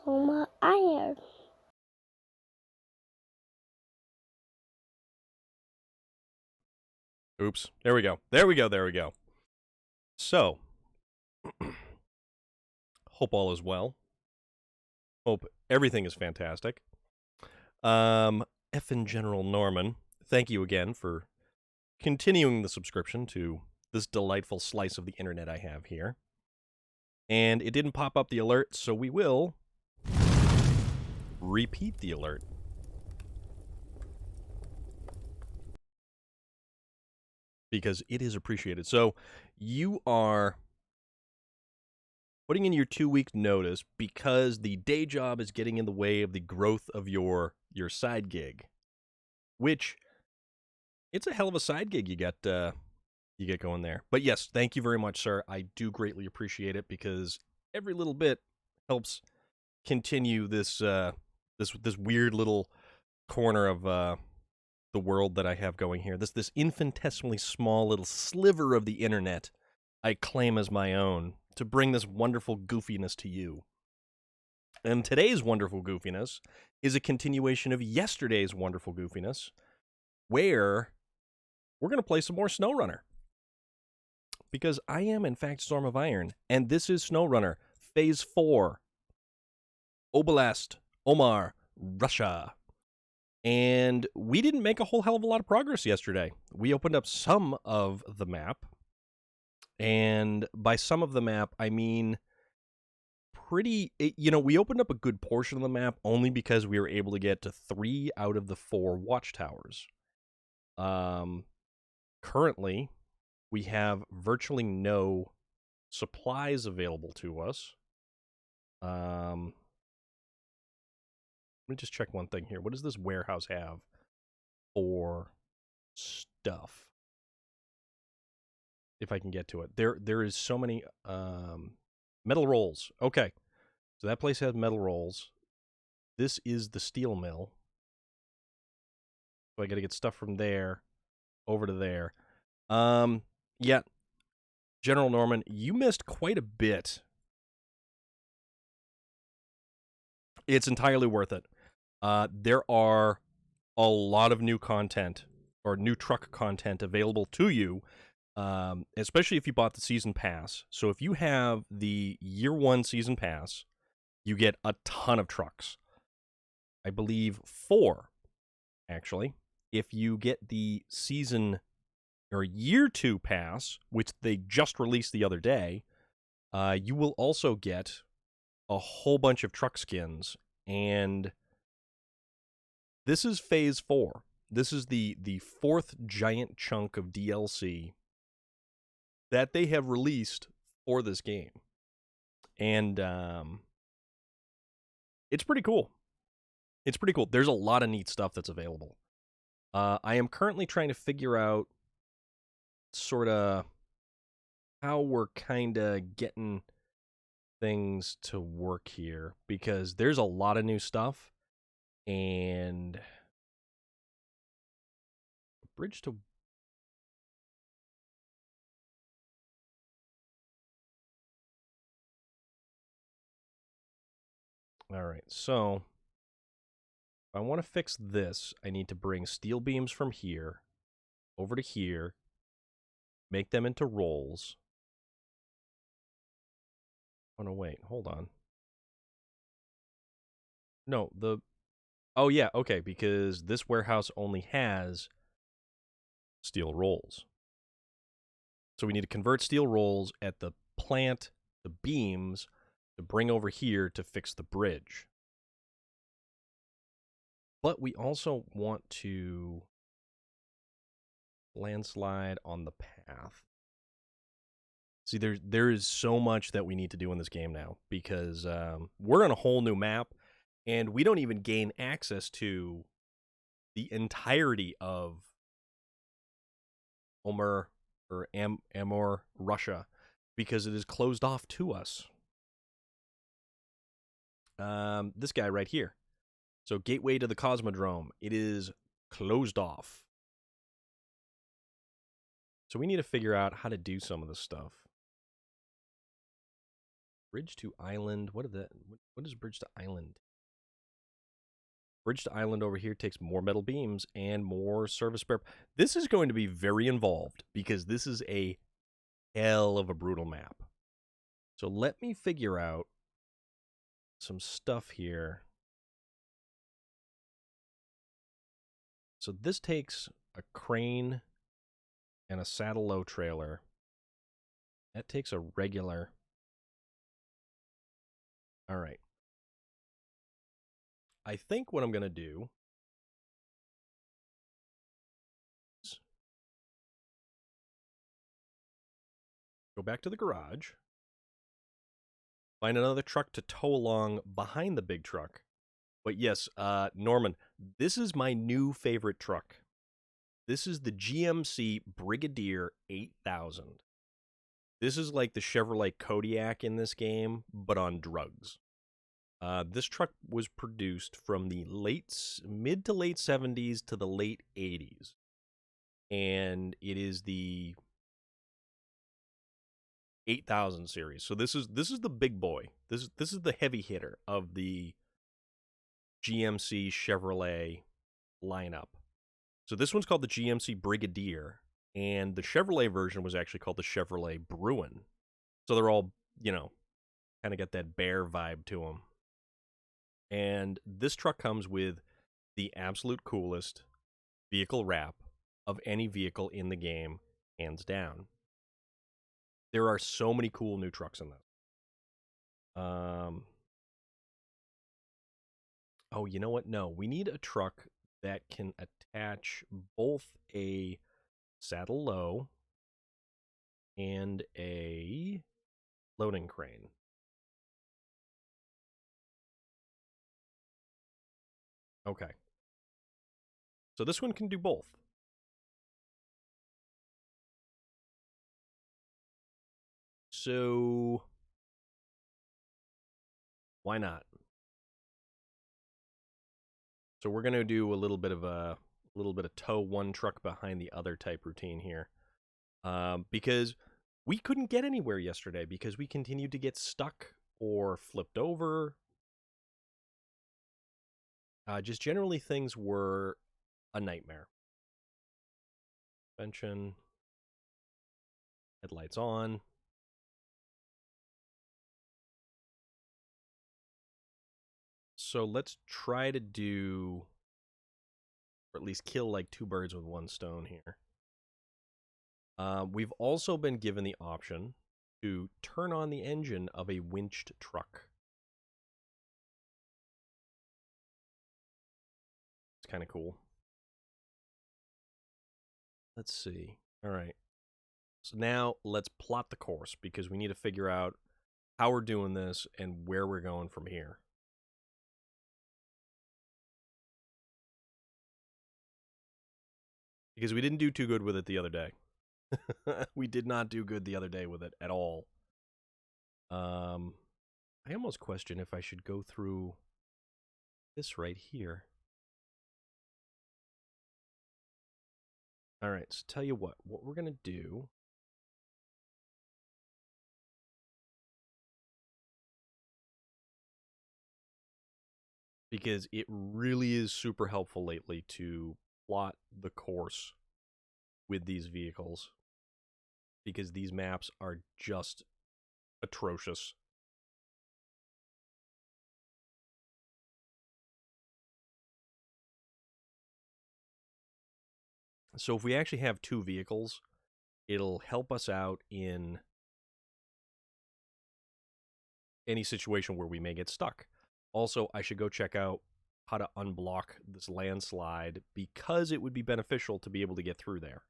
Some iron. Oops. There we go. There we go. There we go. So, hope all is well. Hope everything is fantastic. Effin' General Norman, thank you again for continuing the subscription to this delightful slice of the internet I have here. And it didn't pop up the alert, so we will repeat the alert. Because it is appreciated. So you are putting in your 2-week notice because the day job is getting in the way of the growth of your side gig. Which, it's a hell of a side gig you got you get going there. But yes, thank you very much, sir. I do greatly appreciate it because every little bit helps continue this this weird little corner of the world that I have going here. This infinitesimally small little sliver of the internet I claim as my own to bring this wonderful goofiness to you. And today's wonderful goofiness is a continuation of yesterday's wonderful goofiness, where we're going to play some more SnowRunner. Because I am, in fact, Storm of Iron, and this is SnowRunner, Phase 4, Oblast, Omar, Russia. And we didn't make a whole hell of a lot of progress yesterday. We opened up some of the map, and by some of the map, I mean we opened up a good portion of the map only because we were able to get to 3 out of the 4 watchtowers. Currently, we have virtually no supplies available to us. Let me just check one thing here. What does this warehouse have for stuff? If I can get to it. There is so many metal rolls. Okay. So that place has metal rolls. This is the steel mill. So I got to get stuff from there over to there. Yeah. General Norman, you missed quite a bit. It's entirely worth it. There are a lot of new content or new truck content available to you, especially if you bought the season pass. So if you have the year 1 season pass, you get a ton of trucks. I believe 4, actually. If you get the season or year 2 pass, which they just released the other day, you will also get a whole bunch of truck skins. And this is Phase 4. This is the 4th giant chunk of DLC that they have released for this game. And it's pretty cool. It's pretty cool. There's a lot of neat stuff that's available. I am currently trying to figure out sort of how we're kind of getting things to work here, because there's a lot of new stuff, and bridge to all right, so if I want to fix this, I need to bring steel beams from here over to here, make them into rolls. Oh, no, wait, hold on. No, oh, yeah, okay, because this warehouse only has steel rolls. So we need to convert steel rolls at the plant, the beams, to bring over here to fix the bridge. But we also want to landslide on the path. See, there is so much that we need to do in this game now, because we're on a whole new map, and we don't even gain access to the entirety of Omar or Amor, Russia, because it is closed off to us. This guy right here. So gateway to the Cosmodrome. It is closed off. So we need to figure out how to do some of this stuff. Bridge to island. What is bridge to island? Bridge to island over here takes more metal beams and more service spare. This is going to be very involved, because this is a hell of a brutal map. So let me figure out some stuff here. So this takes a crane and a saddle low trailer. That takes a regular. All right. I think what I'm going to do is go back to the garage, find another truck to tow along behind the big truck. But yes, Norman, this is my new favorite truck. This is the GMC Brigadier 8000. This is like the Chevrolet Kodiaq in this game, but on drugs. This truck was produced from the mid to late 70s to the late 80s. And it is the 8000 series. So this is the big boy. This is the heavy hitter of the GMC Chevrolet lineup. So this one's called the GMC Brigadier, and the Chevrolet version was actually called the Chevrolet Bruin. So they're all, kind of got that bear vibe to them. And this truck comes with the absolute coolest vehicle wrap of any vehicle in the game, hands down. There are so many cool new trucks in this. Oh, you know what? No, we need a truck that can attach both a saddle low and a loading crane. Okay. So this one can do both. So why not? So we're gonna do a little bit of tow one truck behind the other type routine here, because we couldn't get anywhere yesterday because we continued to get stuck or flipped over. Just generally things were a nightmare. Suspension, headlights on. So let's try to do, or at least kill like two birds with one stone here. We've also been given the option to turn on the engine of a winched truck. It's kind of cool. Let's see. All right. So now let's plot the course because we need to figure out how we're doing this and where we're going from here. Because we didn't do too good with it the other day. We did not do good the other day with it at all. I almost question if I should go through this right here. All right, so tell you what we're going to do. Because it really is super helpful lately to plot the course with these vehicles. Because these maps are just atrocious. So if we actually have two vehicles, it'll help us out in any situation where we may get stuck. Also, I should go check out how to unblock this landslide because it would be beneficial to be able to get through there.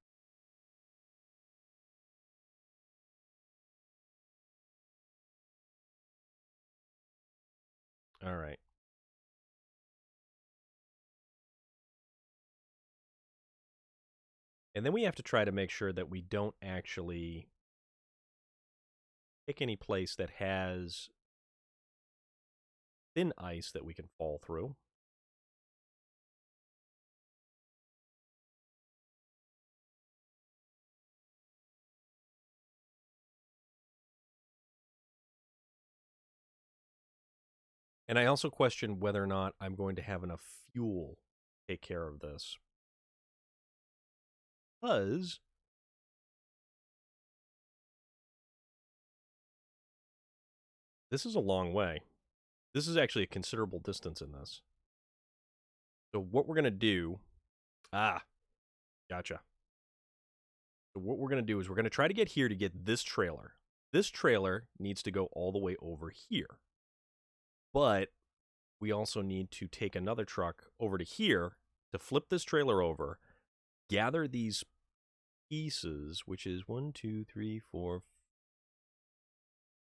All right. And then we have to try to make sure that we don't actually pick any place that has thin ice that we can fall through. And I also question whether or not I'm going to have enough fuel to take care of this. Because this is a long way. This is actually a considerable distance in this. So what we're going to do... Gotcha. So what we're going to do is we're going to try to get here to get this trailer. This trailer needs to go all the way over here. But we also need to take another truck over to here to flip this trailer over, gather these pieces, which is 1, 2, 3, 4,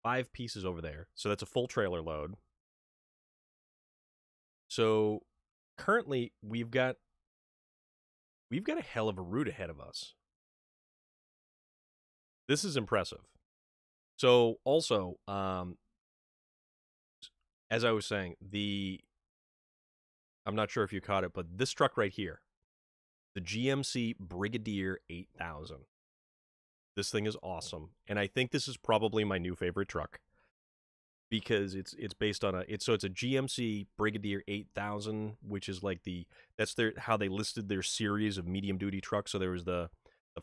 5 pieces over there. So that's a full trailer load. So currently we've got we've got a hell of a route ahead of us. This is impressive. So also, as I was saying, I'm not sure if you caught it, but this truck right here, the GMC Brigadier 8000. This thing is awesome, and I think this is probably my new favorite truck because it's based on it's a GMC Brigadier 8000, which is like that's how they listed their series of medium duty trucks. So there was the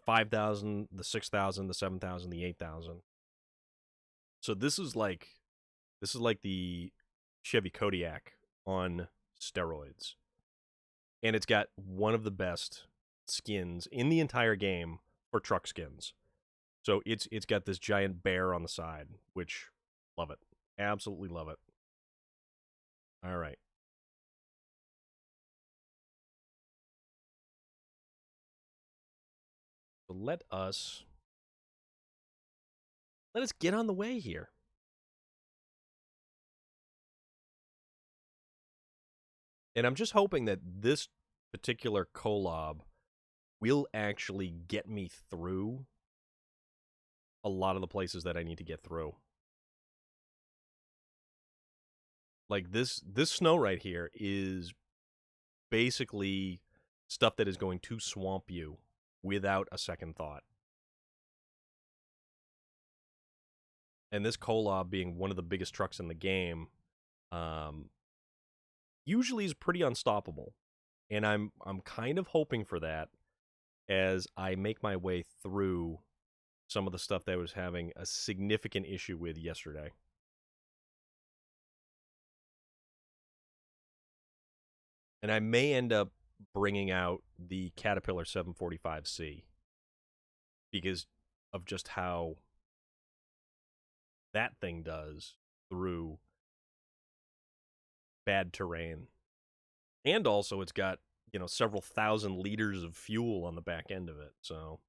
5000, the 6000, the 7000, the 8000. So this is like the Chevy Kodiak on steroids. And it's got one of the best skins in the entire game for truck skins. So it's got this giant bear on the side, which love it. Absolutely love it. All right. So let us get on the way here. And I'm just hoping that this particular collab will actually get me through a lot of the places that I need to get through. Like this snow right here is basically stuff that is going to swamp you without a second thought. And this collab being one of the biggest trucks in the game, usually is pretty unstoppable. And I'm kind of hoping for that as I make my way through some of the stuff that I was having a significant issue with yesterday. And I may end up bringing out the Caterpillar 745C because of just how that thing does through bad terrain. And also it's got, several thousand liters of fuel on the back end of it. So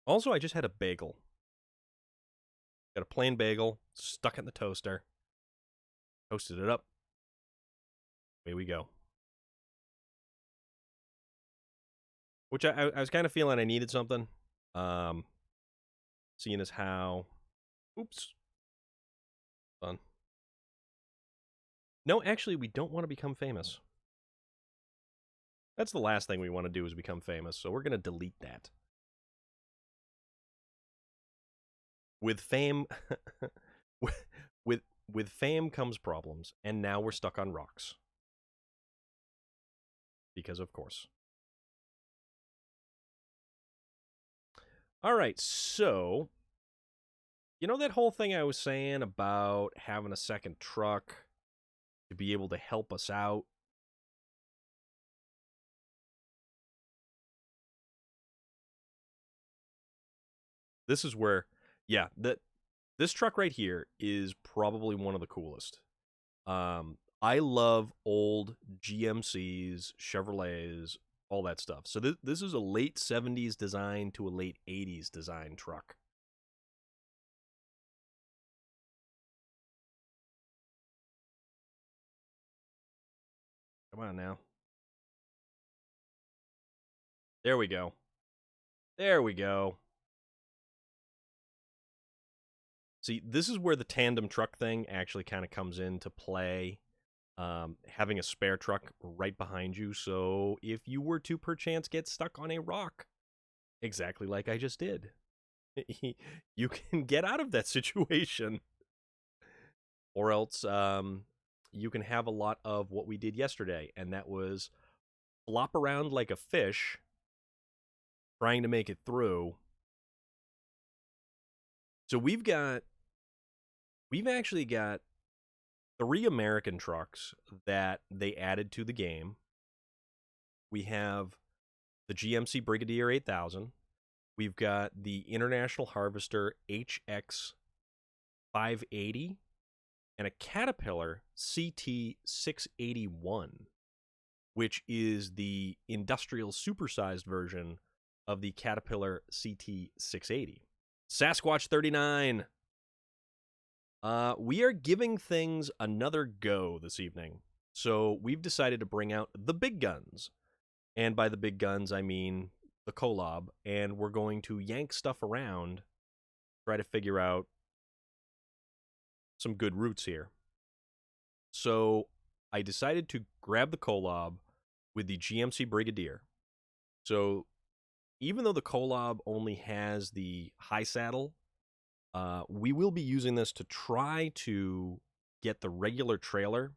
also I just had a bagel. Got a plain bagel, stuck it in the toaster, toasted it up. Away we go. Which I was kind of feeling I needed something. Seeing as how... Oops. Fun. No, actually, we don't want to become famous. That's the last thing we want to do is become famous, so we're going to delete that. With fame... with fame comes problems, and now we're stuck on rocks. Because of course. All right, so... You know that whole thing I was saying about having a second truck to be able to help us out? This is where, yeah, this truck right here is probably one of the coolest. I love old GMCs, Chevrolets, all that stuff. So this is a late 70s design to a late 80s design truck. Come on now. There we go. There we go. See, this is where the tandem truck thing actually kind of comes into play. Having a spare truck right behind you, so if you were to perchance get stuck on a rock, exactly like I just did, you can get out of that situation. Or else you can have a lot of what we did yesterday, and that was flop around like a fish trying to make it through. So we've actually got 3 American trucks that they added to the game. We have the GMC Brigadier 8000. We've got the International Harvester HX 580 and a Caterpillar CT 681, which is the industrial supersized version of the Caterpillar CT 680. Sasquatch 39. We are giving things another go this evening. So we've decided to bring out the big guns. And by the big guns, I mean the Kolob. And we're going to yank stuff around, try to figure out some good routes here. So I decided to grab the Kolob with the GMC Brigadier. So even though the Kolob only has the high saddle, we will be using this to try to get the regular trailer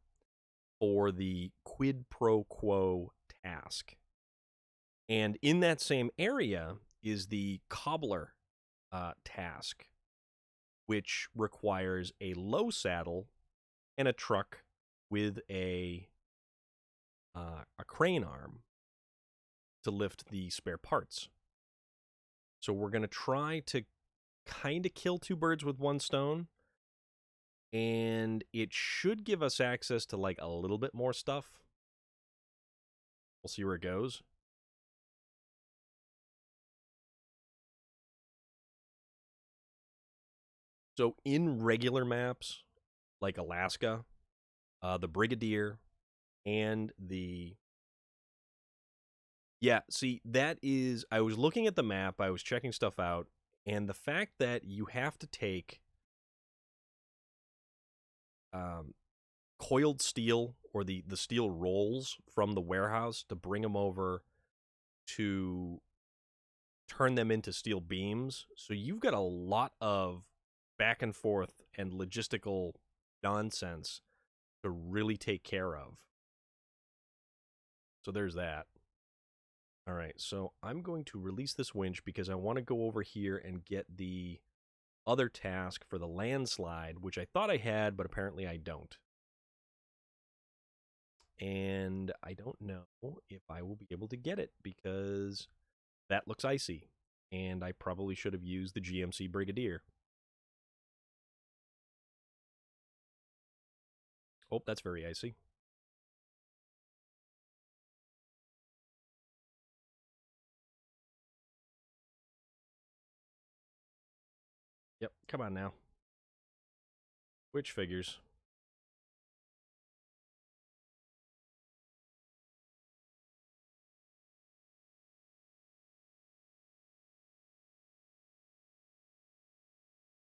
for the quid pro quo task. And in that same area is the cobbler task, which requires a low saddle and a truck with a crane arm to lift the spare parts. So we're going to try to kind of kill two birds with one stone, and it should give us access to like a little bit more stuff. We'll see where it goes. So in regular maps, like Alaska, the Brigadier and the... Yeah, see, that is... I was looking at the map, I was checking stuff out, and the fact that you have to take coiled steel or the steel rolls from the warehouse to bring them over to turn them into steel beams. So you've got a lot of back and forth and logistical nonsense to really take care of. So there's that. All right, so I'm going to release this winch because I want to go over here and get the other task for the landslide, which I thought I had, but apparently I don't. And I don't know if I will be able to get it because that looks icy, and I probably should have used the GMC Brigadier. Oh, that's very icy. Yep, come on now. Which figures?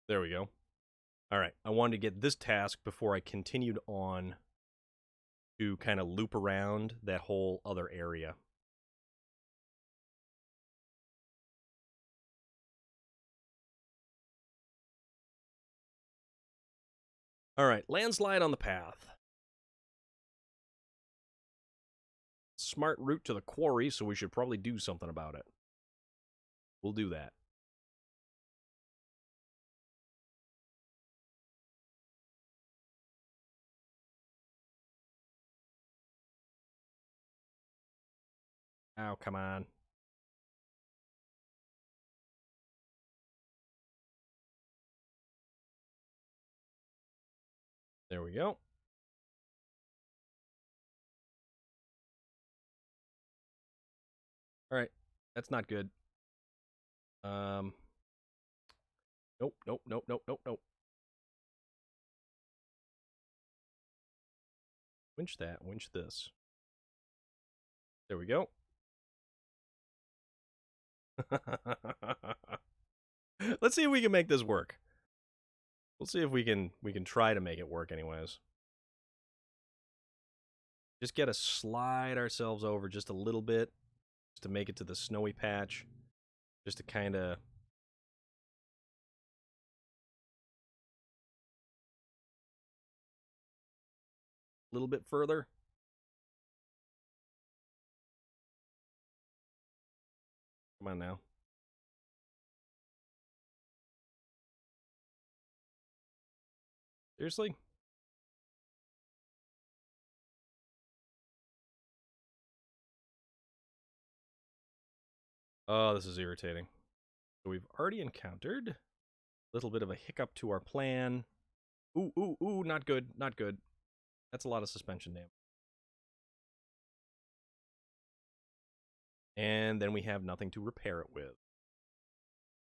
There we go. All right, I wanted to get this task before I continued on to kind of loop around that whole other area. All right, landslide on the path. Smart route to the quarry, so we should probably do something about it. We'll do that. Oh, come on. There we go. All right, that's not good. Nope, nope, nope, nope, nope, nope. Winch that, winch this. There we go. Let's see if we can make this work. We'll see if we can try to make it work anyways. Just gotta slide ourselves over just a little bit just to make it to the snowy patch. Just to kind of... a little bit further. Come on now. Seriously? Oh, this is irritating. So we've already encountered a little bit of a hiccup to our plan. Ooh, ooh, ooh, not good, not good. That's a lot of suspension damage. And then we have nothing to repair it with.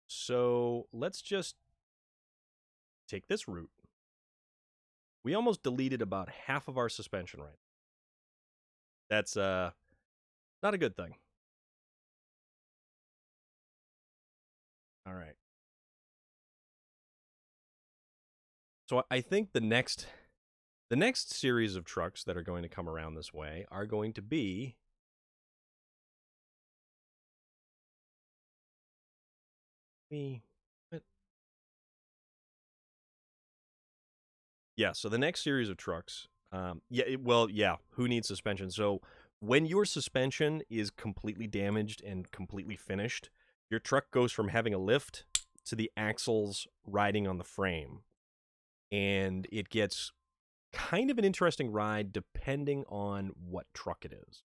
So let's just take this route. We almost deleted about half of our suspension right now. That's not a good thing. All right. So I think the next series of trucks that are going to come around this way are going to be Yeah, so the next series of trucks, who needs suspension? So when your suspension is completely damaged and completely finished, your truck goes from having a lift to the axles riding on the frame. And it gets kind of an interesting ride depending on what truck it is.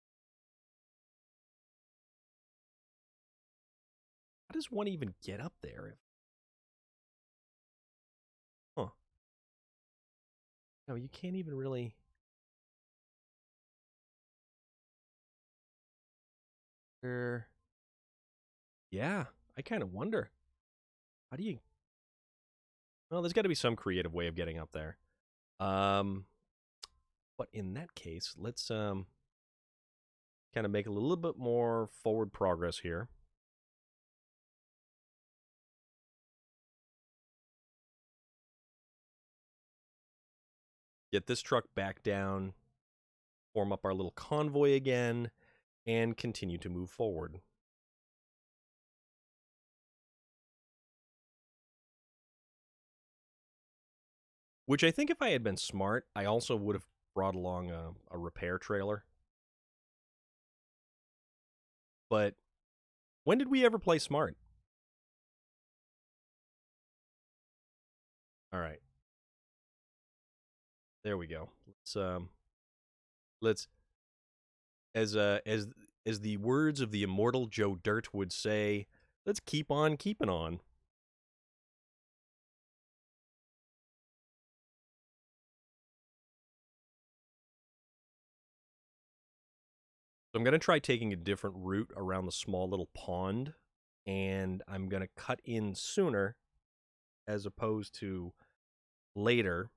How does one even get up there? Huh. No, you can't even really... Yeah, I kind of wonder. How do you... Well, there's got to be some creative way of getting up there. But in that case, let's kind of make a little bit more forward progress here. Get this truck back down, form up our little convoy again, and continue to move forward. Which I think if I had been smart, I also would have brought along a repair trailer. But when did we ever play smart? All right. There we go. Let's as the words of the immortal Joe Dirt would say, let's keep on keeping on. So I'm going to try taking a different route around the small little pond, and I'm going to cut in sooner as opposed to later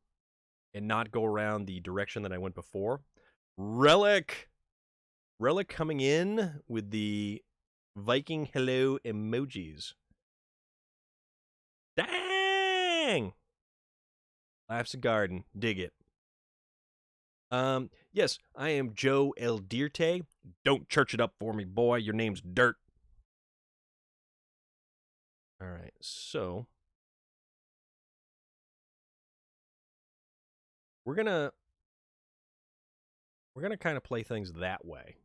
and not go around the direction that I went before. Relic coming in with the Viking hello emojis. Dang! Laughs a garden. Dig it. Yes, I am Joe El Dirte. Don't church it up for me, boy. Your name's Dirt. All right, so we're gonna kind of play things that way.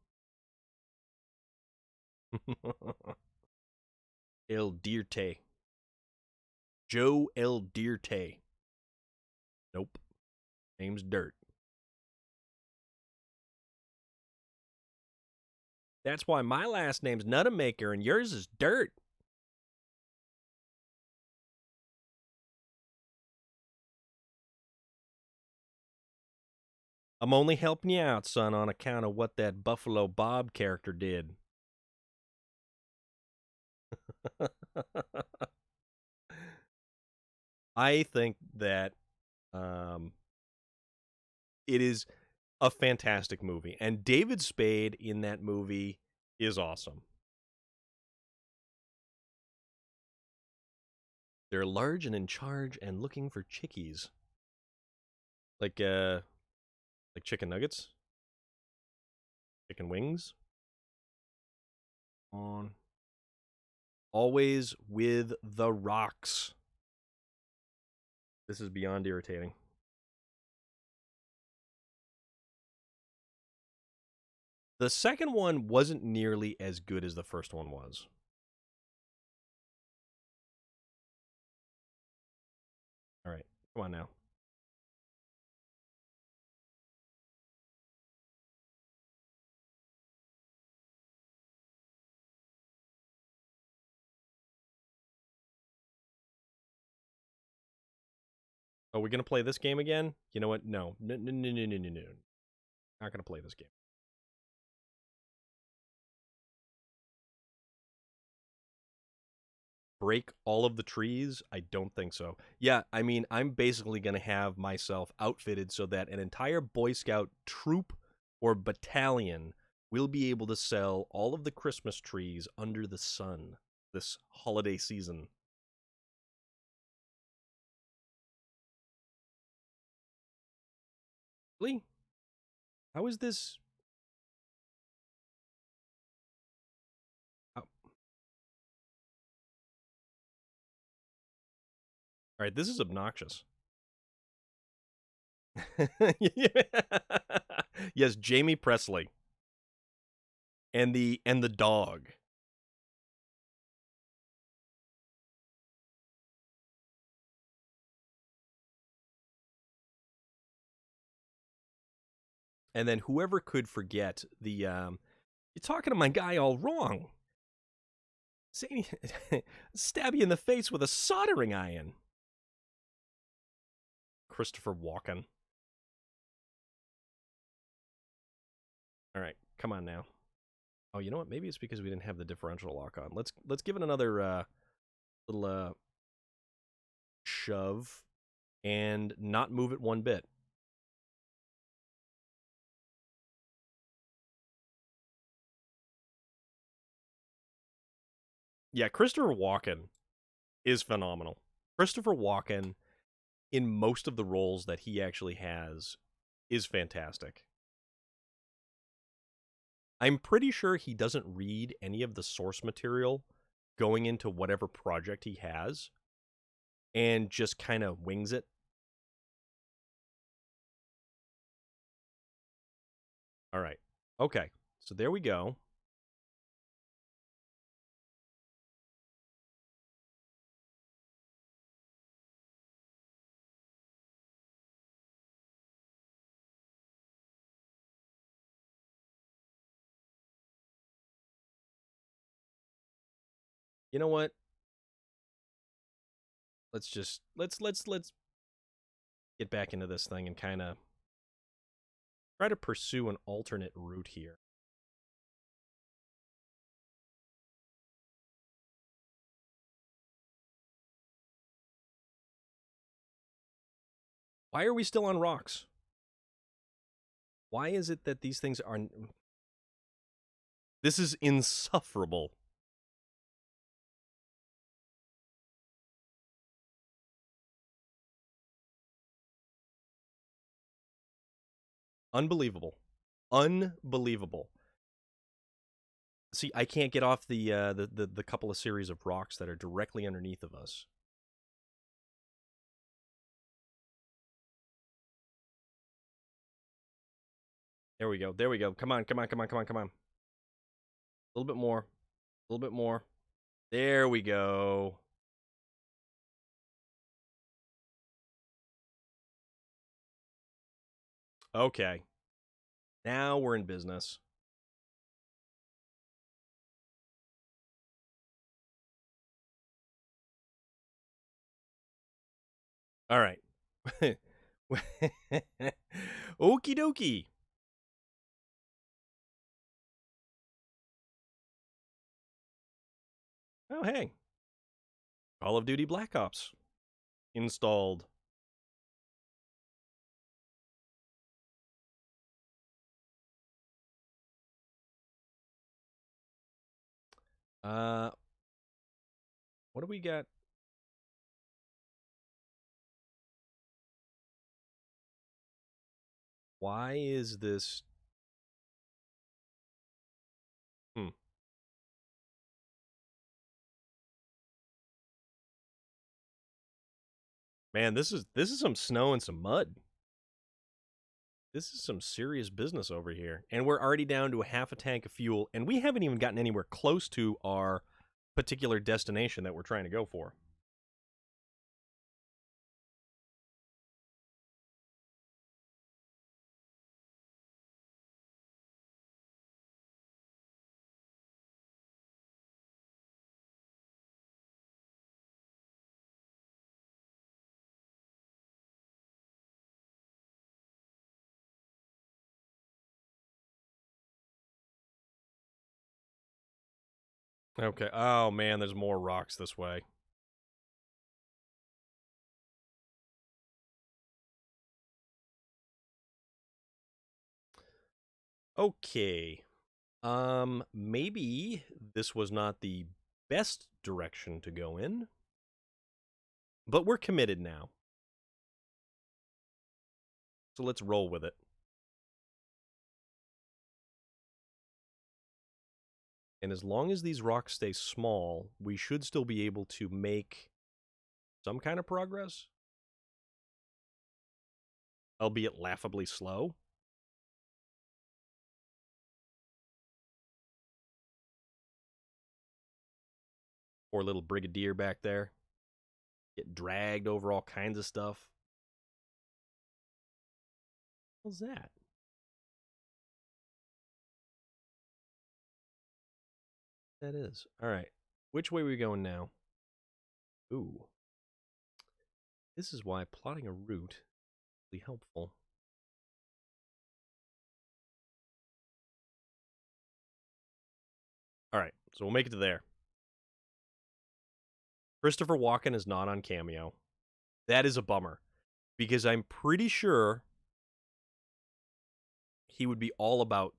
El Dirte. Joe El Dirte. Nope. Name's Dirt. That's why my last name's Nuttamaker and yours is Dirt. I'm only helping you out, son, on account of what that Buffalo Bob character did. I think that it is a fantastic movie, and David Spade in that movie is awesome. They're large and in charge and looking for chickies. Like chicken nuggets? Chicken wings? On. Always with the rocks. This is beyond irritating. The second one wasn't nearly as good as the first one was. All right, come on now. Are we going to play this game again? You know what? No. No. Not going to play this game. Break all of the trees? I don't think so. Yeah, I mean, I'm basically going to have myself outfitted so that an entire Boy Scout troop or battalion will be able to sell all of the Christmas trees under the sun this holiday season. Really? How is this? All right, this is obnoxious. Yes, Jamie Presley and the dog. And then whoever could forget the you're talking to my guy all wrong. Saying stab you in the face with a soldering iron. Christopher Walken. All right, come on now. Oh, you know what? Maybe it's because we didn't have the differential lock on. Let's give it another little shove and not move it one bit. Yeah, Christopher Walken is phenomenal. Christopher Walken, in most of the roles that he actually has, is fantastic. I'm pretty sure he doesn't read any of the source material going into whatever project he has and just kind of wings it. All right. Okay. So there we go. You know what? Let's get back into this thing and kind of try to pursue an alternate route here. Why are we still on rocks? Why is it that these things are... This is insufferable. Unbelievable. Unbelievable. See, I can't get off the couple of series of rocks that are directly underneath of us. There we go. There we go. Come on, come on, come on, come on, come on. A little bit more. A little bit more. There we go. Okay. Now we're in business. All right. Okie dokie. Oh, hey. Call of Duty Black Ops installed. What do we got? Why is this? Man, this is some snow and some mud. This is some serious business over here. And we're already down to a half a tank of fuel, and we haven't even gotten anywhere close to our particular destination that we're trying to go for. Okay. Oh, man, there's more rocks this way. Okay. Maybe this was not the best direction to go in, but we're committed now. So let's roll with it. And as long as these rocks stay small, we should still be able to make some kind of progress, albeit laughably slow. Poor little brigadier back there. Get dragged over all kinds of stuff. What's that? That is. All right. Which way are we going now? Ooh. This is why plotting a route will be helpful. All right. So we'll make it to there. Christopher Walken is not on Cameo. That is a bummer, because I'm pretty sure he would be all about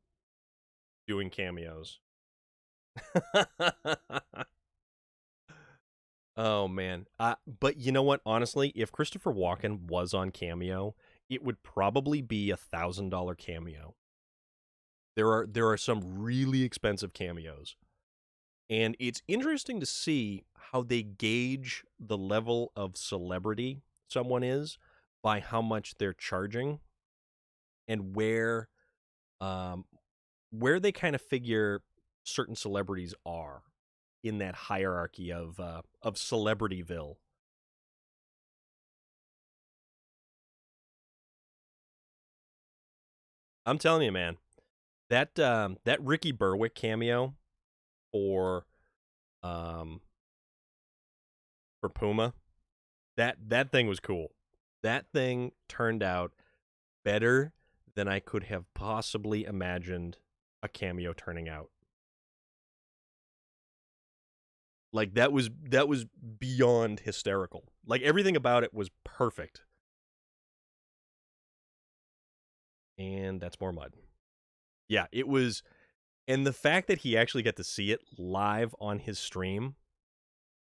doing cameos. Oh, man. But you know what? Honestly, if Christopher Walken was on Cameo, it would probably be $1,000 cameo. There are some really expensive cameos. And it's interesting to see how they gauge the level of celebrity someone is by how much they're charging, and where they kind of figure certain celebrities are in that hierarchy of Celebrityville. I'm telling you, man, that Ricky Berwick cameo for um for Puma, that thing was cool. That thing turned out better than I could have possibly imagined a cameo turning out. Like that was beyond hysterical. Like everything about it was perfect. And that's more mud. Yeah, it was. And the fact that he actually got to see it live on his stream.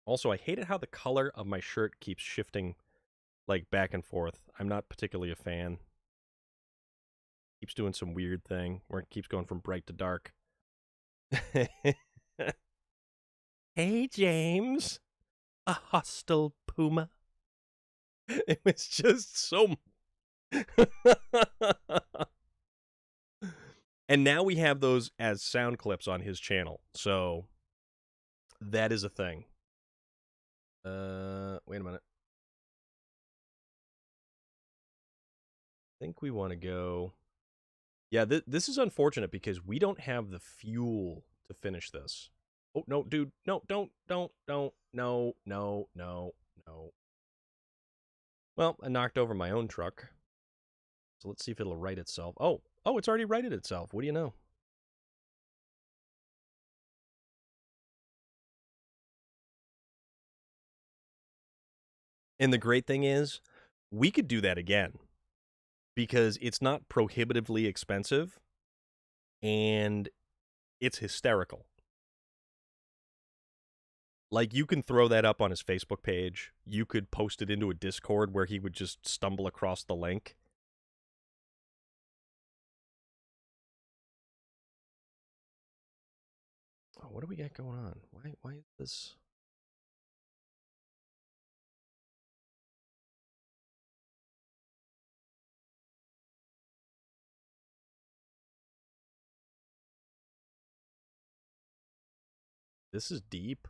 Also, I hated how the color of my shirt keeps shifting like back and forth. I'm not particularly a fan. Keeps doing some weird thing where it keeps going from bright to dark. Hey, James. A hostile puma. It was just so. And now we have those as sound clips on his channel. So that is a thing. Wait a minute. I think we want to go. Yeah, this is unfortunate because we don't have the fuel to finish this. Oh, no, dude. No, don't. No, no, no, no. Well, I knocked over my own truck. So let's see if it'll right itself. Oh, it's already righted itself. What do you know? And the great thing is, we could do that again because it's not prohibitively expensive and it's hysterical. Like, you can throw that up on his Facebook page. You could post it into a Discord where he would just stumble across the link. Oh, what do we got going on? Why is this? This is deep.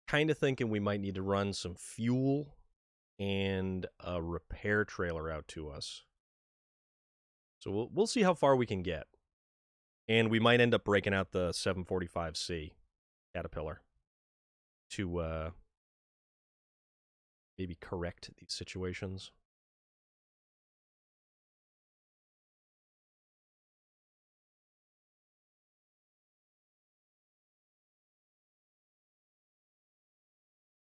Kind of thinking we might need to run some fuel and a repair trailer out to us. So we'll see how far we can get. And we might end up breaking out the 745C Caterpillar to maybe correct these situations.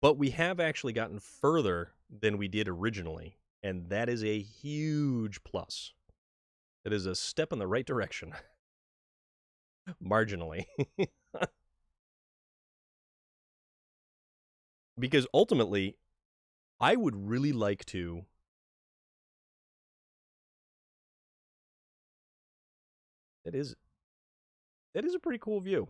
But we have actually gotten further than we did originally, and that is a huge plus. That is a step in the right direction, marginally. Because ultimately, I would really like to. That is a pretty cool view.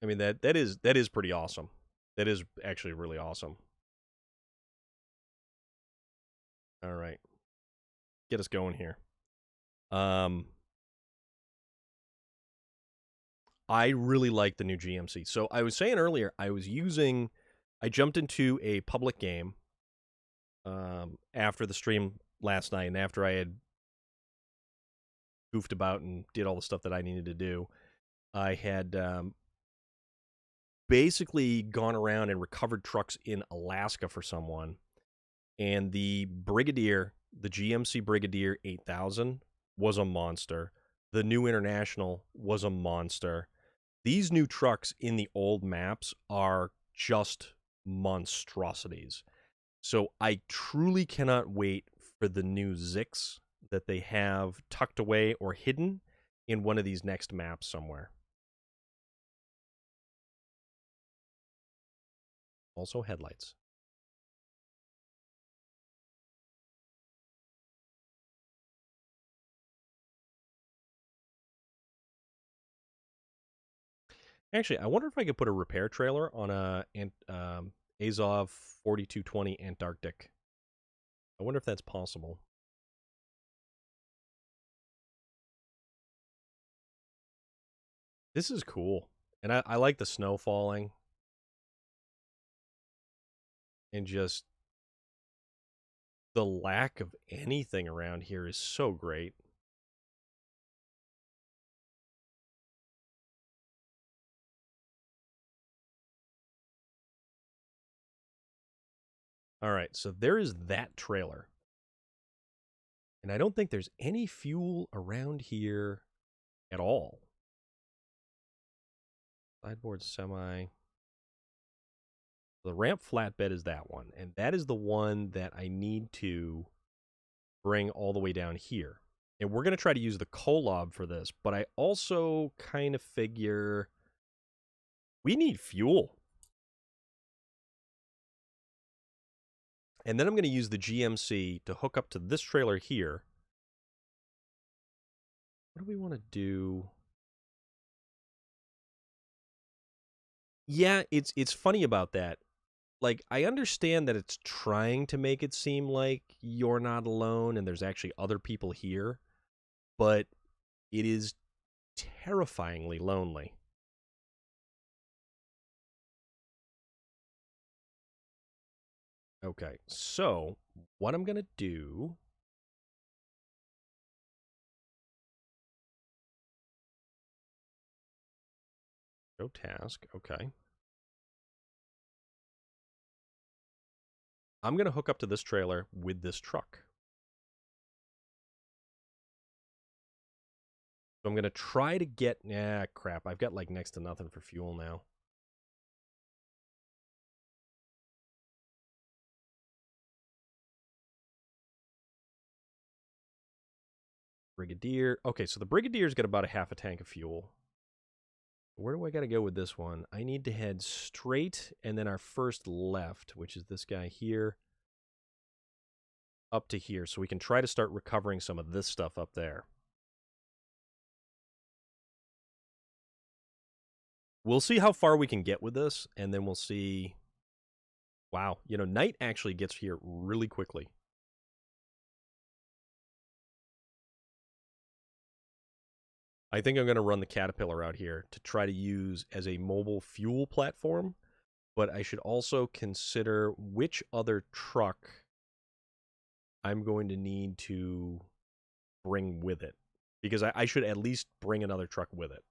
I mean that is pretty awesome. That is actually really awesome. All right, get us going here. I really like the new GMC. So I was saying earlier, I jumped into a public game after the stream last night, and after I had goofed about and did all the stuff that I needed to do. I had basically gone around and recovered trucks in Alaska for someone, and the Brigadier, the GMC Brigadier 8000, was a monster. The new International was a monster. These new trucks in the old maps are just monstrosities. So I truly cannot wait for the new Zix that they have tucked away or hidden in one of these next maps somewhere. Also headlights. Actually, I wonder if I could put a repair trailer on a Azov 4220 Antarctic. I wonder if that's possible. This is cool. And I like the snow falling. And just the lack of anything around here is so great. All right, so there is that trailer. And I don't think there's any fuel around here at all. Sideboard semi. The ramp flatbed is that one. And that is the one that I need to bring all the way down here. And we're going to try to use the Kolob for this, but I also kind of figure we need fuel. And then I'm going to use the GMC to hook up to this trailer here. What do we want to do? Yeah, it's funny about that. Like, I understand that it's trying to make it seem like you're not alone and there's actually other people here, but it is terrifyingly lonely. Okay, so what I'm going to do... Show task, okay. I'm going to hook up to this trailer with this truck. So I'm going to try to get... crap. I've got, like, next to nothing for fuel now. Brigadier. Okay, so the Brigadier's got about a half a tank of fuel. Where do I got to go with this one? I need to head straight and then our first left, which is this guy here, up to here. So we can try to start recovering some of this stuff up there. We'll see how far we can get with this, and then we'll see... Wow, you know, night actually gets here really quickly. I think I'm going to run the Caterpillar out here to try to use as a mobile fuel platform, but I should also consider which other truck I'm going to need to bring with it, because I should at least bring another truck with it.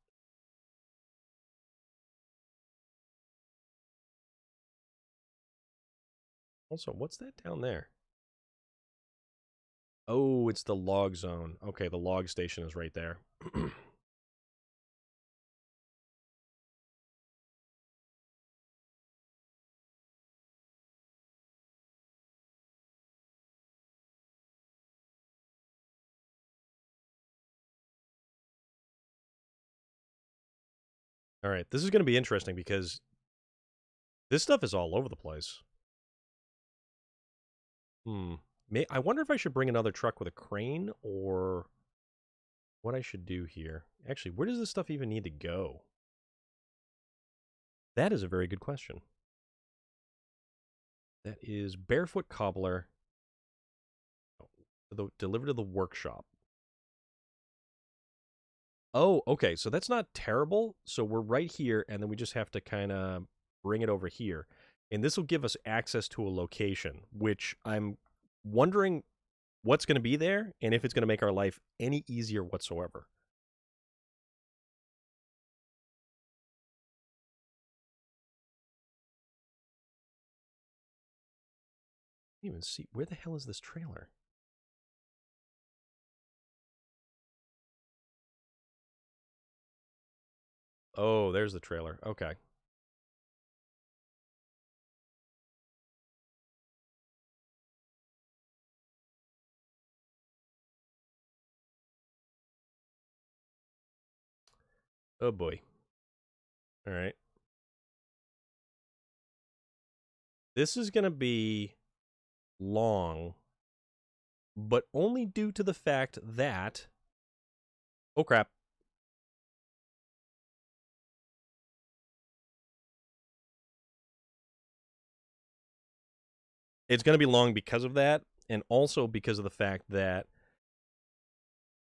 Also, what's that down there? Oh, it's the log zone. Okay, the log station is right there. All right, this is going to be interesting because this stuff is all over the place. I wonder if I should bring another truck with a crane or what I should do here. Actually, where does this stuff even need to go? That is a very good question. That is Barefoot Cobbler. Delivered to the workshop. Oh, okay. So that's not terrible. So we're right here, and then we just have to kind of bring it over here. And this will give us access to a location, which I'm wondering what's going to be there and if it's going to make our life any easier whatsoever. I don't even see. Where the hell is this trailer? Oh, there's the trailer. Okay. Oh, boy. All right. This is going to be long, but only due to the fact that. Oh, crap. It's going to be long because of that, and also because of the fact that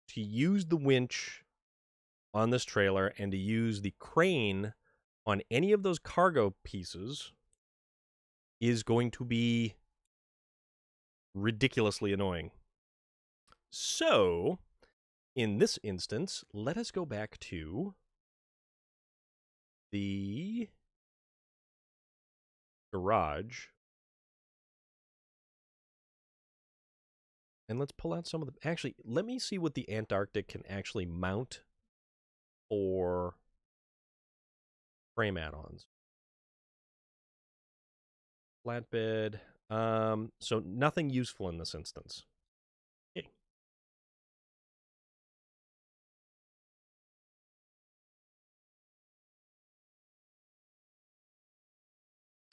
to use the winch on this trailer and to use the crane on any of those cargo pieces is going to be ridiculously annoying. So, in this instance, let us go back to the garage and let's pull out some of the. Actually, let me see what the Antarctic can actually mount for frame add-ons. Flatbed. So nothing useful in this instance. Okay.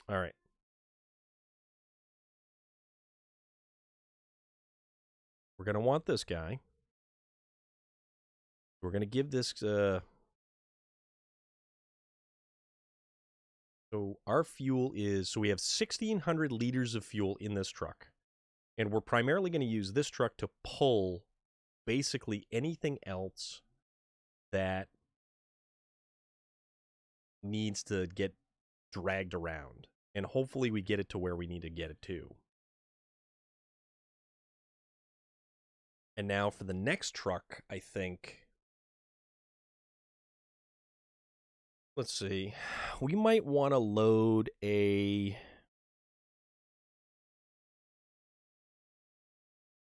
All right. We're going to want this guy. We're going to give this. So our fuel is. So we have 1,600 liters of fuel in this truck. And we're primarily going to use this truck to pull basically anything else that needs to get dragged around. And hopefully we get it to where we need to get it to. And now for the next truck, I think. Let's see. We might want to load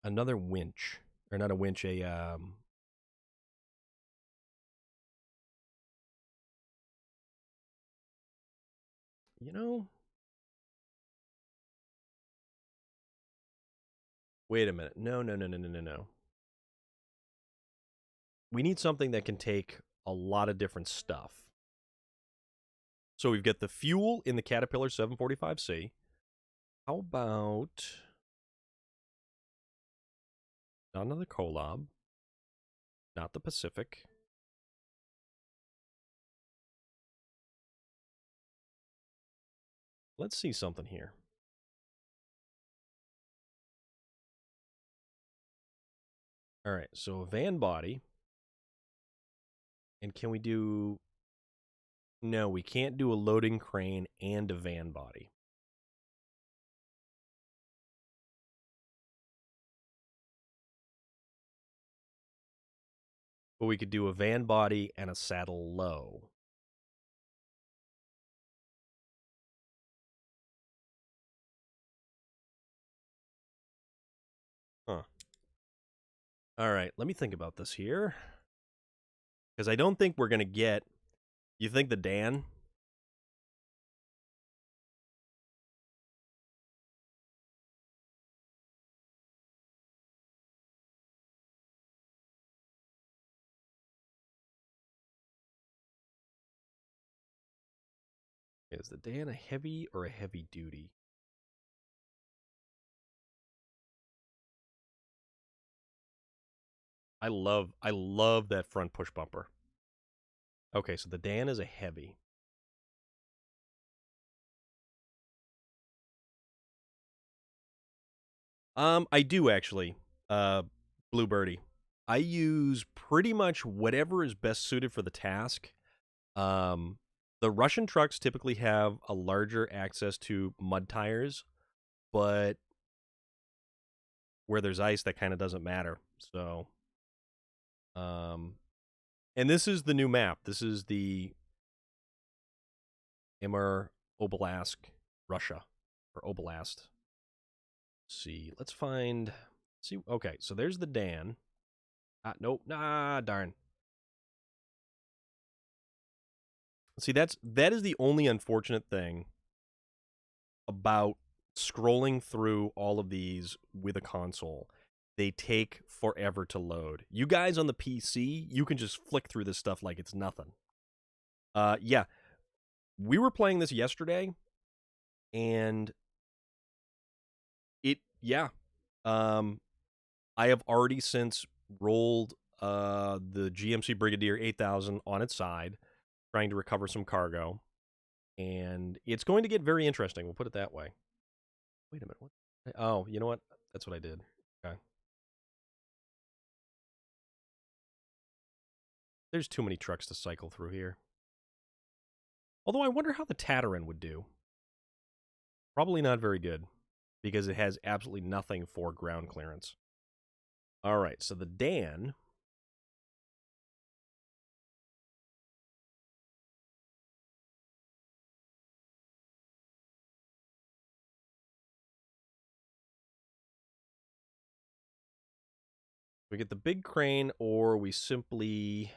another winch. Or not a winch, you know, wait a minute. No. We need something that can take a lot of different stuff. So we've got the fuel in the Caterpillar 745C. How about not another Kolob, not the Pacific. Let's see something here. All right, so a van body. And can we do... No, we can't do a loading crane and a van body. But we could do a van body and a saddle low. Huh. All right, let me think about this here. Because I don't think we're going to get... You think the Dan? Is the Dan a heavy or a heavy duty? I love that front push bumper. Okay, so the Dan is a heavy. I do actually. Blue Birdie. I use pretty much whatever is best suited for the task. Um, the Russian trucks typically have a larger access to mud tires, but where there's ice, that kind of doesn't matter. So, and this is the new map. This is the Emir Oblast, Russia, or Oblast. Let's see, let's find. See, okay, so there's the Dan. Nope, darn. See, that is the only unfortunate thing about scrolling through all of these with a console. They take forever to load. You guys on the PC, you can just flick through this stuff like it's nothing. Yeah, we were playing this yesterday, and I have already since rolled the GMC Brigadier 8000 on its side, trying to recover some cargo, and it's going to get very interesting. We'll put it that way. Wait a minute. What? Oh, you know what? That's what I did. Okay. There's too many trucks to cycle through here. Although I wonder how the Tatarin would do. Probably not very good, because it has absolutely nothing for ground clearance. All right, so the Dan... We get the big crane, or we simply...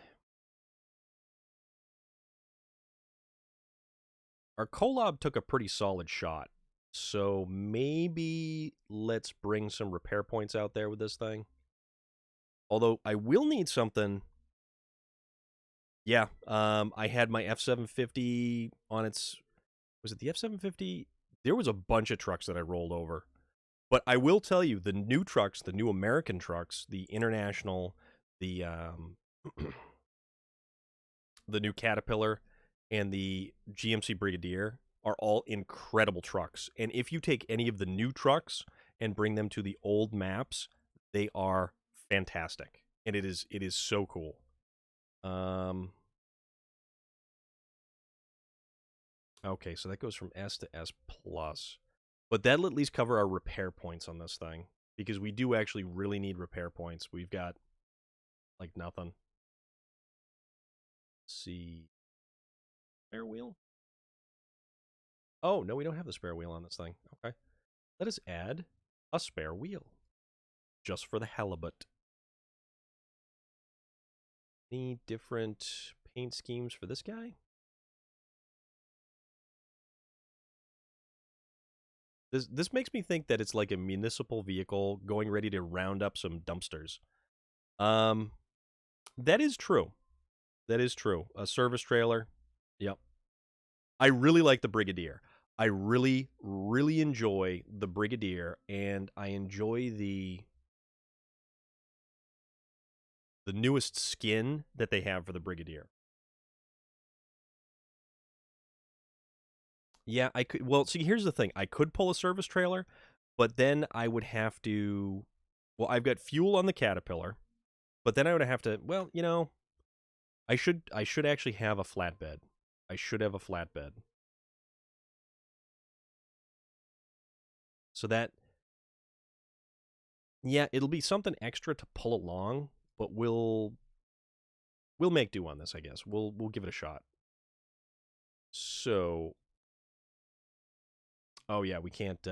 Our Kolob took a pretty solid shot, so maybe let's bring some repair points out there with this thing. Although I will need something... Yeah, I had my F-750 on its... Was it the F-750? There was a bunch of trucks that I rolled over. But I will tell you, the new trucks, the new American trucks, the International, the the new Caterpillar, and the GMC Brigadier are all incredible trucks. And if you take any of the new trucks and bring them to the old maps, they are fantastic. And it is so cool. Okay, so that goes from S to S plus. But that'll at least cover our repair points on this thing, because we do actually really need repair points. We've got, like, nothing. Let's see. Spare wheel? Oh, no, we don't have the spare wheel on this thing. Okay. Let us add a spare wheel. Just for the halibut. Any different paint schemes for this guy? This makes me think that it's like a municipal vehicle going ready to round up some dumpsters. That is true. That is true. A service trailer. Yep. I really like the Brigadier. I really, really enjoy the Brigadier, and I enjoy the newest skin that they have for the Brigadier. Yeah, I could. Well, see, here's the thing. I could pull a service trailer, but then I would have to. Well, I've got fuel on the Caterpillar, but then I would have to. Well, I should actually have a flatbed. I should have a flatbed. So that, yeah, it'll be something extra to pull along, but we'll make do on this, I guess. We'll give it a shot. So, oh yeah, we can't.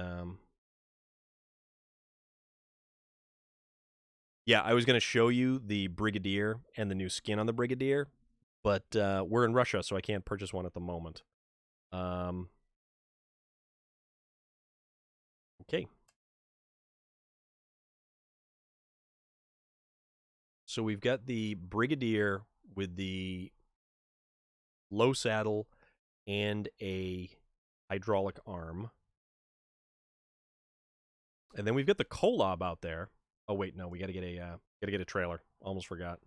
Yeah, I was going to show you the Brigadier and the new skin on the Brigadier, but we're in Russia, so I can't purchase one at the moment. Okay. So we've got the Brigadier with the low saddle and a hydraulic arm. And then we've got the Kolob out there. Oh wait, no, we got to get a trailer. Almost forgot.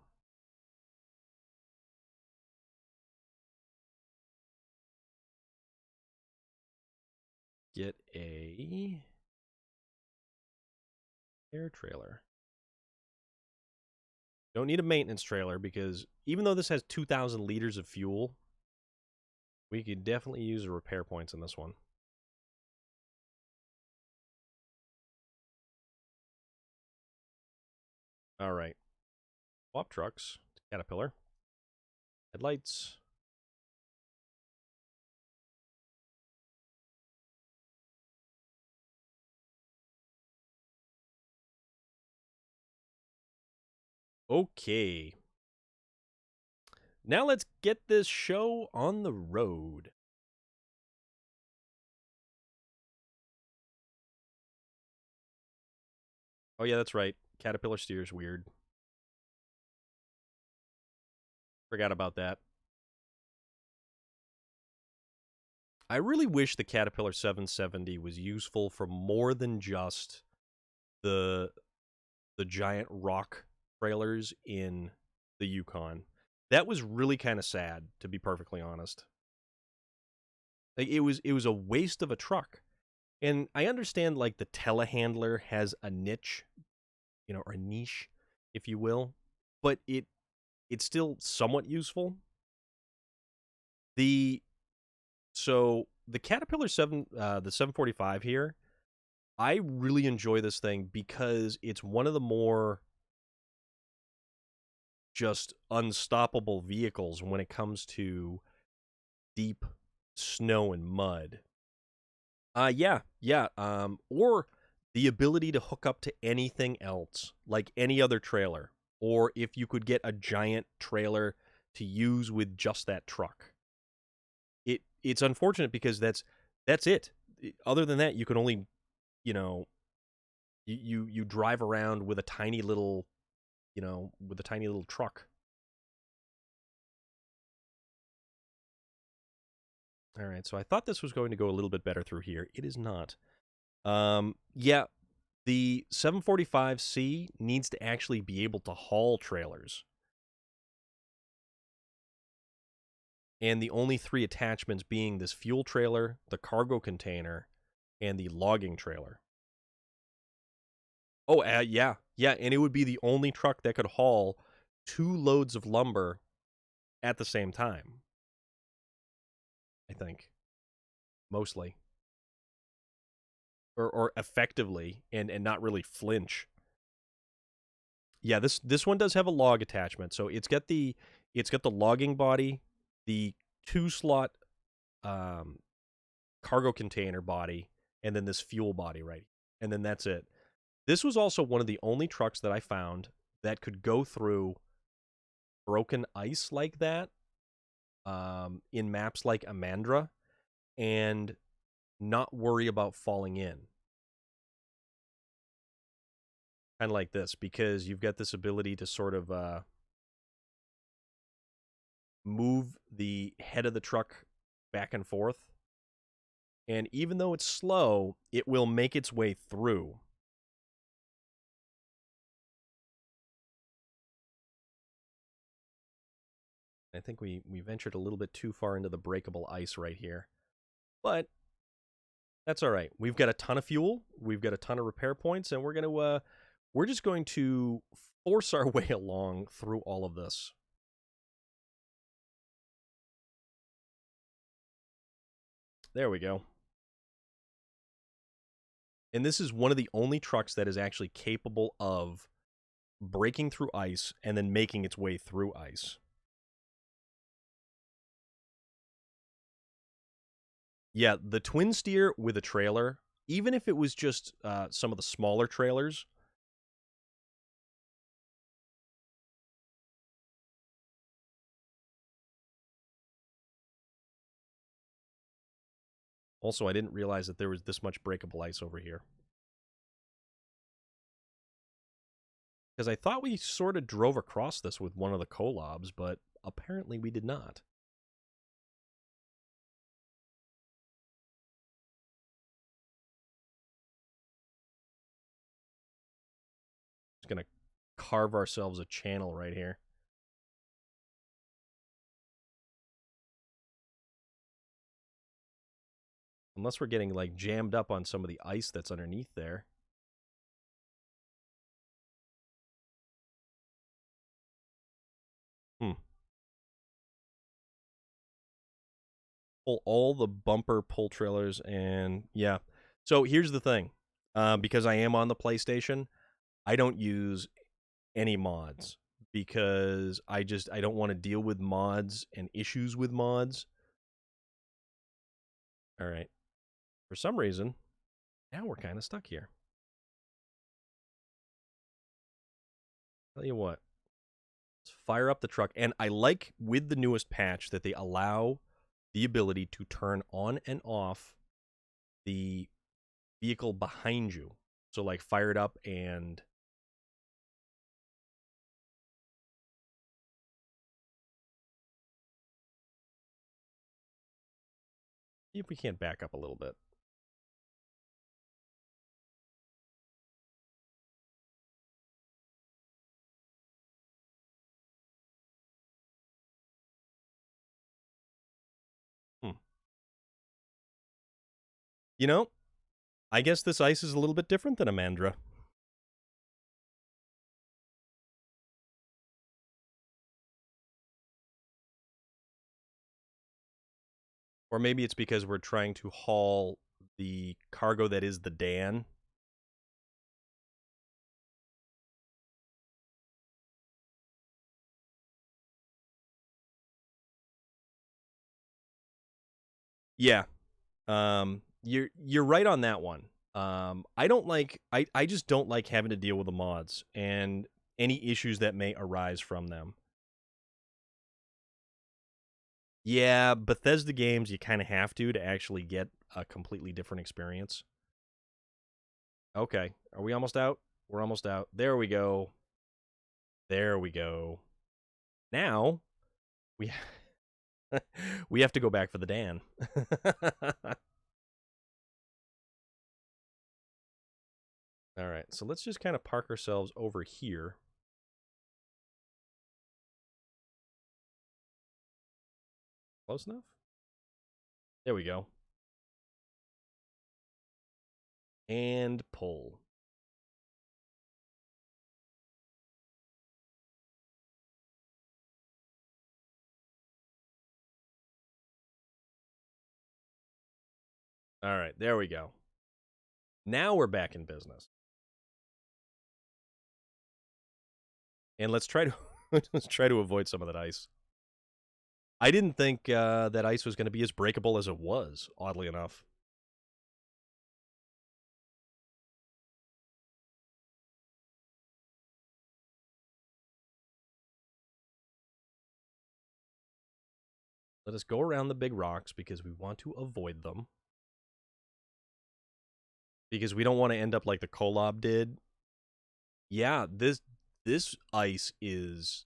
Get a air trailer. Don't need a maintenance trailer because even though this has 2,000 liters of fuel, we could definitely use the repair points in this one. All right. Swap trucks. Caterpillar. Headlights. Okay. Now let's get this show on the road. Oh yeah, that's right. Caterpillar steer's weird. Forgot about that. I really wish the Caterpillar 770 was useful for more than just the giant rock trailers in the Yukon. That was really kind of sad, to be perfectly honest. Like it was a waste of a truck. And I understand like the telehandler has a niche, or a niche, if you will, but it's still somewhat useful. The Caterpillar 745 here, I really enjoy this thing because it's one of the more just unstoppable vehicles when it comes to deep snow and mud. Yeah. Or the ability to hook up to anything else, like any other trailer, or if you could get a giant trailer to use with just that truck. It's unfortunate because that's it. Other than that, you can only, you drive around with a tiny little, truck. All right, so I thought this was going to go a little bit better through here. It is not. Yeah, the 745C needs to actually be able to haul trailers. And the only 3 attachments being this fuel trailer, the cargo container, and the logging trailer. Oh, yeah. Yeah, and it would be the only truck that could haul 2 loads of lumber at the same time. I think. Mostly. Or effectively and not really flinch. Yeah, this one does have a log attachment. So it's got the logging body, the 2-slot cargo container body, and then this fuel body, right? And then that's it. This was also one of the only trucks that I found that could go through broken ice like that, in maps like Amandra, and not worry about falling in. Kind of like this, because you've got this ability to sort of move the head of the truck back and forth. And even though it's slow, it will make its way through. I think we ventured a little bit too far into the breakable ice right here. But that's all right. We've got a ton of fuel, we've got a ton of repair points, and we're just going to force our way along through all of this. There we go. And this is one of the only trucks that is actually capable of breaking through ice and then making its way through ice. Yeah, the twin steer with a trailer, even if it was just some of the smaller trailers, Also, I didn't realize that there was this much breakable ice over here. Because I thought we sort of drove across this with one of the collabs, but apparently we did not. Just going to carve ourselves a channel right here. Unless we're getting, like, jammed up on some of the ice that's underneath there. Pull all the bumper pull trailers, and yeah. So here's the thing. Because I am on the PlayStation, I don't use any mods. Because I don't want to deal with mods and issues with mods. Alright. For some reason, now we're kind of stuck here. Tell you what. Let's fire up the truck. And I like, with the newest patch, that they allow the ability to turn on and off the vehicle behind you. So, like, fire it up and... see if we can't back up a little bit. You know, I guess this ice is a little bit different than Amandra. Or maybe it's because we're trying to haul the cargo that is the Dan. Yeah. You're right on that one. I don't like I just don't like having to deal with the mods and any issues that may arise from them. Yeah, Bethesda games you kind of have to actually get a completely different experience. Okay, are we almost out? We're almost out. There we go. There we go. Now we we have to go back for the Dan. All right, so let's just kind of park ourselves over here. Close enough? There we go. And pull. All right, there we go. Now we're back in business. And let's try to avoid some of that ice. I didn't think that ice was going to be as breakable as it was, oddly enough. Let us go around the big rocks because we want to avoid them. Because we don't want to end up like the Kolob did. Yeah, this ice is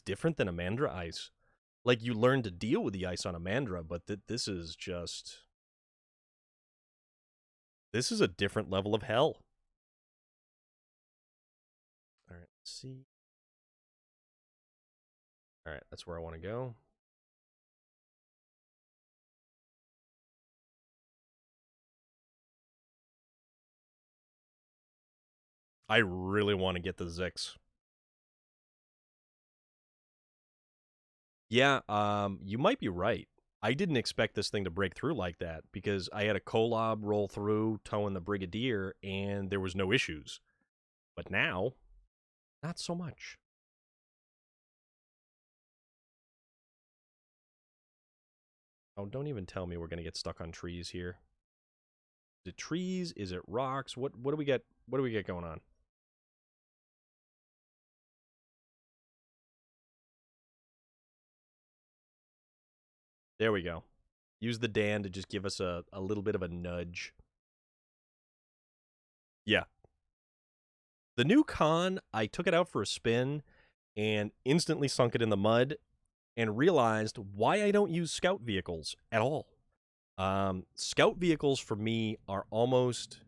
different than Amandra ice. Like, you learn to deal with the ice on Amandra, but this is just... this is a different level of hell. All right, let's see. All right, that's where I want to go. I really want to get the Zix. Yeah, you might be right. I didn't expect this thing to break through like that because I had a Kolob roll through towing the Brigadier and there was no issues. But now, not so much. Oh, don't even tell me we're going to get stuck on trees here. Is it trees? Is it rocks? What do we get? What do we get going on? There we go. Use the Dan to just give us a little bit of a nudge. Yeah. The new Con, I took it out for a spin and instantly sunk it in the mud and realized why I don't use scout vehicles at all. Scout vehicles for me are almost,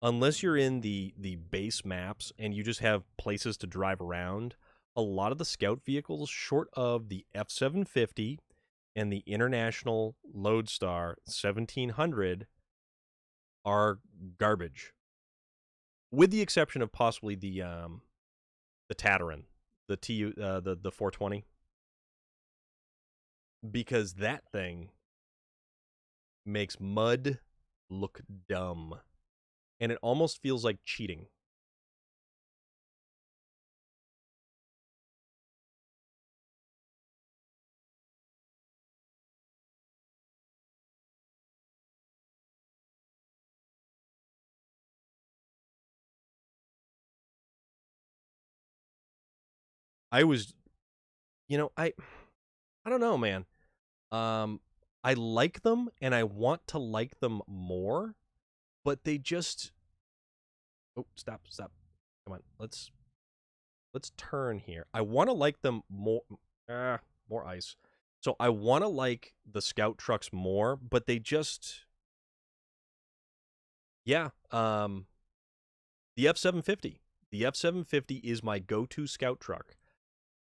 unless you're in the base maps and you just have places to drive around, a lot of the scout vehicles, short of the F-750 and the International Lodestar 1700, are garbage. With the exception of possibly the Tatarin, the the 420, because that thing makes mud look dumb, and it almost feels like cheating. I was, I don't know, man. I like them and I want to like them more, but they just, oh, stop. Come on. Let's turn here. I want to like them more. More ice. So I want to like the scout trucks more, but they just, yeah. The F-750. The F-750 is my go-to scout truck.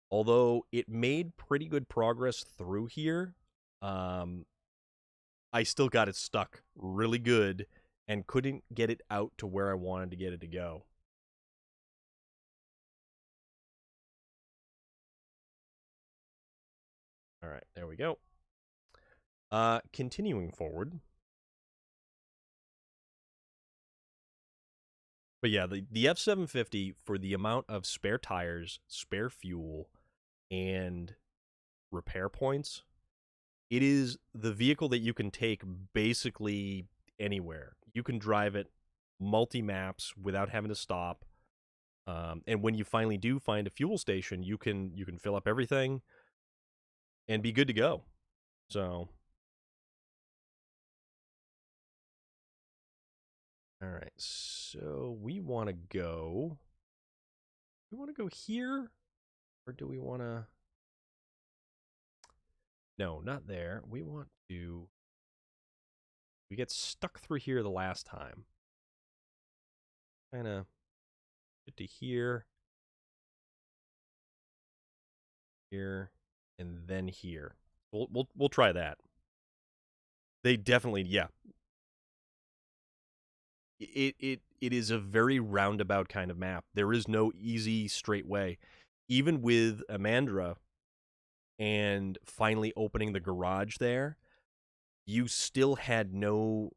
Although it made pretty good progress through here, I still got it stuck really good and couldn't get it out to where I wanted to get it to go. All right, there we go. Continuing forward. But yeah, the F-750, for the amount of spare tires, spare fuel, and repair points, it is the vehicle that you can take basically anywhere. You can drive it multi-maps without having to stop. And when you finally do find a fuel station, you can fill up everything and be good to go. So, all right. So we want to go. We want to go here, or do we want to? No, not there. We want to. We get stuck through here the last time. Kind of get to here, here, and then here. We'll try that. They definitely, yeah. It is a very roundabout kind of map. There is no easy straight way. Even with Amandra and finally opening the garage there, you still had no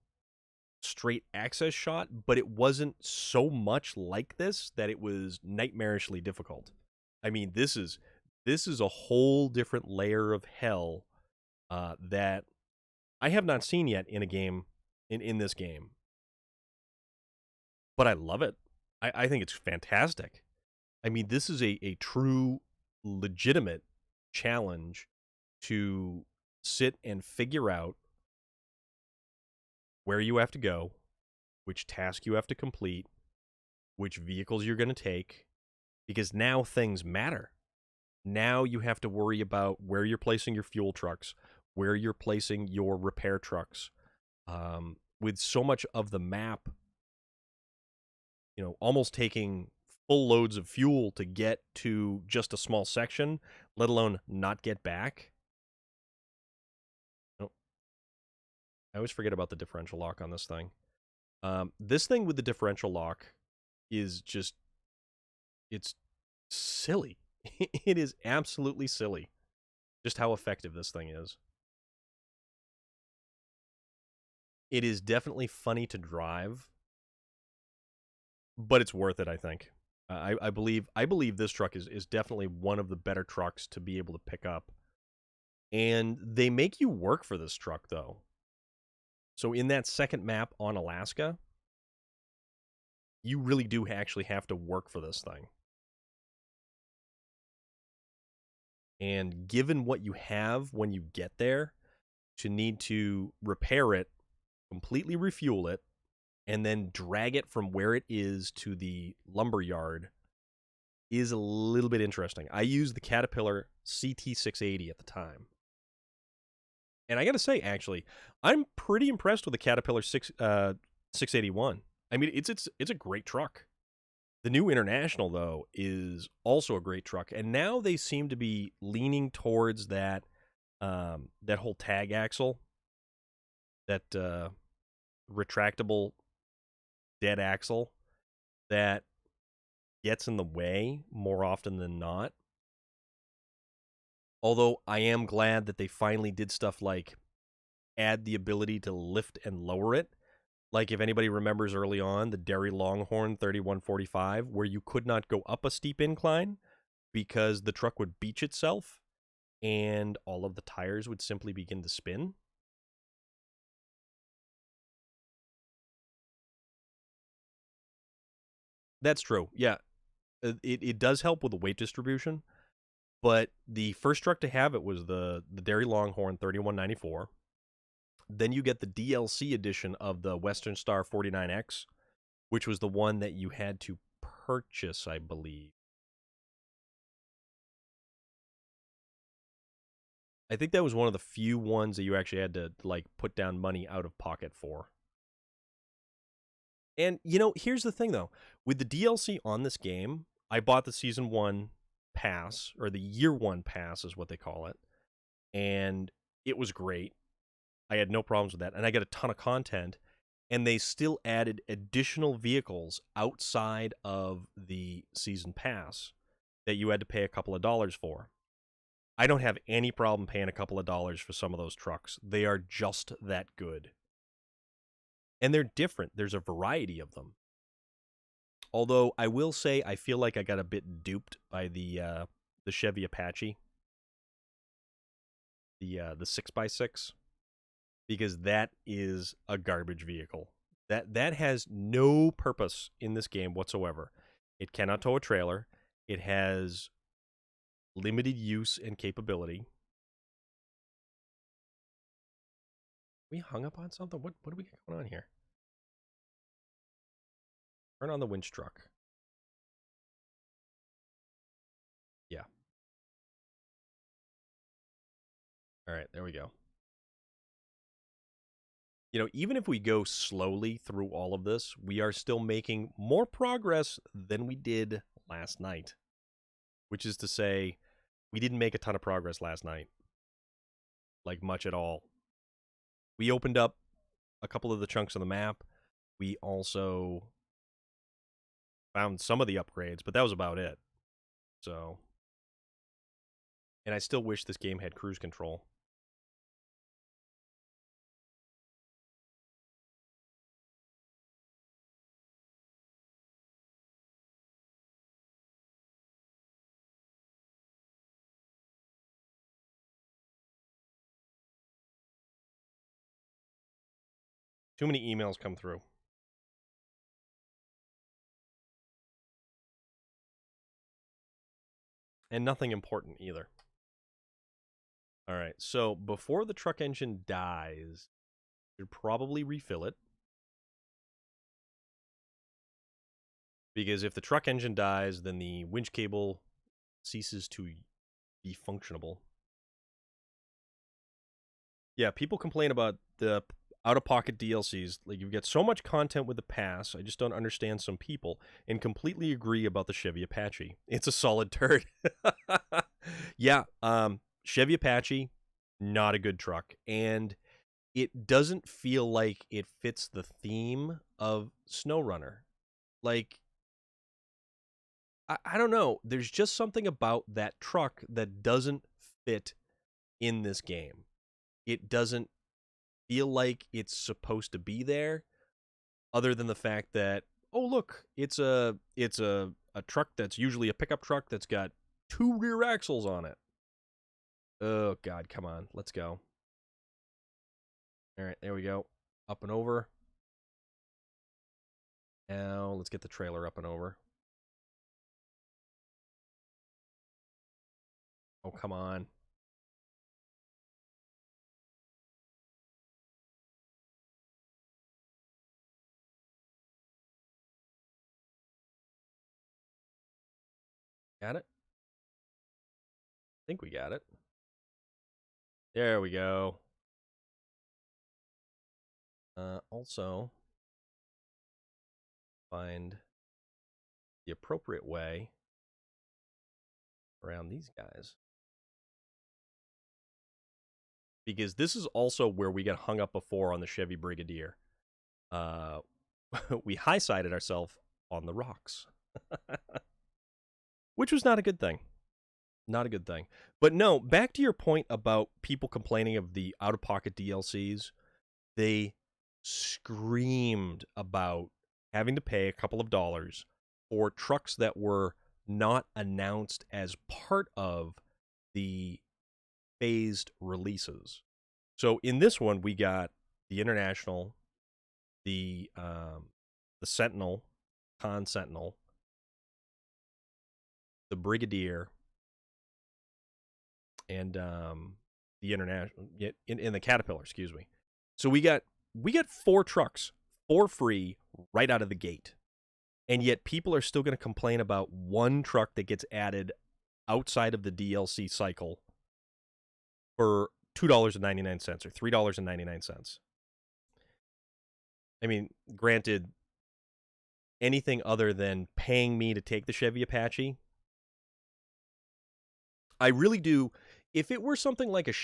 straight access shot, but it wasn't so much like this that it was nightmarishly difficult. I mean, this is a whole different layer of hell that I have not seen yet in a game, in this game. But I love it. I think it's fantastic. I mean, this is a true, legitimate challenge to sit and figure out where you have to go, which task you have to complete, which vehicles you're going to take, because now things matter. Now you have to worry about where you're placing your fuel trucks, where you're placing your repair trucks. With so much of the map, almost taking full loads of fuel to get to just a small section, let alone not get back. Oh, I always forget about the differential lock on this thing. This thing with the differential lock is just, it's silly. It is absolutely silly just how effective this thing is. It is definitely funny to drive, but it's worth it, I think. I believe this truck is definitely one of the better trucks to be able to pick up. And they make you work for this truck, though. So in that second map on Alaska, you really do actually have to work for this thing. And given what you have when you get there, to need to repair it, completely refuel it, and then drag it from where it is to the lumber yard is a little bit interesting. I used the Caterpillar CT680 at the time. And I got to say, actually, I'm pretty impressed with the Caterpillar 681. I mean, it's a great truck. The new International, though, is also a great truck. And now they seem to be leaning towards that that whole tag axle, that retractable dead axle that gets in the way more often than not. Although I am glad that they finally did stuff like add the ability to lift and lower it. Like if anybody remembers early on, the Derry Longhorn 3145, where you could not go up a steep incline because the truck would beach itself and all of the tires would simply begin to spin. That's true. Yeah, it does help with the weight distribution. But the first truck to have it was the Derry Longhorn 3194. Then you get the DLC edition of the Western Star 49X, which was the one that you had to purchase, I believe. I think that was one of the few ones that you actually had to like put down money out of pocket for. And here's the thing though, with the DLC on this game, I bought the season 1 pass, or the year 1 pass is what they call it, and it was great. I had no problems with that, and I got a ton of content, and they still added additional vehicles outside of the season pass that you had to pay a couple of dollars for. I don't have any problem paying a couple of dollars for some of those trucks. They are just that good. And they're different. There's a variety of them. Although I will say I feel like I got a bit duped by the Chevy Apache, the 6x6, because that is a garbage vehicle. That has no purpose in this game whatsoever. It cannot tow a trailer. It has limited use and capability. We hung up on something? What do we got going on here? Turn on the winch truck. Yeah. All right, there we go. Even if we go slowly through all of this, we are still making more progress than we did last night. Which is to say, we didn't make a ton of progress last night. Like, much at all. We opened up a couple of the chunks of the map. We also found some of the upgrades, but that was about it. So, and I still wish this game had cruise control. Too many emails come through. And nothing important either. All right, so before the truck engine dies, you should probably refill it. Because if the truck engine dies, then the winch cable ceases to be functionable. Yeah, people complain about the out-of-pocket DLCs. Like, you get so much content with the pass, I just don't understand some people, and completely agree about the Chevy Apache. It's a solid turd. Yeah, Chevy Apache, not a good truck. And it doesn't feel like it fits the theme of SnowRunner. Like, I don't know. There's just something about that truck that doesn't fit in this game. It doesn't feel like it's supposed to be there, other than the fact that, oh look, it's a truck that's usually a pickup truck that's got 2 rear axles on it. Oh god, come on, let's go. All right, there we go. Up and over. Now let's get the trailer up and over. Oh, come on. Got it? I think we got it. There we go. Also, find the appropriate way around these guys. Because this is also where we got hung up before on the Chevy Brigadier. We high-sided ourselves on the rocks. Which was not a good thing. Not a good thing. But no, back to your point about people complaining of the out-of-pocket DLCs. They screamed about having to pay a couple of dollars for trucks that were not announced as part of the phased releases. So in this one, we got the International, the Sentinel, Con Sentinel, the Brigadier, and the International, in the Caterpillar, excuse me. So we got 4 trucks for free right out of the gate. And yet people are still going to complain about one truck that gets added outside of the DLC cycle for $2.99 or $3.99. I mean, granted, anything other than paying me to take the Chevy Apache, I really do. If it were something like a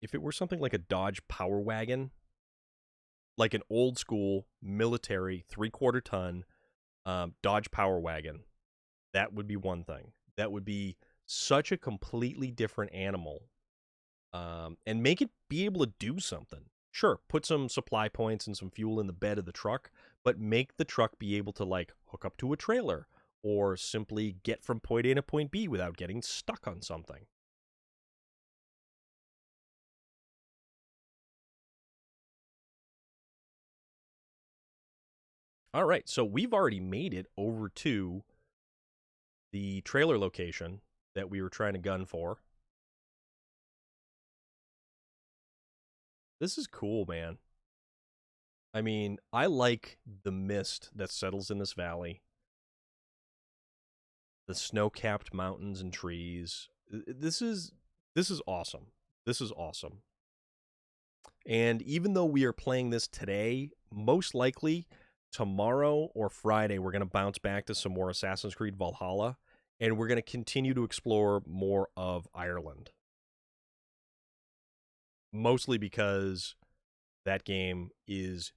if it were something like a Dodge Power Wagon, like an old school military 3/4 ton Dodge Power Wagon, that would be one thing. That would be such a completely different animal, and make it be able to do something. Sure, put some supply points and some fuel in the bed of the truck, but make the truck be able to like hook up to a trailer or simply get from point A to point B without getting stuck on something. All right, so we've already made it over to the trailer location that we were trying to gun for. This is cool, man. I mean, I like the mist that settles in this valley, the snow-capped mountains and trees. This is awesome. This is awesome. And even though we are playing this today, most likely tomorrow or Friday we're going to bounce back to some more Assassin's Creed Valhalla, and we're going to continue to explore more of Ireland. Mostly because that game is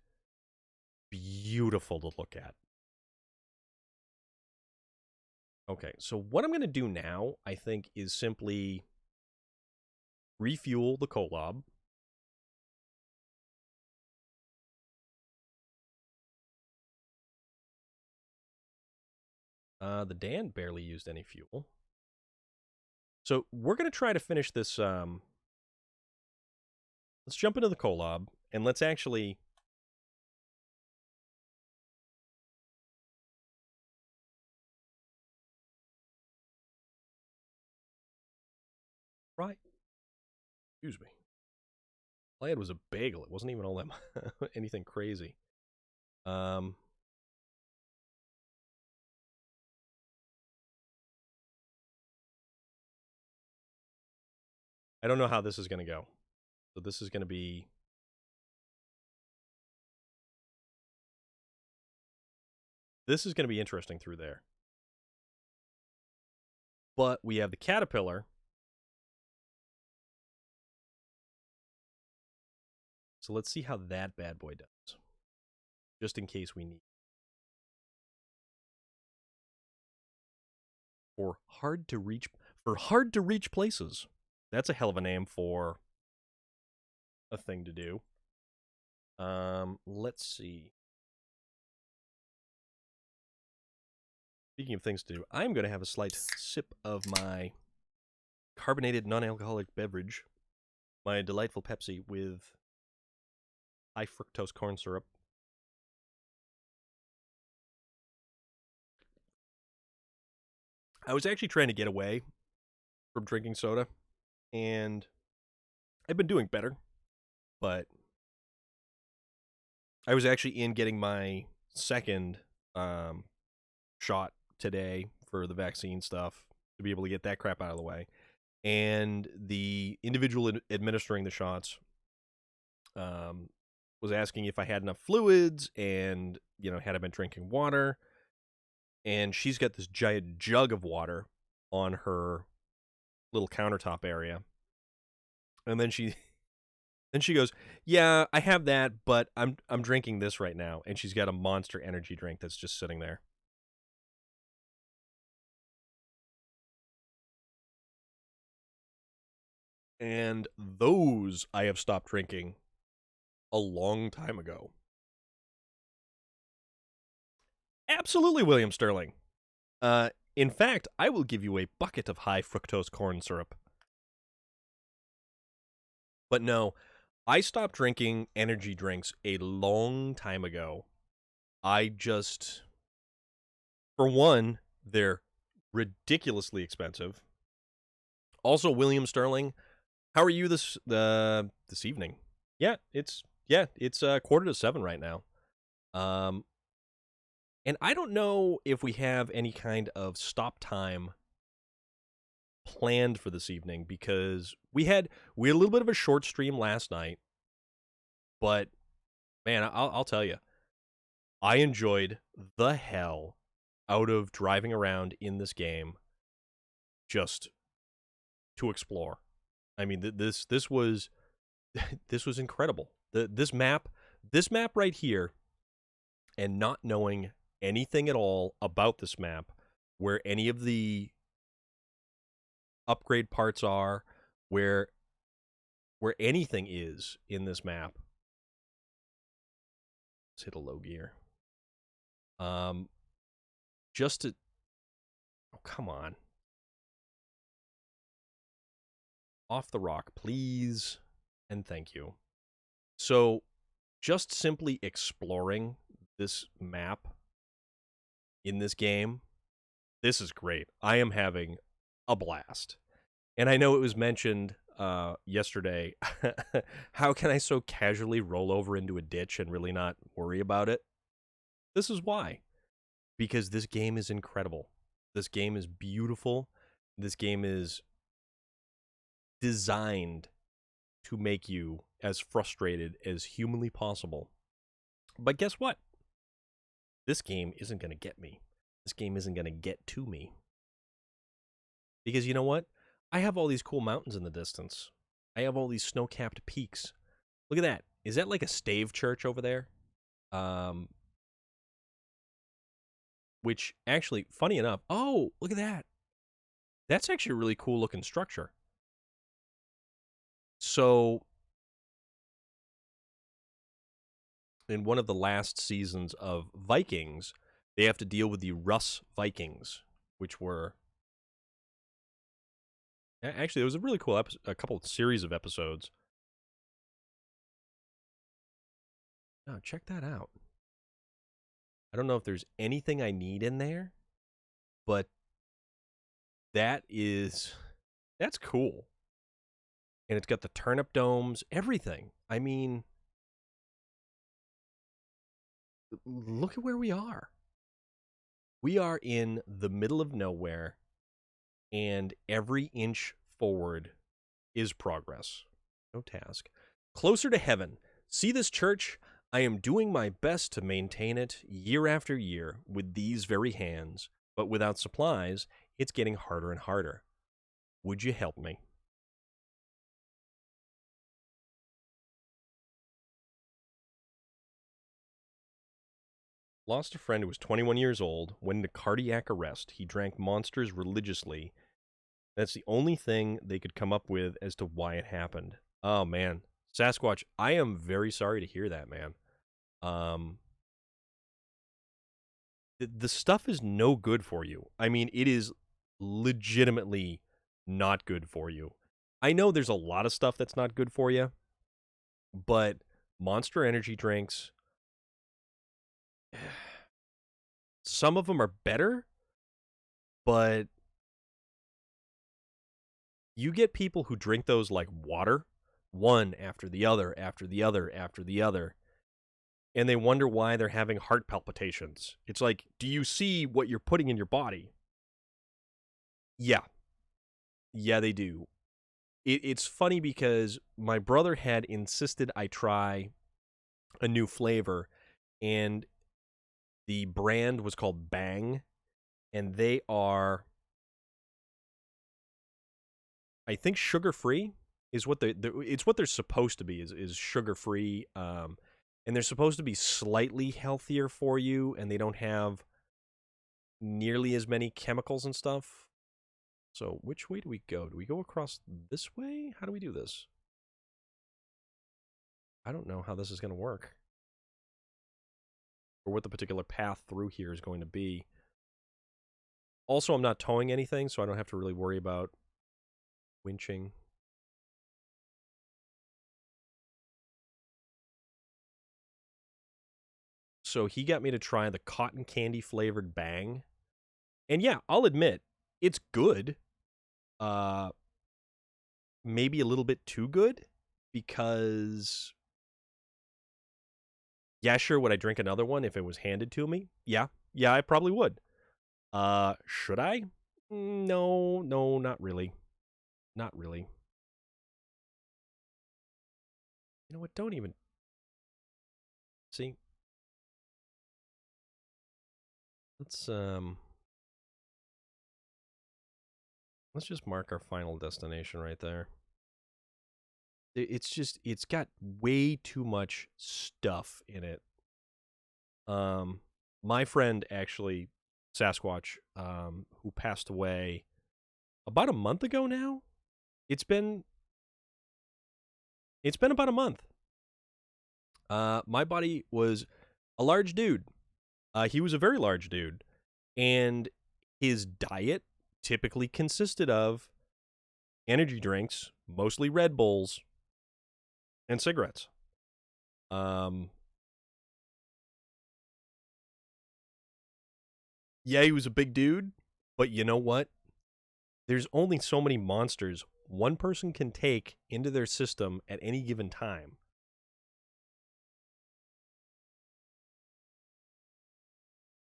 beautiful to look at. Okay, so what I'm going to do now, I think, is simply refuel the Kolob. The Dan barely used any fuel. So we're going to try to finish this. Let's jump into the Kolob, and let's actually... Right. Excuse me. All I had was a bagel. It wasn't even all that anything crazy. I don't know how this is going to go. So this is going to be... This is going to be interesting through there. But we have the Caterpillar. So let's see how that bad boy does. Just in case we need. For hard to reach places. That's a hell of a name for a thing to do. Let's see. Speaking of things to do, I'm going to have a slight sip of my carbonated non-alcoholic beverage, my delightful Pepsi with high fructose corn syrup. I was actually trying to get away from drinking soda, and I've been doing better, but I was actually in getting my second shot today for the vaccine stuff to be able to get that crap out of the way. And the individual administering the shots was asking if I had enough fluids and, had I been drinking water. And she's got this giant jug of water on her little countertop area. And then she goes, "Yeah, I have that, but I'm drinking this right now." And she's got a Monster energy drink that's just sitting there. And those I have stopped drinking a long time ago. Absolutely, William Sterling. In fact, I will give you a bucket of high fructose corn syrup. But no, I stopped drinking energy drinks a long time ago. For one, they're ridiculously expensive. Also, William Sterling, how are you this evening? Yeah, it's 6:45 right now. And I don't know if we have any kind of stop time planned for this evening, because we had a little bit of a short stream last night, but man, I'll tell you, I enjoyed the hell out of driving around in this game just to explore. I mean, this was this was incredible. This map right here, and not knowing anything at all about this map, where any of the upgrade parts are, where anything is in this map. Let's hit a low gear. Just to... Oh, come on. Off the rock, please. And thank you. So, just simply exploring this map in this game, this is great. I am having a blast. And I know it was mentioned yesterday, how can I so casually roll over into a ditch and really not worry about it? This is why. Because this game is incredible. This game is beautiful. This game is designed to make you as frustrated as humanly possible. But guess what? This game isn't going to get me. This game isn't going to get to me. Because you know what? I have all these cool mountains in the distance. I have all these snow-capped peaks. Look at that. Is that like a stave church over there? Which actually, funny enough, oh, look at that. That's actually a really cool looking structure. So, in one of the last seasons of Vikings, they have to deal with the Russ Vikings, which were... Actually, it was a really cool a couple of series of episodes. Oh, check that out. I don't know if there's anything I need in there, but that's cool. And it's got the turnip domes, everything. I mean, look at where we are. We are in the middle of nowhere, and every inch forward is progress. No task. Closer to heaven. See this church? I am doing my best to maintain it year after year with these very hands, but without supplies, it's getting harder and harder. Would you help me? Lost a friend who was 21 years old, went into cardiac arrest. He drank monsters religiously. That's the only thing they could come up with as to why it happened. Oh, man. Sasquatch, I am very sorry to hear that, man. The stuff is no good for you. I mean, it is legitimately not good for you. I know there's a lot of stuff that's not good for you, but Monster energy drinks, some of them are better, but you get people who drink those like water, one after the other, after the other, after the other, and they wonder why they're having heart palpitations. It's like, do you see what you're putting in your body? Yeah. Yeah, they do. It's funny because my brother had insisted I try a new flavor, and the brand was called Bang, and they are, I think, sugar free is what it's what they're supposed to be is sugar free, and they're supposed to be slightly healthier for you, and they don't have nearly as many chemicals and stuff. So which way do we go? Do we go across this way? How do we do this? I don't know how this is going to work, or what the particular path through here is going to be. Also, I'm not towing anything, so I don't have to really worry about winching. So he got me to try the cotton candy flavored Bang. And yeah, I'll admit, it's good. Maybe a little bit too good, because yeah, sure, would I drink another one if it was handed to me? Yeah, I probably would. Should I? No, not really. Not really. You know what? Don't even see. Let's let's just mark our final destination right there. It's just, it's got way too much stuff in it. My friend, actually, Sasquatch, who passed away about a month ago now. It's been about a month. My buddy was a large dude. He was a very large dude, and his diet typically consisted of energy drinks, mostly Red Bulls, and cigarettes. Yeah, he was a big dude, but you know what? There's only so many monsters one person can take into their system at any given time.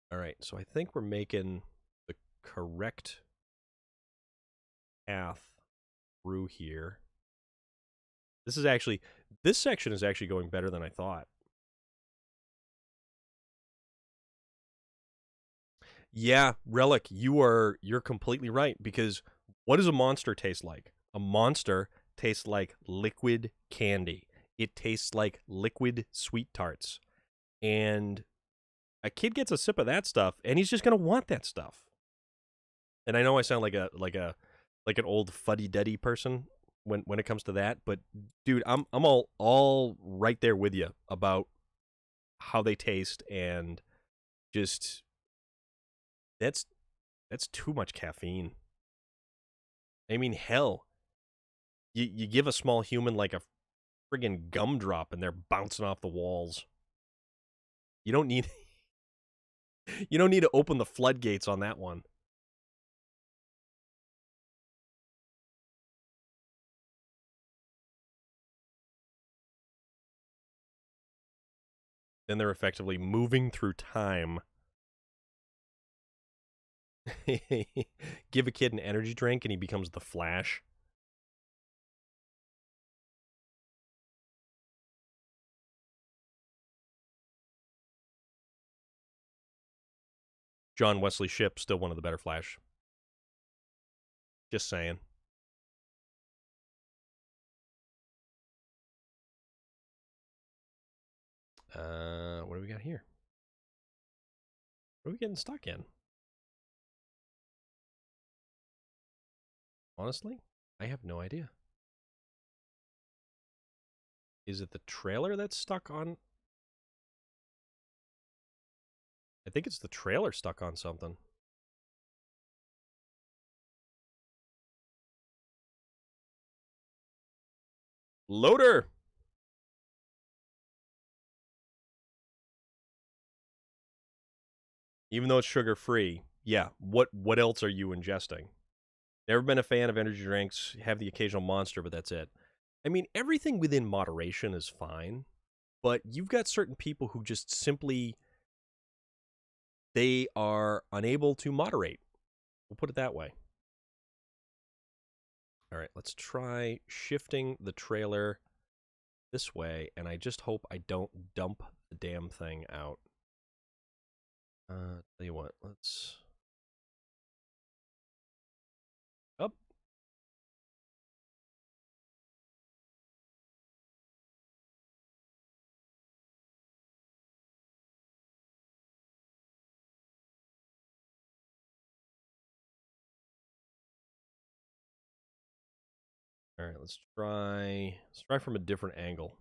All right, so I think we're making the correct path through here. This section is actually going better than I thought. Yeah, Relic, you're completely right, because what does a monster taste like? A monster tastes like liquid candy. It tastes like liquid sweet tarts. And a kid gets a sip of that stuff and he's just going to want that stuff. And I know I sound like an old fuddy-duddy person when it comes to that, but dude, I'm all right there with you about how they taste, and just that's too much caffeine. I mean, hell, you give a small human like a friggin' gumdrop and they're bouncing off the walls. You don't need you don't need to open the floodgates on that one. Then they're effectively moving through time. Give a kid an energy drink and he becomes the Flash. John Wesley Shipp, still one of the better Flash. Just saying. What do we got here? What are we getting stuck in? Honestly, I have no idea. Is it the trailer that's stuck on? I think it's the trailer stuck on something. Loader! Even though it's sugar-free, yeah, what else are you ingesting? Never been a fan of energy drinks, have the occasional monster, but that's it. I mean, everything within moderation is fine, but you've got certain people who just simply, they are unable to moderate. We'll put it that way. All right, let's try shifting the trailer this way, and I just hope I don't dump the damn thing out. Tell you what, let's... Up. All right, let's try from a different angle.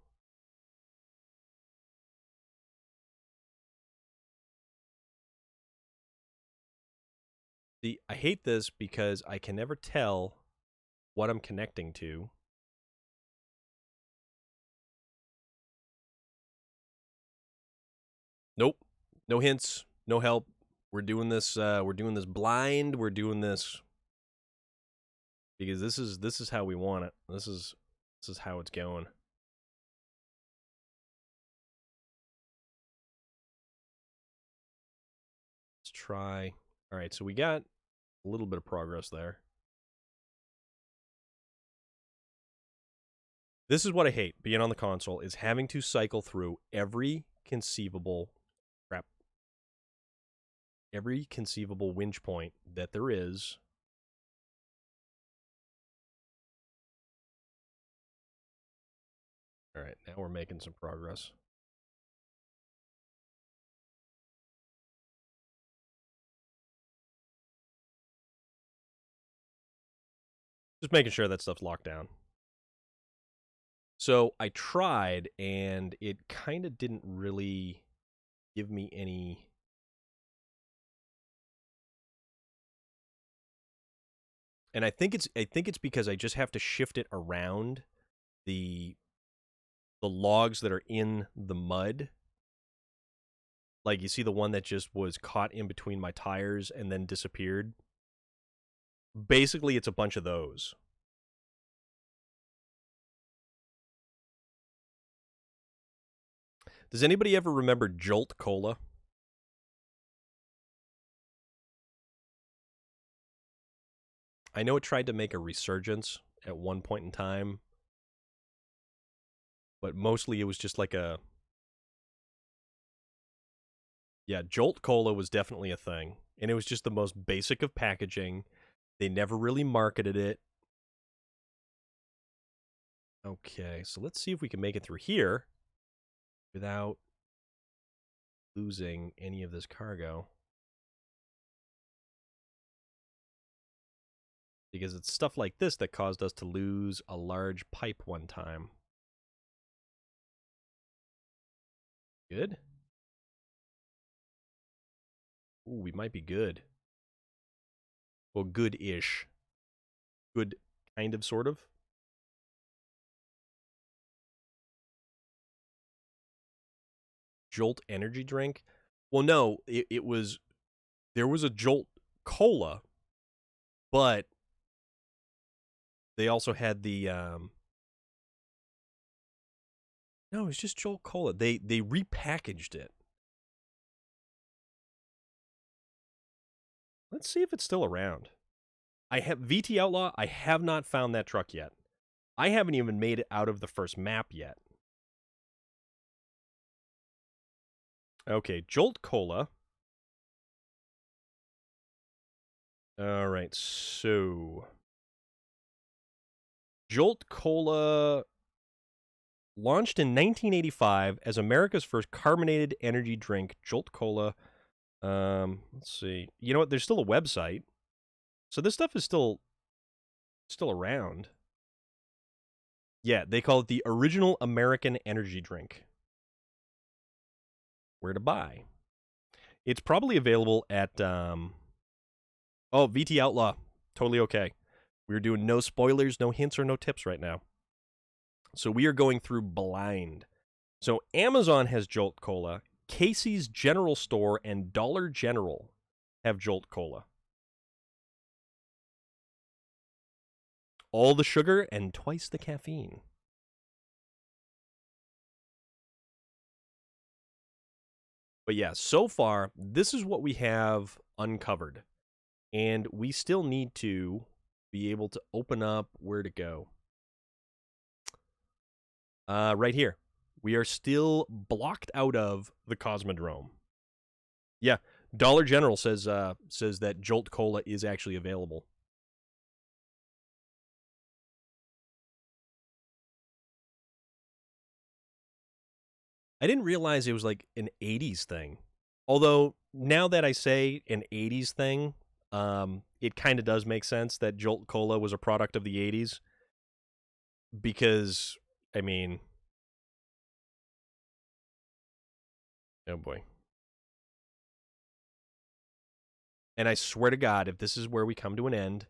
See, I hate this because I can never tell what I'm connecting to. Nope. No hints, no help. We're doing this blind. We're doing this because this is how we want it. This is how it's going. Let's try. All right, so we got a little bit of progress there. This is what I hate being on the console, is having to cycle through every conceivable winch point that there is. All right, now we're making some progress. Just making sure that stuff's locked down. So I tried, and it kind of didn't really give me any... And I think it's because I just have to shift it around the logs that are in the mud. Like, you see the one that just was caught in between my tires and then disappeared? Basically, it's a bunch of those. Does anybody ever remember Jolt Cola? I know it tried to make a resurgence at one point in time, but mostly it was just like a... Yeah, Jolt Cola was definitely a thing, and it was just the most basic of packaging. They never really marketed it. Okay, so let's see if we can make it through here without losing any of this cargo. Because it's stuff like this that caused us to lose a large pipe one time. Good? Ooh, we might be good. Well, good-ish. Good, kind of, sort of. Jolt energy drink? Well, no, it was... There was a Jolt Cola, but they also had the... No, it's just Jolt Cola. They repackaged it. Let's see if it's still around. I have VT Outlaw. I have not found that truck yet. I haven't even made it out of the first map yet. Okay, Jolt Cola. All right, so Jolt Cola launched in 1985 as America's first carbonated energy drink. Jolt Cola. Let's see. You know what? There's still a website, so this stuff is still around. Yeah, they call it the original American energy drink. Where to buy? It's probably available at Oh, VT Outlaw. Totally okay. We're doing no spoilers, no hints, or no tips right now. So we are going through blind. So Amazon has Jolt Cola. Casey's General Store and Dollar General have Jolt Cola. All the sugar and twice the caffeine. But yeah, so far, this is what we have uncovered. And we still need to be able to open up where to go. Right here. We are still blocked out of the Cosmodrome. Yeah, Dollar General says that Jolt Cola is actually available. I didn't realize it was like an 80s thing. Although now that I say an 80s thing, it kind of does make sense that Jolt Cola was a product of the 80s because, I mean, oh boy. And I swear to God, if this is where we come to an end,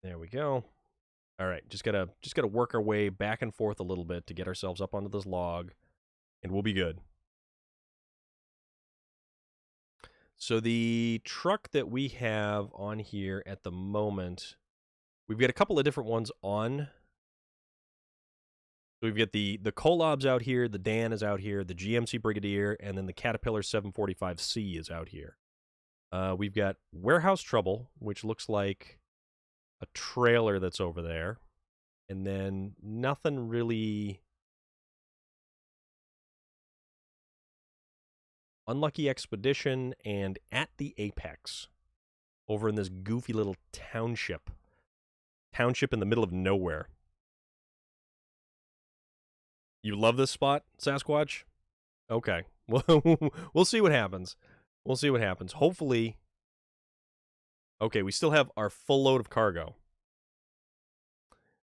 there we go. All right, just gotta work our way back and forth a little bit to get ourselves up onto this log, and we'll be good. So the truck that we have on here at the moment, we've got a couple of different ones on. So we've got the Kolob's out here, the Dan is out here, the GMC Brigadier, and then the Caterpillar 745C is out here. We've got Warehouse Trouble, which looks like a trailer that's over there. And then nothing really... Unlucky Expedition and At the Apex over in this goofy little township. Township in the middle of nowhere. You love this spot, Sasquatch? Okay. We'll see what happens. We'll see what happens. Hopefully... Okay, we still have our full load of cargo.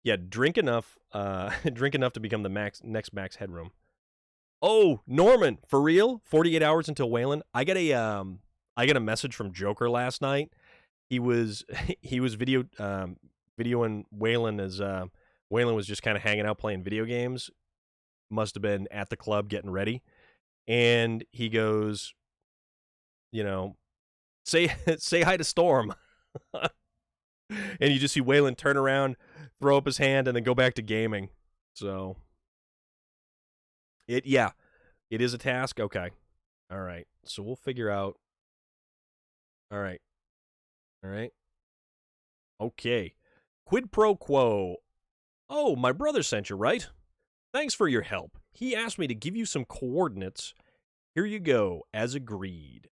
Yeah, drink enough drink enough to become the next max headroom. Oh, Norman, for real? 48 hours until Whalen? I got a message from Joker last night. He was videoing Whalen as Whalen was just kind of hanging out playing video games. Must have been at the club getting ready. And he goes, you know, say hi to Storm. And you just see Whalen turn around, throw up his hand, and then go back to gaming. So it is a task. Okay. All right. So we'll figure out. All right. Okay. Quid pro quo. Oh, my brother sent you, right? Thanks for your help. He asked me to give you some coordinates. Here you go, as agreed.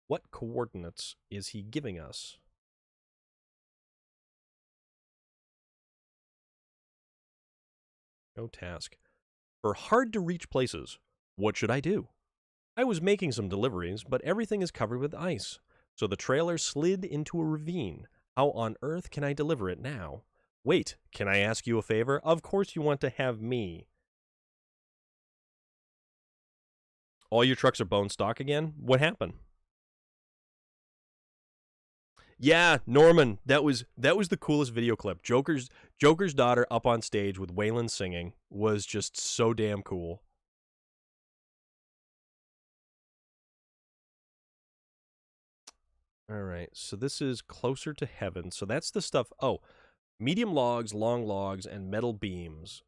What coordinates is he giving us? No task. For hard-to-reach places, what should I do? I was making some deliveries, but everything is covered with ice, so the trailer slid into a ravine. How on earth can I deliver it now? Wait, can I ask you a favor? Of course you want to have me. All your trucks are bone stock again? What happened? Yeah, Norman, that was the coolest video clip. Joker's daughter up on stage with Waylon singing was just so damn cool. All right, so this is closer to heaven. So that's the stuff. Oh, medium logs, long logs, and metal beams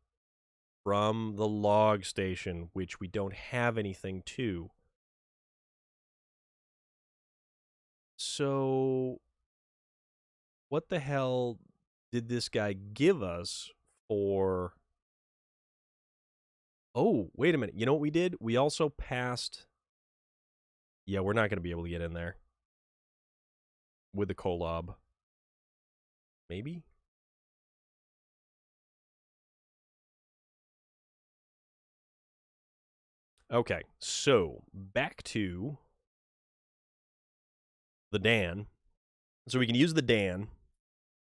from the log station, which we don't have anything to. So what the hell did this guy give us for... Oh, wait a minute. You know what we did? We also passed... Yeah, we're not going to be able to get in there with the Kolob. Maybe? Okay, so back to the Dan. So we can use the Dan.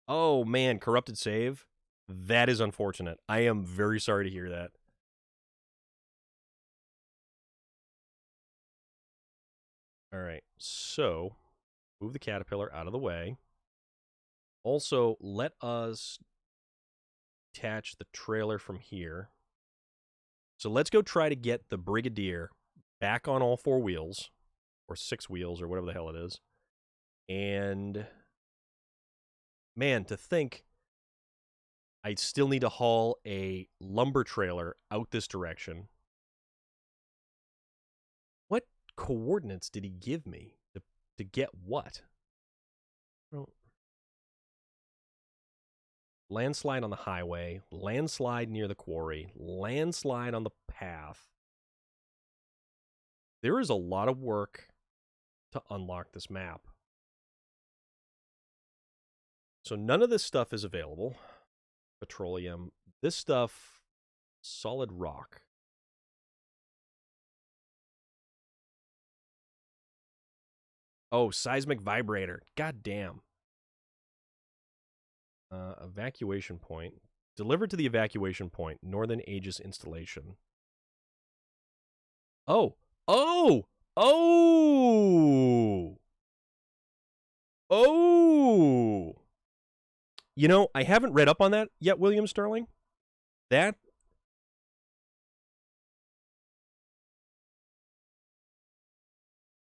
Oh, man, corrupted save. That is unfortunate. I am very sorry to hear that. All right, so move the Caterpillar out of the way. Also, let us attach the trailer from here. So let's go try to get the Brigadier back on all 4 wheels, or 6 wheels, or whatever the hell it is. And, man, to think I still need to haul a lumber trailer out this direction. coordinates did he give me to get what? Well, landslide on the highway, landslide near the quarry, landslide on the path. There is a lot of work to unlock this map. So none of this stuff is available. Petroleum. This stuff, solid rock. Oh, seismic vibrator. God damn. Evacuation point. Delivered to the evacuation point. Northern Aegis installation. Oh. Oh! Oh! Oh! You know, I haven't read up on that yet, William Sterling. That...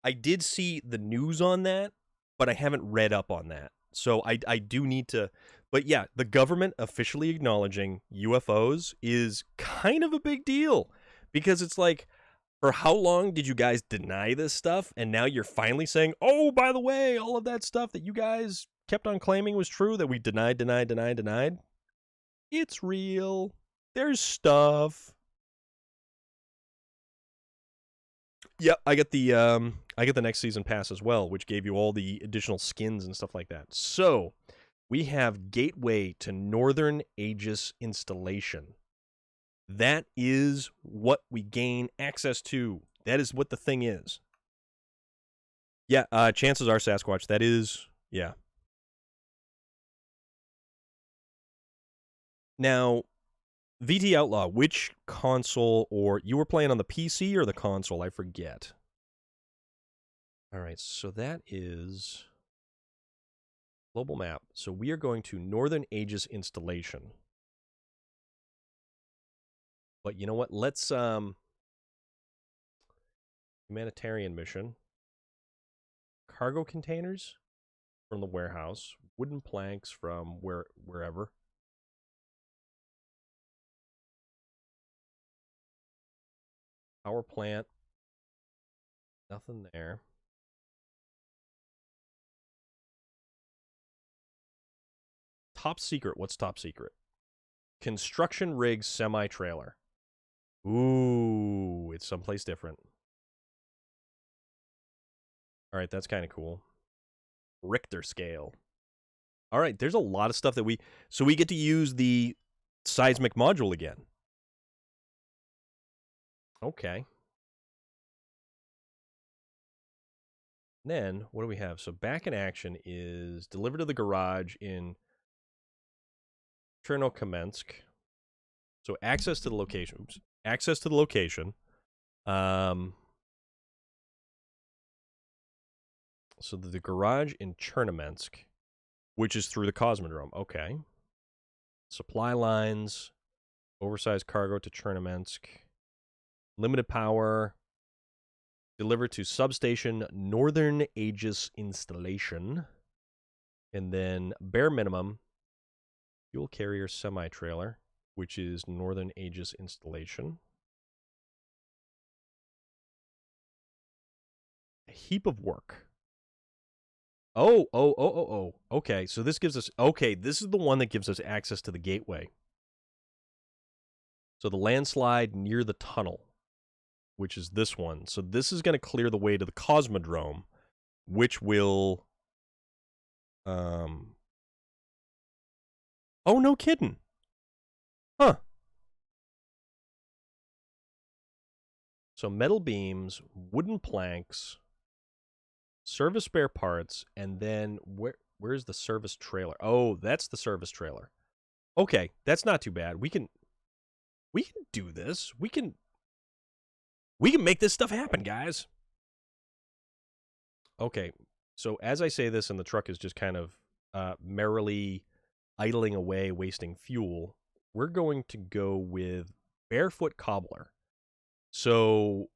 I did see the news on that, but I haven't read up on that. So I do need to... But yeah, the government officially acknowledging UFOs is kind of a big deal. Because it's like, for how long did you guys deny this stuff? And now you're finally saying, oh, by the way, all of that stuff that you guys kept on claiming was true, that we denied. It's real. There's stuff. Yeah, I get the next season pass as well, which gave you all the additional skins and stuff like that. So we have Gateway to Northern Aegis installation. That is what we gain access to. That is what the thing is. Yeah, chances are Sasquatch. That is, yeah. Now, VT Outlaw, which console, or you were playing on the PC or the console? I forget. All right, so that is global map. So we are going to Northern Aegis installation. But you know what? Let's humanitarian mission. Cargo containers from the warehouse, wooden planks from wherever. Power plant. Nothing there. Top secret. What's top secret? Construction rig semi-trailer. Ooh, it's someplace different. All right, that's kind of cool. Richter scale. All right, there's a lot of stuff that we... So we get to use the seismic module again. Okay. Then, what do we have? So back in action is delivered to the garage in Chernokamsk. So access to the location. Oops. Access to the location. So the garage in Chernomensk, which is through the Cosmodrome. Okay. Supply lines. Oversized cargo to Chernomensk. Limited power. Delivered to substation Northern Aegis installation. And then bare minimum. Fuel carrier semi-trailer, which is Northern Aegis installation. A heap of work. Oh. Okay, so this gives us... Okay, this is the one that gives us access to the gateway. So the landslide near the tunnel, which is this one. So this is going to clear the way to the Cosmodrome, which will... Oh, no kidding. Huh. So metal beams, wooden planks, service spare parts, and then where's the service trailer? Oh, that's the service trailer. Okay, that's not too bad. We can do this. We can make this stuff happen, guys. Okay, so as I say this, and the truck is just kind of merrily idling away, wasting fuel, we're going to go with Barefoot Cobbler. So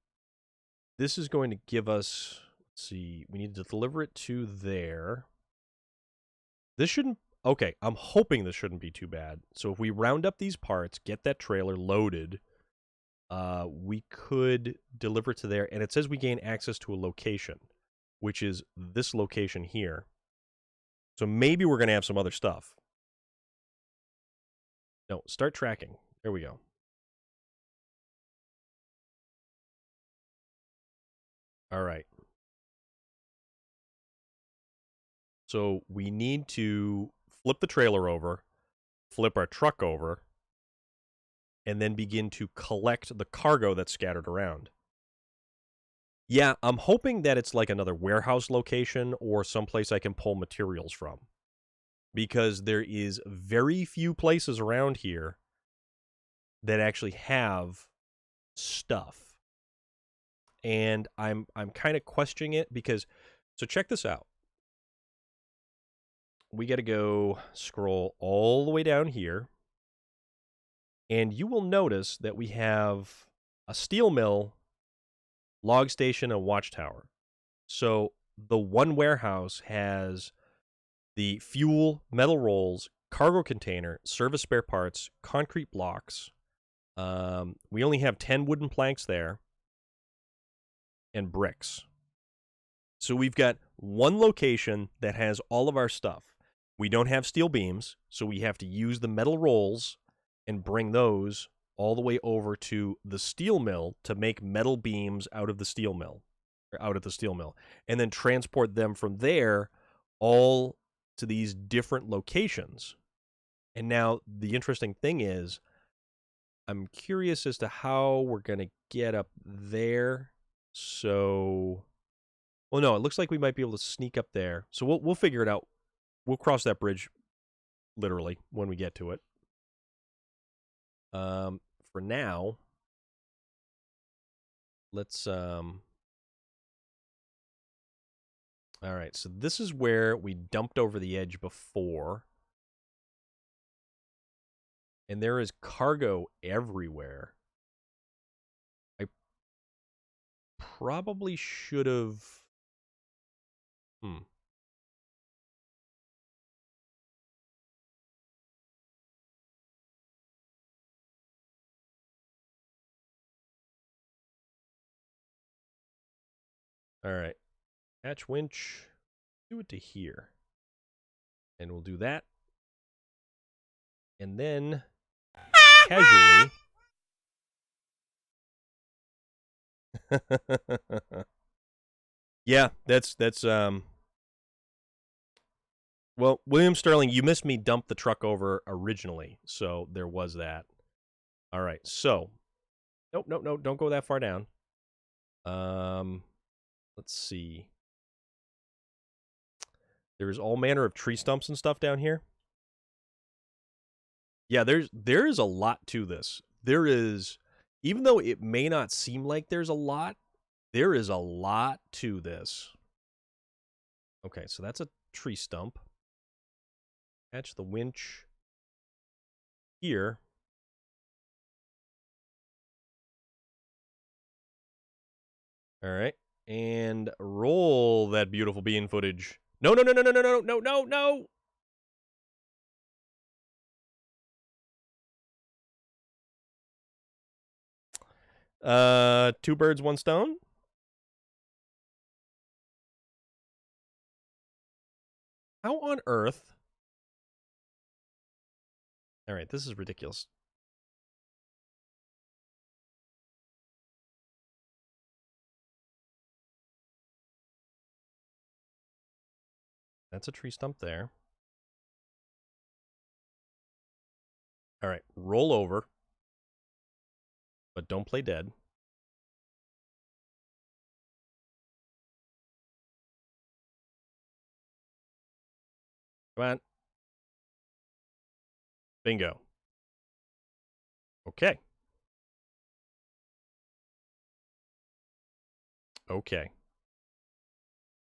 this is going to give us, let's see, we need to deliver it to there. This shouldn't, okay, I'm hoping this shouldn't be too bad. So if we round up these parts, get that trailer loaded, we could deliver to there. And it says we gain access to a location, which is this location here. So maybe we're going to have some other stuff. No, start tracking. There we go. All right. So we need to flip the trailer over, flip our truck over, and then begin to collect the cargo that's scattered around. Yeah, I'm hoping that it's like another warehouse location or someplace I can pull materials from. Because there is very few places around here that actually have stuff. And I'm kind of questioning it because, so check this out. We got to go scroll all the way down here. And you will notice that we have a steel mill, log station, and watchtower. So the one warehouse has the fuel, metal rolls, cargo container, service spare parts, concrete blocks. We only have 10 wooden planks there, and bricks. So we've got one location that has all of our stuff. We don't have steel beams, so we have to use the metal rolls and bring those all the way over to the steel mill to make metal beams out of the steel mill, or out of the steel mill, and then transport them from there all to these different locations. And now the interesting thing is, I'm curious as to how we're going to get up there. So, well, no, it looks like we might be able to sneak up there. So we'll figure it out. We'll cross that bridge, literally, when we get to it. For now, let's all right, so this is where we dumped over the edge before. And there is cargo everywhere. I probably should have... All right. Hatch winch. Do it to here. And we'll do that. And then casually... Yeah, that's well, William Sterling, you missed me dump the truck over originally, so there was that. All right, so nope, don't go that far down. Let's see. There's all manner of tree stumps and stuff down here. Yeah, there is a lot to this. There is, even though it may not seem like there's a lot, there is a lot to this. Okay, so that's a tree stump. Catch the winch here. All right. And roll that beautiful bean footage. No. 2 birds, 1 stone. How on earth? All right, this is ridiculous. That's a tree stump there. All right, roll over. But don't play dead. Come on. Bingo. Okay. Okay.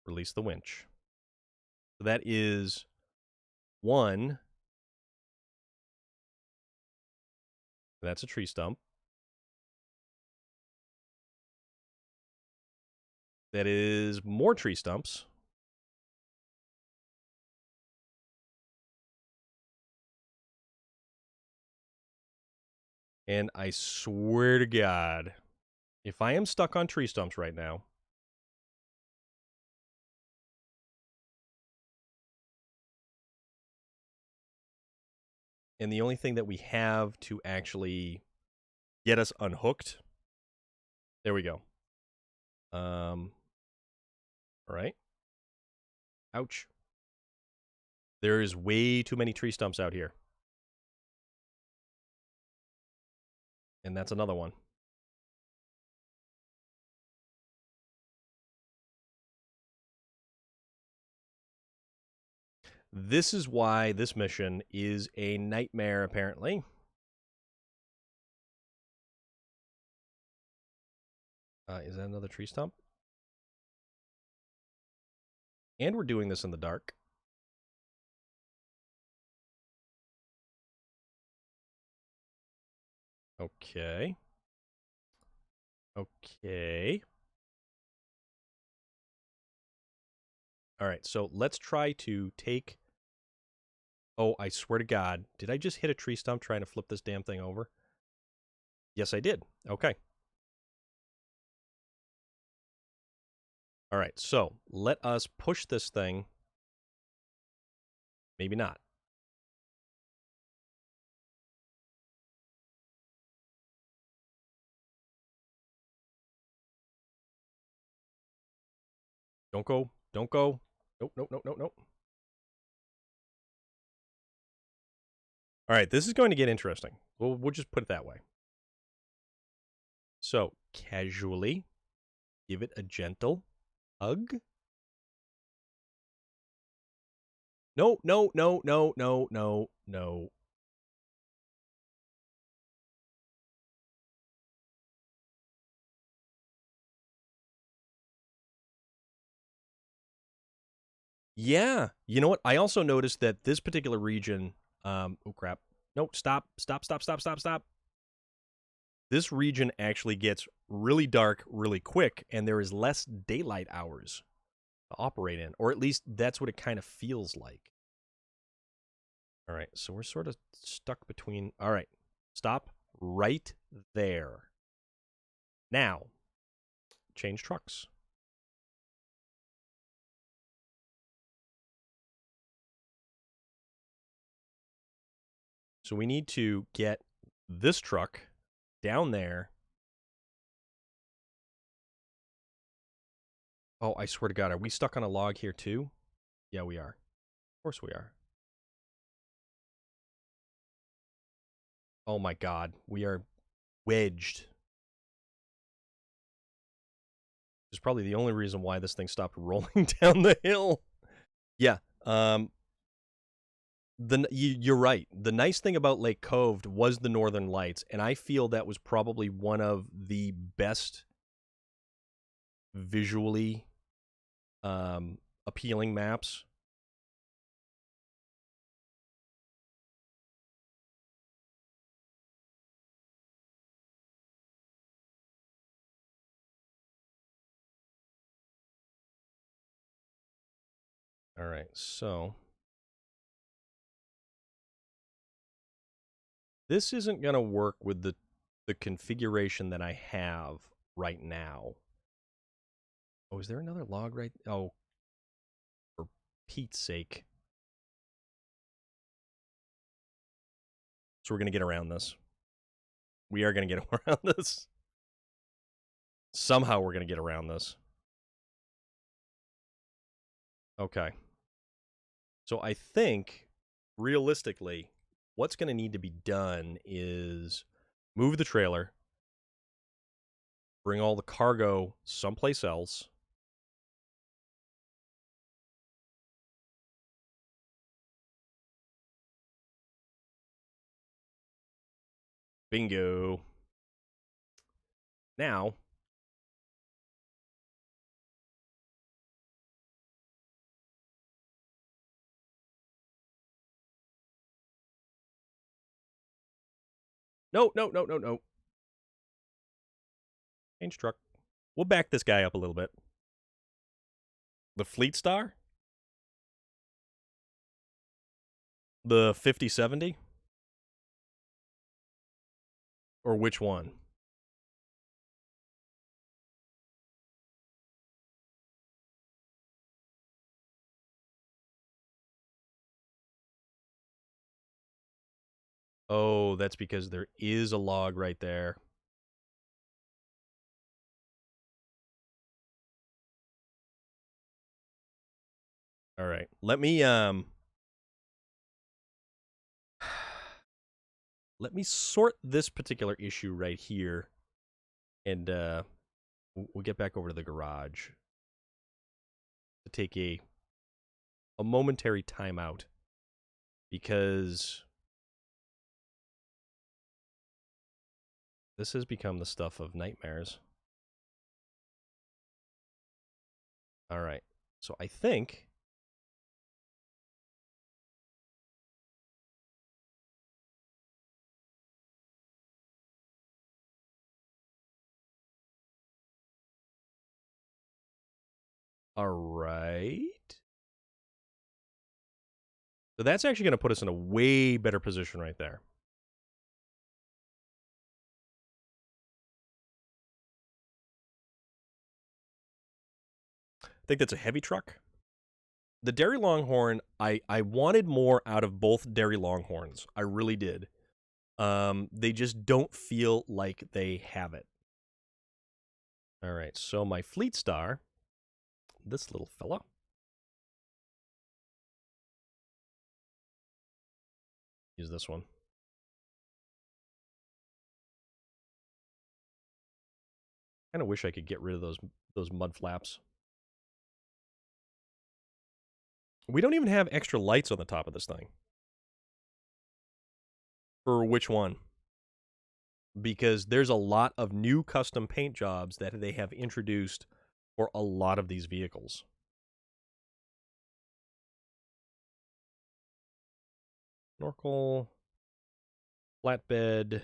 Release the winch. So that is 1. That's a tree stump. That is more tree stumps. And I swear to God, if I am stuck on tree stumps right now, and the only thing that we have to actually get us unhooked, there we go. All right. Ouch. There is way too many tree stumps out here. And that's another one. This is why this mission is a nightmare, apparently. Is that another tree stump? And we're doing this in the dark. Okay. Okay. All right, so let's try to take... Oh, I swear to God, did I just hit a tree stump trying to flip this damn thing over? Yes, I did. Okay. All right, so let us push this thing. Maybe not. Don't go. Don't go. Nope, nope, nope, nope, nope. All right, this is going to get interesting. We'll just put it that way. So, casually, give it a gentle hug. No, no, no, no, no, no, no. Yeah. You know what? I also noticed that this particular region... oh, crap. No, stop, stop, stop, stop, stop, stop. This region actually gets really dark really quick, and there is less daylight hours to operate in. Or at least that's what it kind of feels like. All right, so we're sort of stuck between... All right, stop right there. Now, change trucks. So we need to get this truck down there. Oh, I swear to God, are we stuck on a log here too? Yeah, we are. Of course we are. Oh my God, we are wedged. Which is probably the only reason why this thing stopped rolling down the hill. Yeah, you're right. The nice thing about Lake Cove was the Northern Lights, and I feel that was probably one of the best visually appealing maps. All right, so this isn't going to work with the configuration that I have right now. Oh, is there another log right? Oh, for Pete's sake. So we're going to get around this. We are going to get around this. Somehow we're going to get around this. Okay. So I think, realistically, what's going to need to be done is move the trailer, bring all the cargo someplace else. Bingo. Now, no, no, no, no, no. Change truck. We'll back this guy up a little bit. The Fleet Star? The 5070? Or which one? Oh, that's because there is a log right there. All right. Let me let me sort this particular issue right here, and we'll get back over to the garage to take a momentary timeout, because this has become the stuff of nightmares. All right. So I think all right. So that's actually going to put us in a way better position right there. I think that's a heavy truck. The Dairy Longhorn, I wanted more out of both Dairy Longhorns. I really did. They just don't feel like they have it. All right, so my Fleet Star, this little fella. Use this one. Kind of wish I could get rid of those mud flaps. We don't even have extra lights on the top of this thing. For which one? Because there's a lot of new custom paint jobs that they have introduced for a lot of these vehicles. Snorkel, flatbed,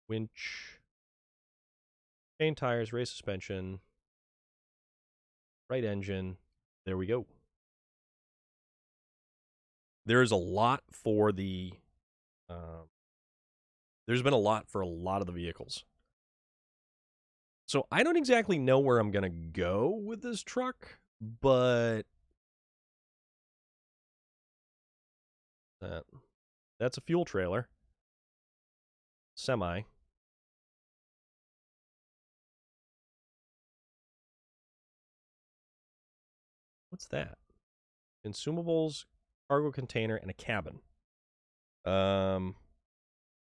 winch, chain tires, race suspension, right engine. There we go. There's a lot for the... there's been a lot for a lot of the vehicles. So I don't exactly know where I'm going to go with this truck, but... that's a fuel trailer. Semi. What's that? Consumables, cargo container, and a cabin.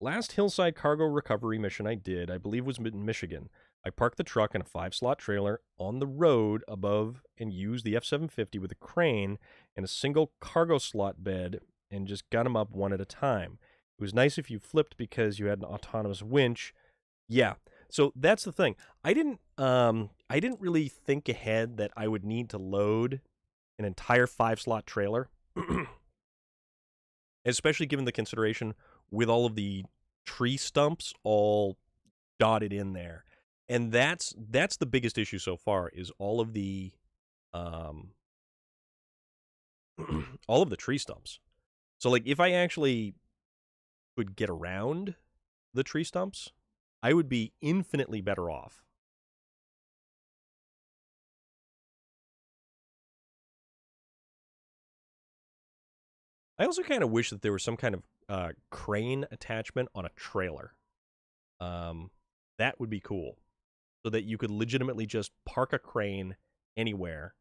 Last hillside cargo recovery mission I did, I believe, was in Michigan. I parked the truck in a 5-slot trailer on the road above and used the F-750 with a crane and a single cargo slot bed and just got them up one at a time. It was nice if you flipped because you had an autonomous winch. Yeah. So that's the thing. I didn't really think ahead that I would need to load an entire 5-slot trailer, especially given the consideration with all of the tree stumps all dotted in there. And that's the biggest issue so far, is all of the all of the tree stumps. So like if I actually could get around the tree stumps, I would be infinitely better off. I also kind of wish that there was some kind of crane attachment on a trailer. That would be cool, so that you could legitimately just park a crane anywhere.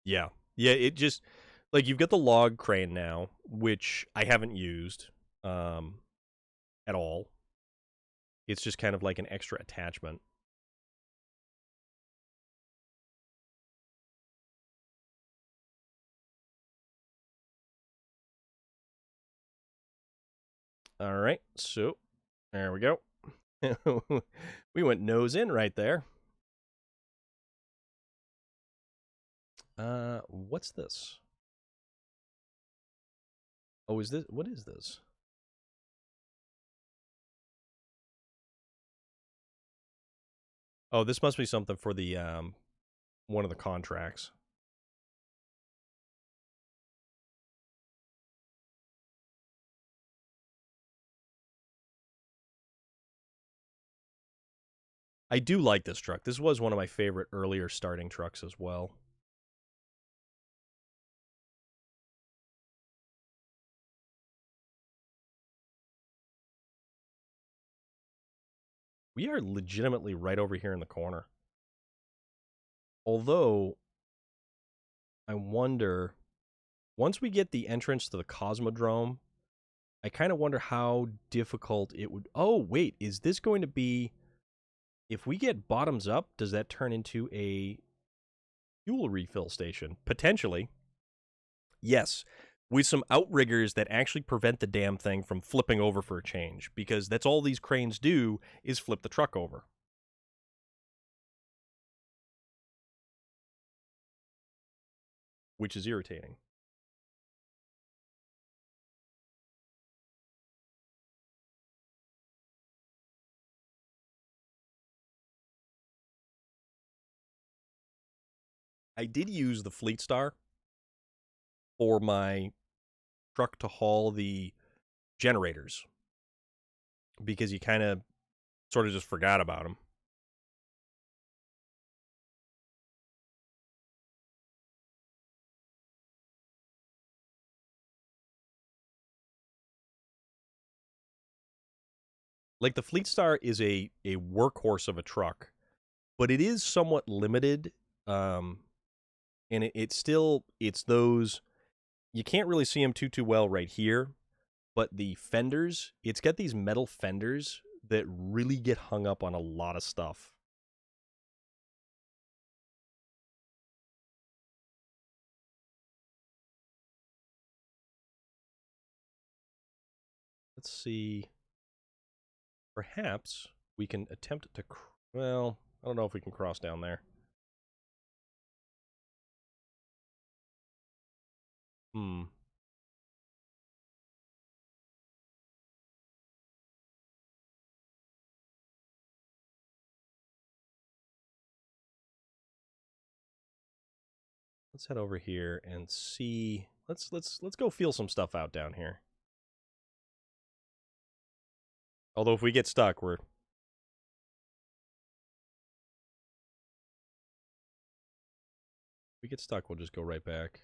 Yeah. Yeah, it just, like, you've got the log crane now, which I haven't used at all. It's just kind of like an extra attachment. All right, so there we go. We went nose in right there. What's this? Oh, is this, what is this? Oh, this must be something for the one of the contracts. I do like this truck. This was one of my favorite earlier starting trucks as well. We are legitimately right over here in the corner. Although, I wonder, once we get the entrance to the Cosmodrome, I kind of wonder how difficult it would... Oh, wait, is this going to be... If we get bottoms up, does that turn into a fuel refill station? Potentially. Yes, with some outriggers that actually prevent the damn thing from flipping over for a change, because that's all these cranes do is flip the truck over. Which is irritating. I did use the Fleet Star for my truck to haul the generators, because you kind of sort of just forgot about them. Like, the Fleet Star is a workhorse of a truck, but it is somewhat limited. And it's still, it's those, you can't really see them too well right here, but the fenders, it's got these metal fenders that really get hung up on a lot of stuff. Let's see. Perhaps we can attempt to, well, I don't know if we can cross down there. Let's head over here and see. Let's go feel some stuff out down here. Although if we get stuck, if we get stuck, we'll just go right back.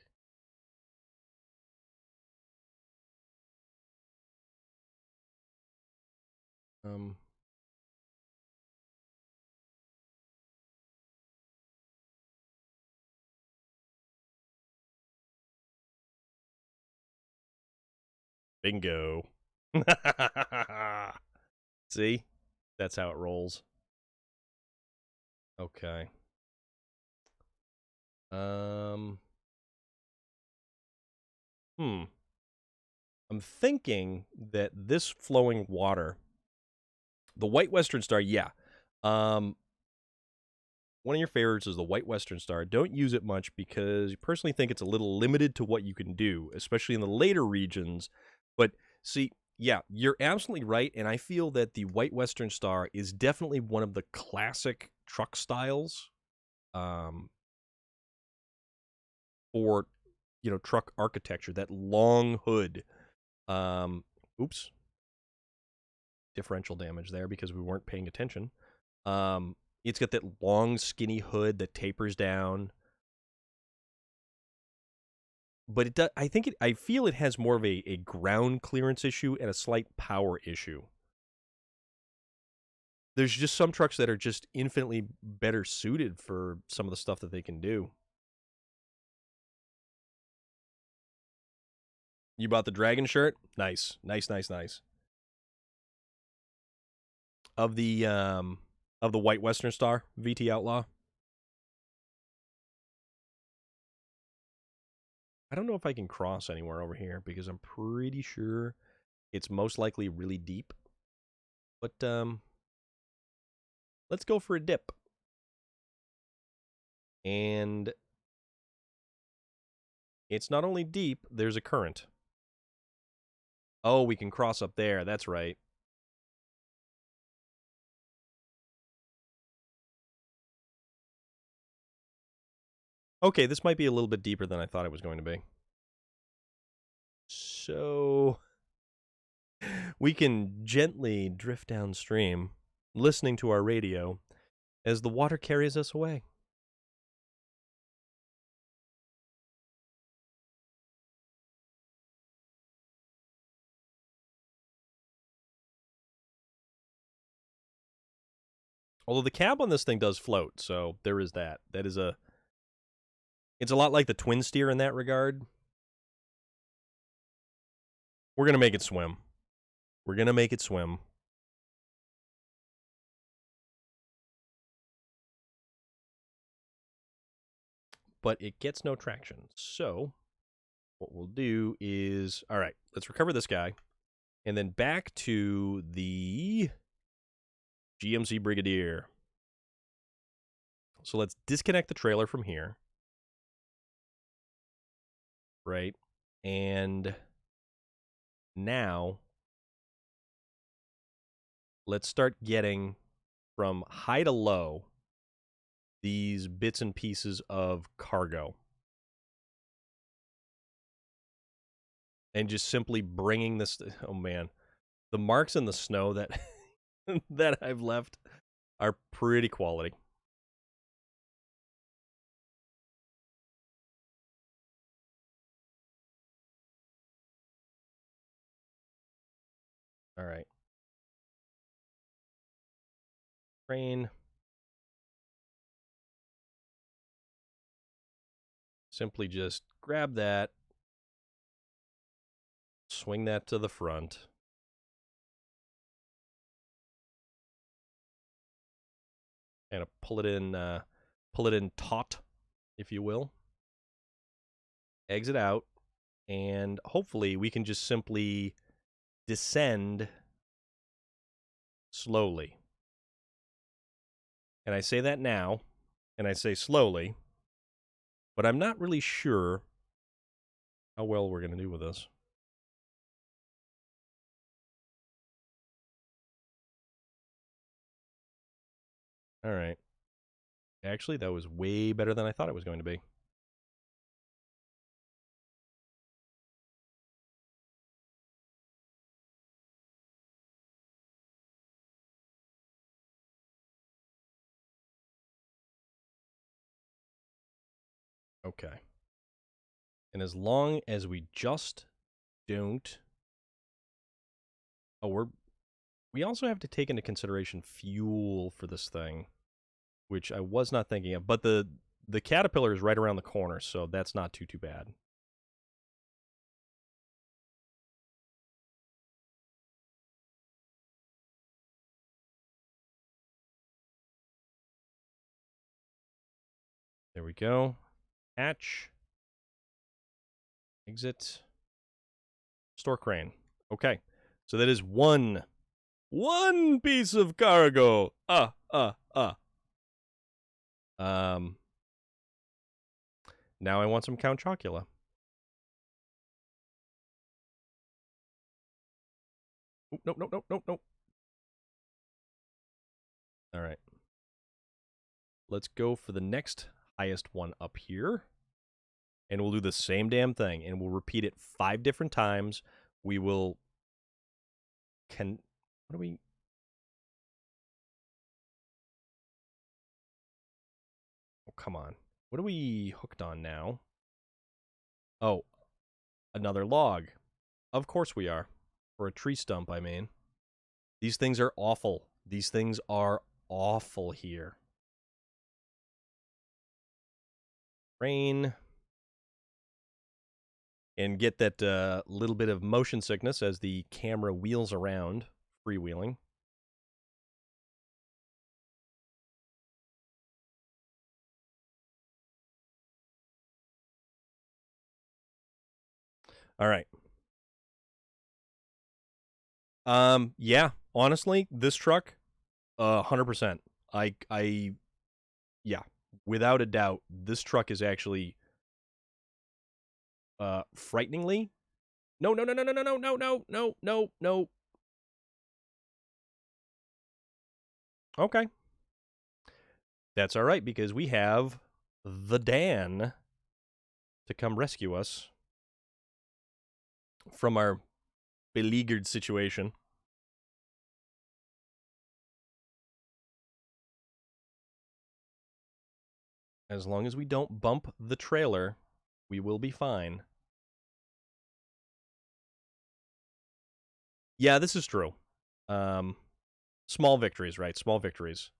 Bingo. See? That's how it rolls. Okay. I'm thinking that this flowing water, the White Western Star, yeah. One of your favorites is the White Western Star. Don't use it much because you personally think it's a little limited to what you can do, especially in the later regions. But see, yeah, you're absolutely right, and I feel that the White Western Star is definitely one of the classic truck styles for, truck architecture. That long hood. Oops. Differential damage there because we weren't paying attention. It's got that long, skinny hood that tapers down. But it does, I feel it has more of a ground clearance issue and a slight power issue. There's just some trucks that are just infinitely better suited for some of the stuff that they can do. You bought the Dragon shirt? Nice. Of the White Western Star VT Outlaw. I don't know if I can cross anywhere over here because I'm pretty sure it's most likely really deep. But let's go for a dip. And it's not only deep, there's a current. Oh, we can cross up there. That's right. Okay, this might be a little bit deeper than I thought it was going to be. So we can gently drift downstream, listening to our radio as the water carries us away. Although the cab on this thing does float, so there is that. It's a lot like the twin steer in that regard. We're going to make it swim. We're going to make it swim. But it gets no traction. So what we'll do is, all right, let's recover this guy. And then back to the GMC Brigadier. So let's disconnect the trailer from here. Right? And now let's start getting from high to low these bits and pieces of cargo. And just simply bringing this, oh man, the marks in the snow that that I've left are pretty quality. All right. Crane. Simply just grab that, swing that to the front. And pull it in taut, if you will. Exit out, and hopefully we can just simply descend slowly. And I say that now, and I say slowly, but I'm not really sure how well we're going to do with this. All right. Actually, that was way better than I thought it was going to be. Okay. And as long as we just don't... Oh, we also have to take into consideration fuel for this thing, which I was not thinking of. But the Caterpillar is right around the corner, so that's not too bad. There we go. Hatch. Exit. Store crane. Okay. So that is one piece of cargo. Now I want some Count Chocula. Nope. All right. Let's go for the next highest one up here. And we'll do the same damn thing. And we'll repeat it 5 different times. We will... What do we... Oh, come on. What are we hooked on now? Oh, another log. Of course we are. Or a tree stump, I mean. These things are awful. These things are awful here. Rain. And get that little bit of motion sickness as the camera wheels around, freewheeling. All right. Yeah, honestly, this truck, 100%. Yeah, without a doubt, this truck is actually, frighteningly. No. Okay. That's all right, because we have the Dan to come rescue us from our beleaguered situation. As long as we don't bump the trailer, we will be fine. Yeah, this is true. Small victories, right? Small victories.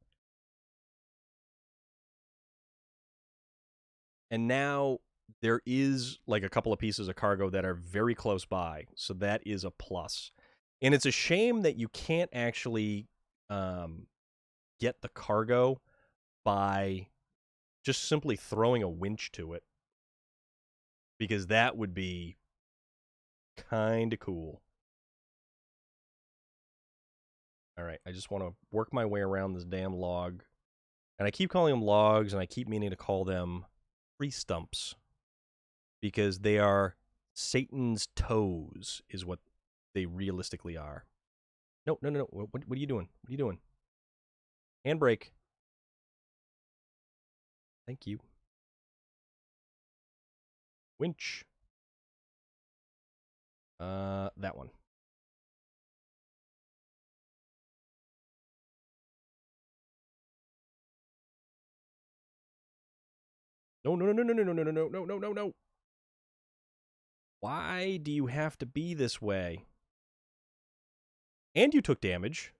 And now there is like a couple of pieces of cargo that are very close by, so that is a plus. And it's a shame that you can't actually get the cargo by just simply throwing a winch to it, because that would be kind of cool. All right, I just want to work my way around this damn log. And I keep calling them logs, and I keep meaning to call them tree stumps, because they are Satan's toes, is what they realistically are. No. What are you doing? What are you doing? Handbrake. Thank you. Winch. That one. No. Why do you have to be this way? And you took damage.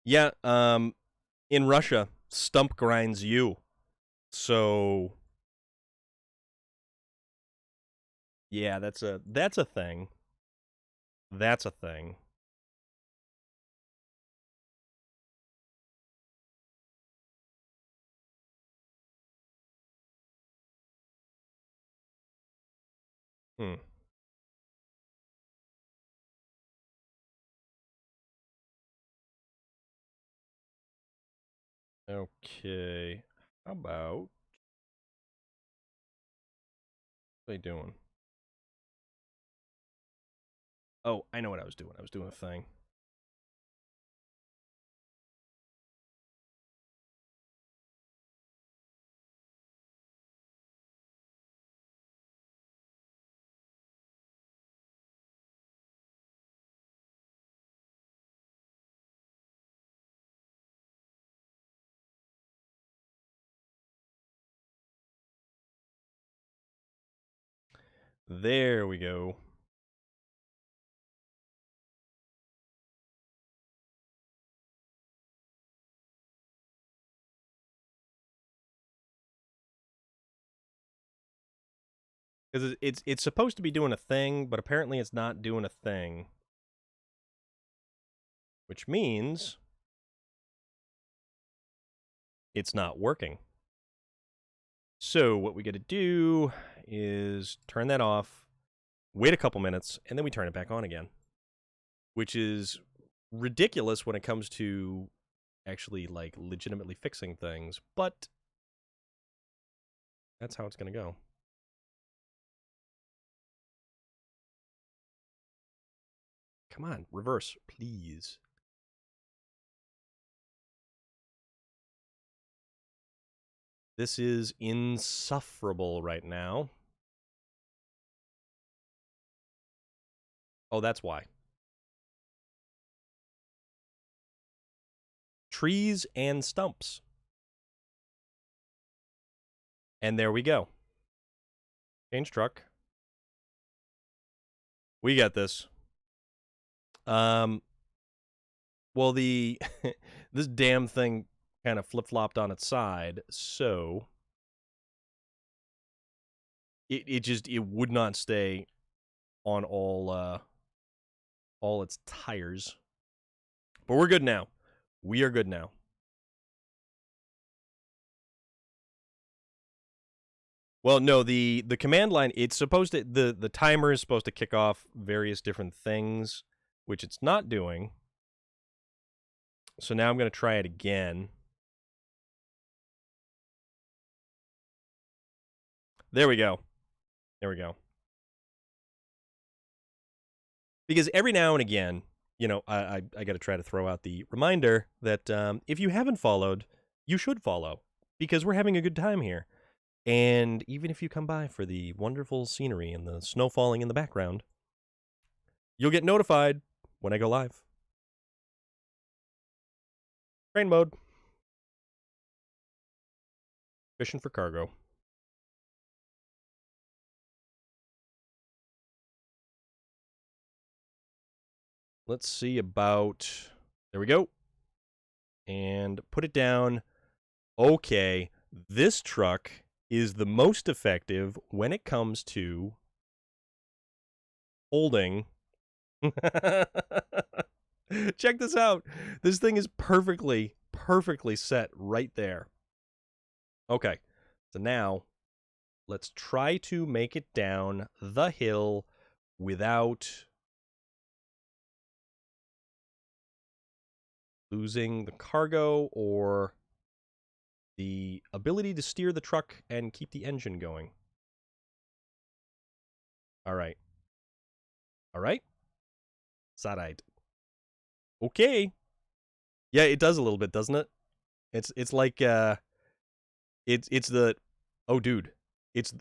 Yeah, in Russia, stump grinds you. So yeah, that's a thing. That's a thing. Hmm. Okay. How about what are they doing? Oh, I know what I was doing. I was doing a thing. There we go. Because it's supposed to be doing a thing, but apparently it's not doing a thing. Which means it's not working. So what we got to do is turn that off, wait a couple minutes, and then we turn it back on again. Which is ridiculous when it comes to actually like legitimately fixing things, but that's how it's going to go. Come on, reverse, please. This is insufferable right now. Oh, that's why. Trees and stumps. And there we go. Change truck. We got this. Well, the this damn thing kind of flip-flopped on its side, so it would not stay on all its tires. But we're good now. We are good now. Well, no, the command line, it's supposed to, the timer is supposed to kick off various different things, which it's not doing. So now I'm going to try it again. There we go. There we go. Because every now and again, you know, I got to try to throw out the reminder that if you haven't followed, you should follow. because we're having a good time here. And even if you come by for the wonderful scenery and the snow falling in the background, you'll get notified when I go live. Train mode. Fishing for cargo. Let's see about... There we go. And put it down. Okay, this truck is the most effective when it comes to holding... Check this out. This thing is perfectly set right there. Okay, so now let's try to make it down the hill without losing the cargo or the ability to steer the truck and keep the engine going. All right. All right. Sarite. Okay. Yeah, it does a little bit, doesn't it? It's like it's the oh dude. It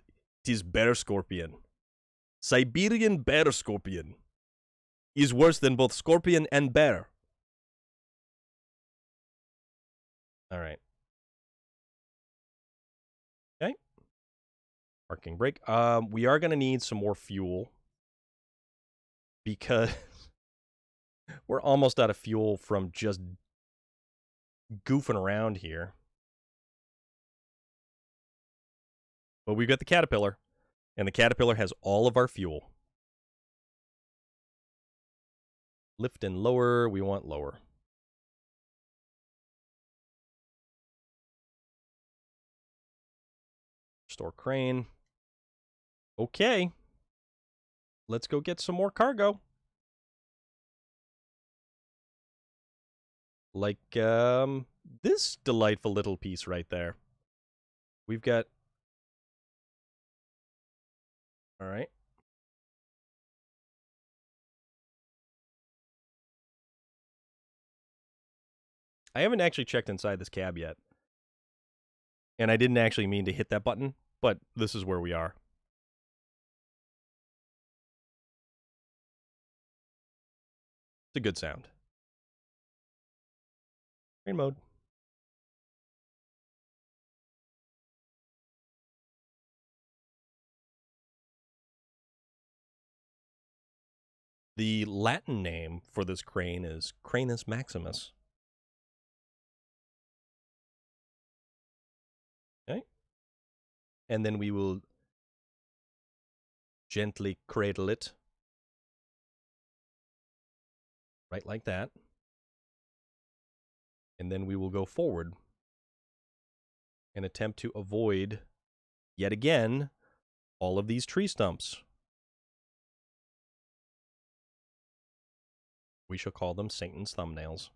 is bear scorpion. Siberian bear scorpion is worse than both scorpion and bear. All right. Okay. Parking brake. We are gonna need some more fuel because we're almost out of fuel from just goofing around here. But we've got the Caterpillar, and the Caterpillar has all of our fuel. Lift and lower, we want lower. Store crane. Okay. Let's go get some more cargo. Like, this delightful little piece right there. We've got... All right. I haven't actually checked inside this cab yet. And I didn't actually mean to hit that button, but this is where we are. It's a good sound. Train mode. The Latin name for this crane is Cranus maximus. Okay. And then we will gently cradle it. Right like that. And then we will go forward and attempt to avoid, yet again, all of these tree stumps. We shall call them Satan's thumbnails.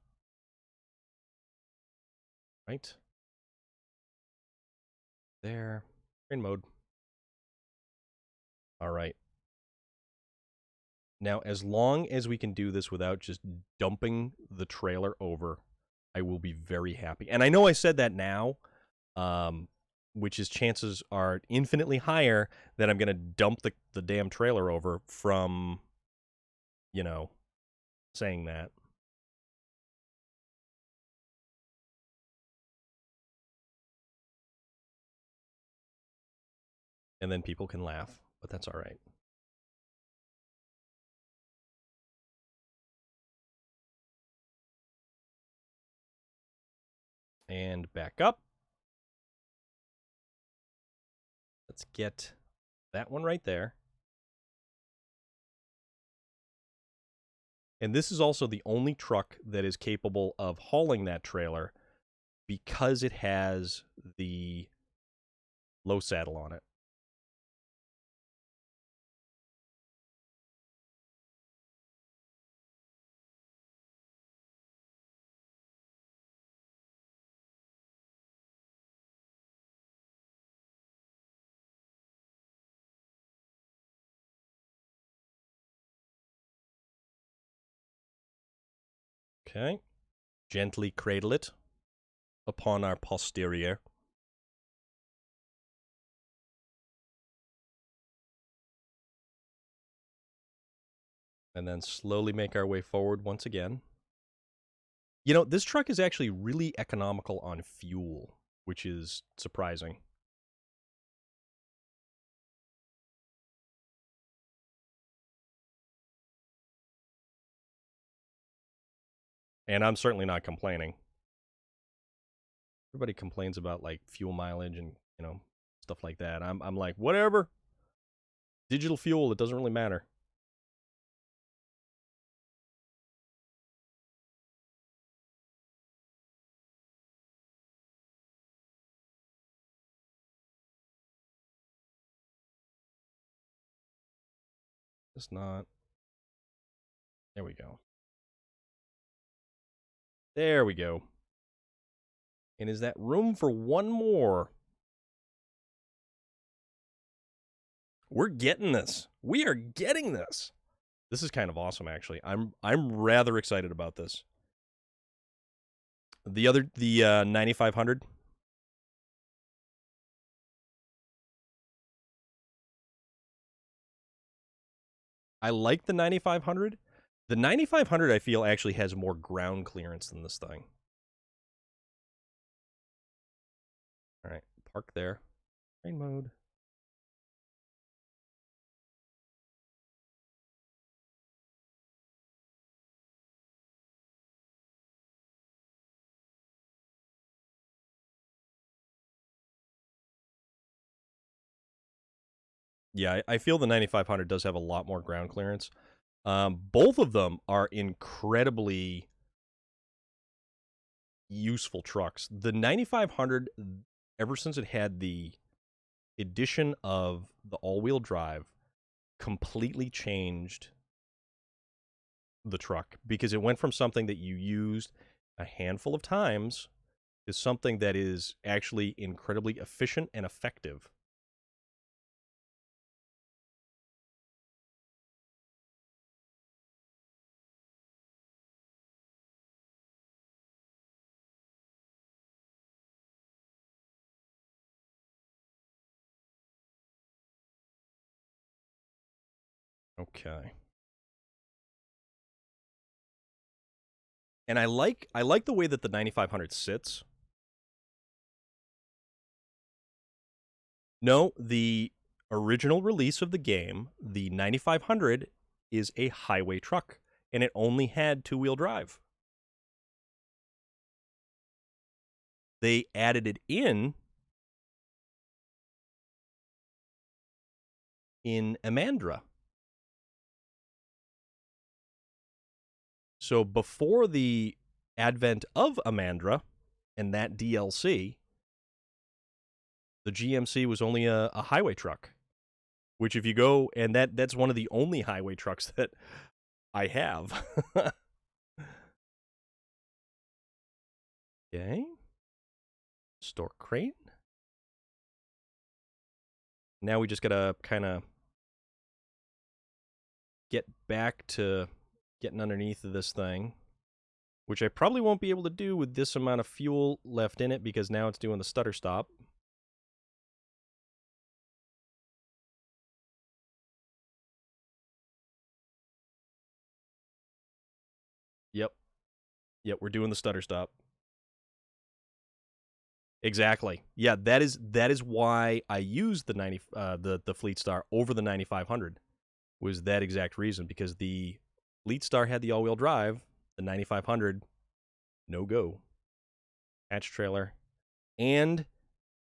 Right? There. In mode. All right. Now, as long as we can do this without just dumping the trailer over, I will be very happy. And I know I said that now, which is chances are infinitely higher that I'm going to dump the damn trailer over from, you know, saying that. And then people can laugh, but that's all right. And back up. Let's get that one right there. And this is also the only truck that is capable of hauling that trailer because it has the low saddle on it. Okay. Gently cradle it upon our posterior. And then slowly make our way forward once again. You know, this truck is actually really economical on fuel, which is surprising. And I'm certainly not complaining. Everybody complains about, like, fuel mileage and, you know, stuff like that. I'm like, whatever. Digital fuel, it doesn't really matter. It's not. There we go. There we go. And is that room for one more? We're getting this. We are getting this. This is kind of awesome, actually. I'm rather excited about this. The 9500. I like the 9500. The 9500, I feel, actually has more ground clearance than this thing. All right, park there. Train mode. Yeah, I feel the 9500 does have a lot more ground clearance. Both of them are incredibly useful trucks. The 9500, ever since it had the addition of the all-wheel drive, completely changed the truck, because it went from something that you used a handful of times to something that is actually incredibly efficient and effective. Okay. And I like the way that the 9500 sits. No, the original release of the game, the 9500 is a highway truck, and it only had two-wheel drive. They added it in Amandra. So before the advent of Amandra and that DLC, the GMC was only a highway truck. Which, if you go, and that's one of the only highway trucks that I have. Okay. Store crate. Now we just gotta kind of get back to getting underneath of this thing, which I probably won't be able to do with this amount of fuel left in it, because now it's doing the stutter stop. Yep, we're doing the stutter stop. Exactly. Yeah, that is why I used the Fleet Star over the 9500. Was that exact reason, because the Fleet Star had the all-wheel drive, the 9500 no go. Hatch trailer and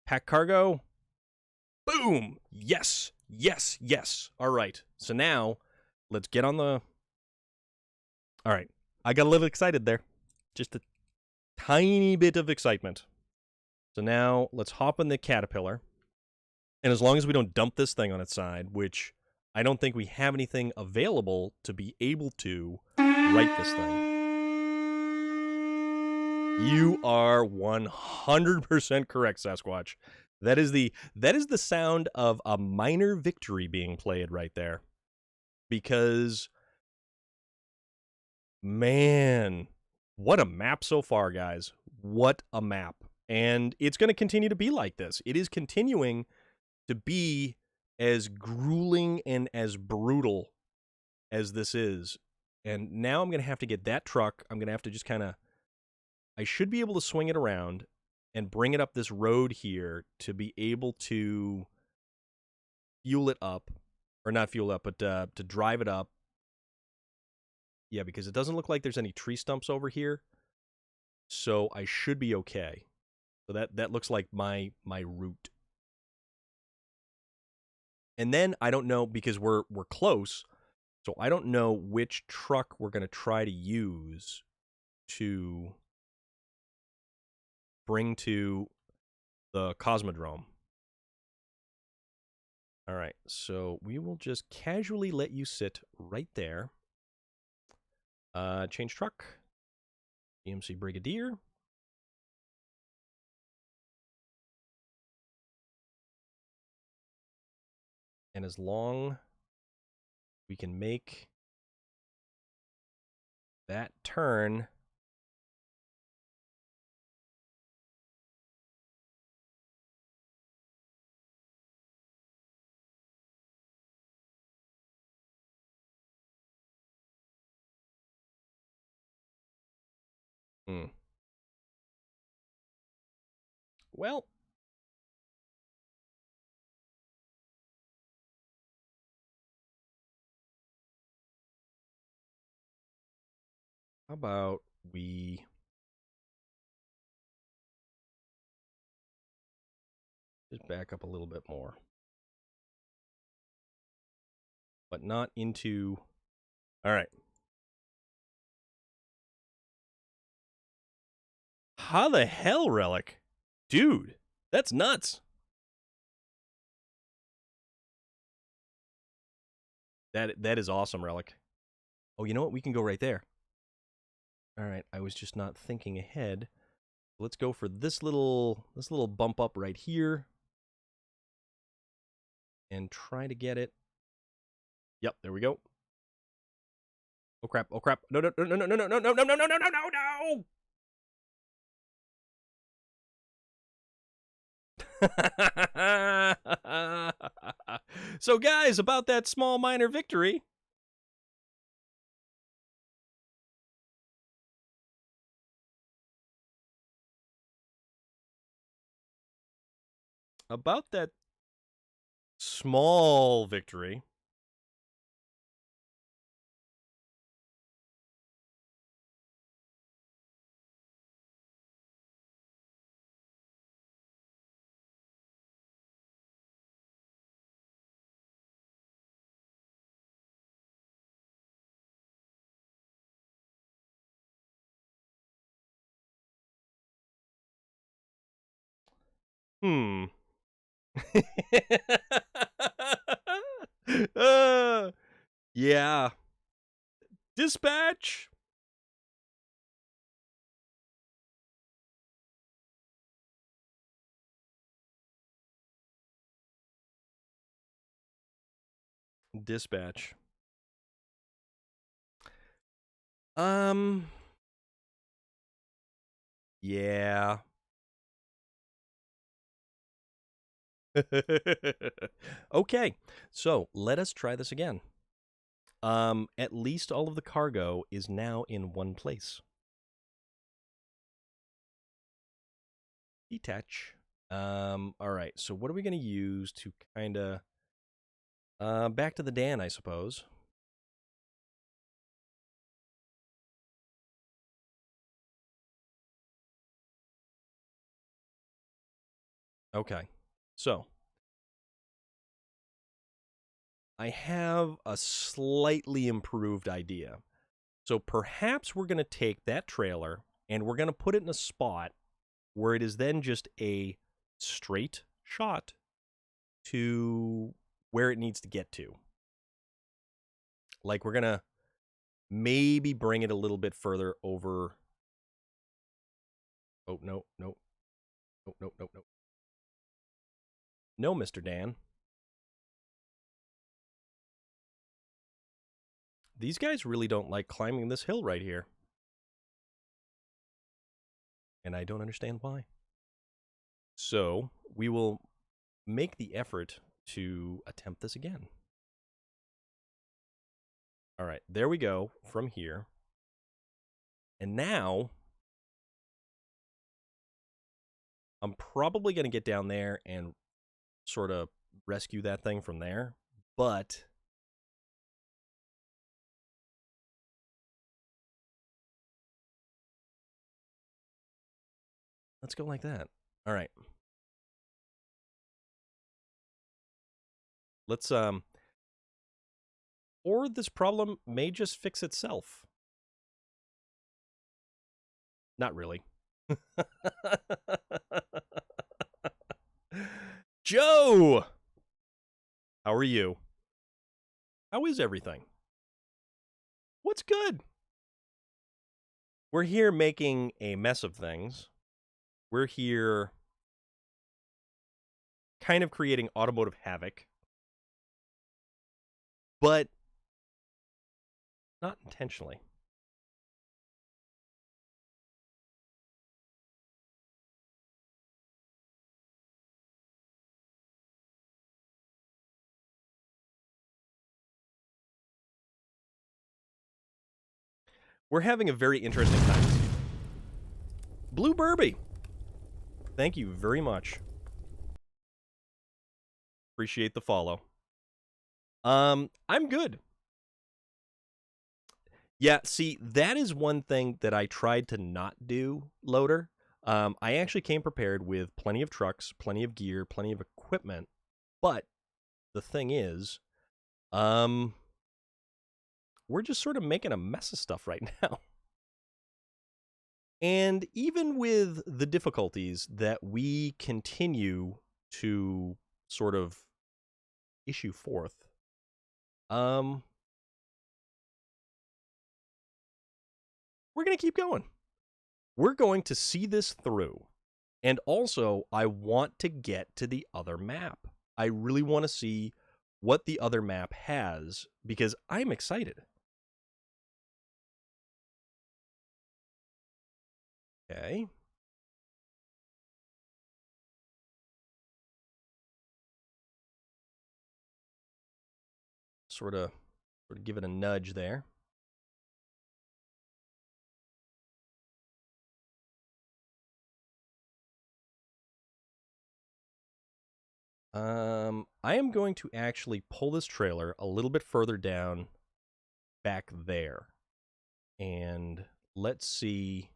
pack cargo. Boom! Yes. Yes, yes. All right. So now let's get on the... All right. I got a little excited there. Just a tiny bit of excitement. So now let's hop in the Caterpillar. And as long as we don't dump this thing on its side, which I don't think we have anything available to be able to right this thing. You are 100% correct, Sasquatch. That is the sound of a minor victory being played right there. Because, man, what a map so far, guys. What a map. And it's going to continue to be like this. It is continuing to be as grueling and as brutal as this is. And now I'm going to have to get that truck. I'm going to have to just kind of... I should be able to swing it around and bring it up this road here to be able to fuel it up. Or not fuel up, but to drive it up. Yeah, because it doesn't look like there's any tree stumps over here. So I should be okay. So that looks like my route. And then I don't know, because we're close, so I don't know which truck we're going to try to use to bring to the Cosmodrome. All right, so we will just casually let you sit right there. Change truck. EMC Brigadier. And as long we can make that turn... Well, how about we just back up a little bit more? But not into... All right. How the hell, Relic? Dude, that's nuts. That is awesome, Relic. Oh, you know what? We can go right there. All right, I was just not thinking ahead. Let's go for this little bump up right here. And try to get it. Yep, there we go. Oh crap, oh crap. No, no, no, no, no, no, no, no, no, no, no, no, no, no, no! So guys, about that small minor victory. About that small victory. Yeah. Dispatch. Dispatch. Yeah. Okay, so let us try this again. At least all of the cargo is now in one place. Detach. All right, so what are we going to use to kind of... back to the Dan, I suppose. Okay, so I have a slightly improved idea. So perhaps we're going to take that trailer and we're going to put it in a spot where it is then just a straight shot to where it needs to get to. Like, we're going to maybe bring it a little bit further over. Oh, no, no. No, no, no, no. No, Mr. Dan. These guys really don't like climbing this hill right here. And I don't understand why. So, we will make the effort to attempt this again. All right, there we go from here. And now I'm probably going to get down there and sort of rescue that thing from there. But let's go like that. All right. Let's or this problem may just fix itself. Not really. Joe! How are you? How is everything? What's good? We're here making a mess of things. We're here kind of creating automotive havoc. But not intentionally. We're having a very interesting time. Blue Burby, thank you very much. Appreciate the follow. I'm good. Yeah, see, that is one thing that I tried to not do, Loader. I actually came prepared with plenty of trucks, plenty of gear, plenty of equipment. But the thing is, we're just sort of making a mess of stuff right now. And even with the difficulties that we continue to sort of issue forth, we're going to keep going. We're going to see this through. And also, I want to get to the other map. I really want to see what the other map has because I'm excited. Okay. Sort of give it a nudge there. I am going to actually pull this trailer a little bit further down back there. And let's see.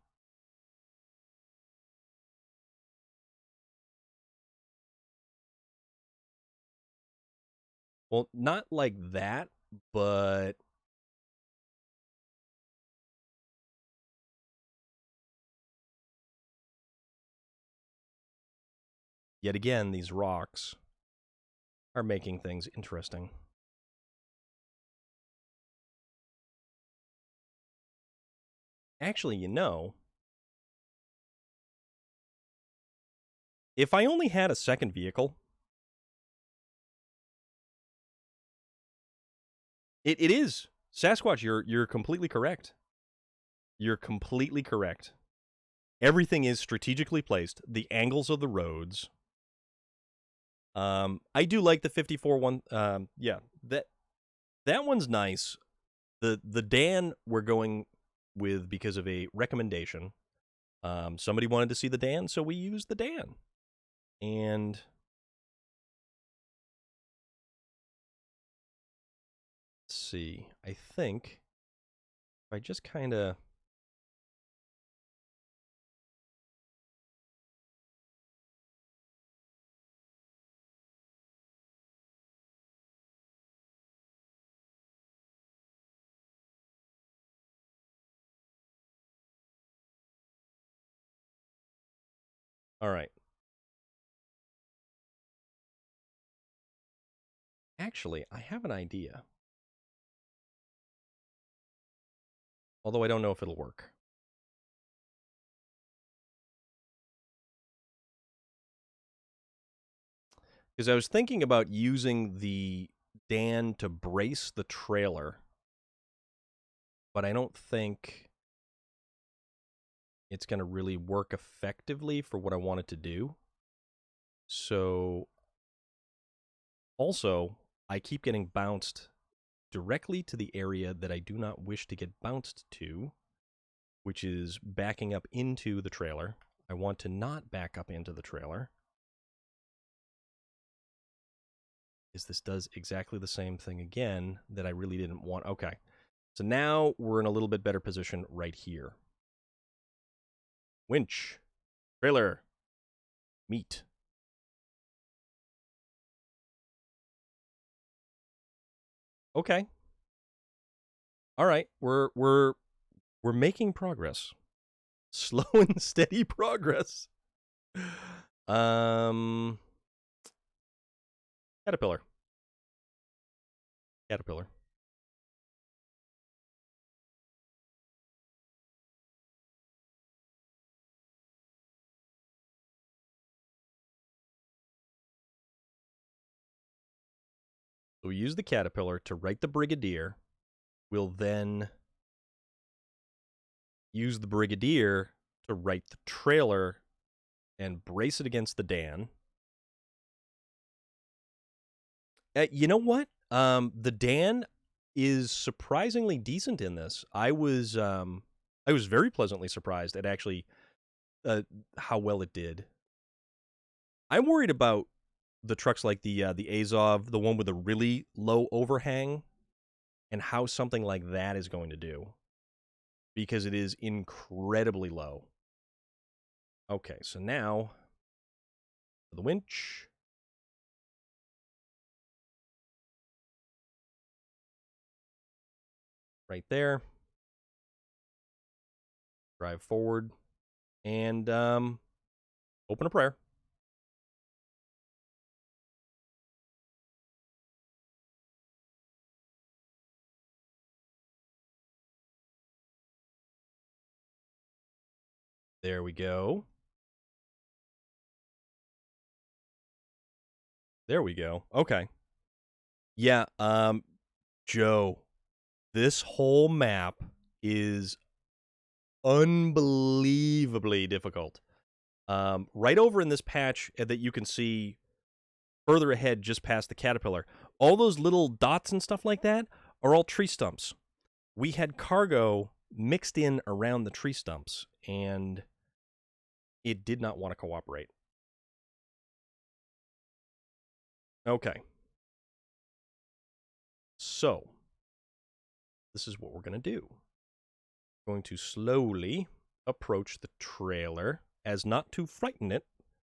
Well, not like that, but yet again, these rocks are making things interesting. Actually, if I only had a second vehicle, it is. Sasquatch, you're completely correct. You're completely correct. Everything is strategically placed. The angles of the roads. I do like the 54 one. Yeah, that one's nice. The Dan we're going with because of a recommendation. Somebody wanted to see the Dan, so we used the Dan. And let's see. I think if I just kind of all right. Actually, I have an idea. Although I don't know if it'll work. Because I was thinking about using the Dan to brace the trailer, but I don't think it's going to really work effectively for what I want it to do. So, also, I keep getting bounced directly to the area that I do not wish to get bounced to, which is backing up into the trailer. I want to not back up into the trailer, because this does exactly the same thing again that I really didn't want. Okay, so now we're in a little bit better position right here. Winch, trailer, meet. Okay. All right, we're making progress. Slow and steady progress. Caterpillar. Caterpillar. So we use the Caterpillar to right the Brigadier. We'll then use the Brigadier to right the trailer and brace it against the Dan. You know what? The Dan is surprisingly decent in this. I was very pleasantly surprised at actually how well it did. I'm worried about the trucks like the Azov, the one with a really low overhang, and how something like that is going to do, because it is incredibly low. Okay, so now the winch. Right there. Drive forward and open a prayer. There we go. There we go. Okay. Yeah, Joe, this whole map is unbelievably difficult. Right over in this patch that you can see further ahead, just past the Caterpillar, all those little dots and stuff like that are all tree stumps. We had cargo mixed in around the tree stumps, and it did not want to cooperate. Okay. So, this is what we're going to do. We're going to slowly approach the trailer as not to frighten it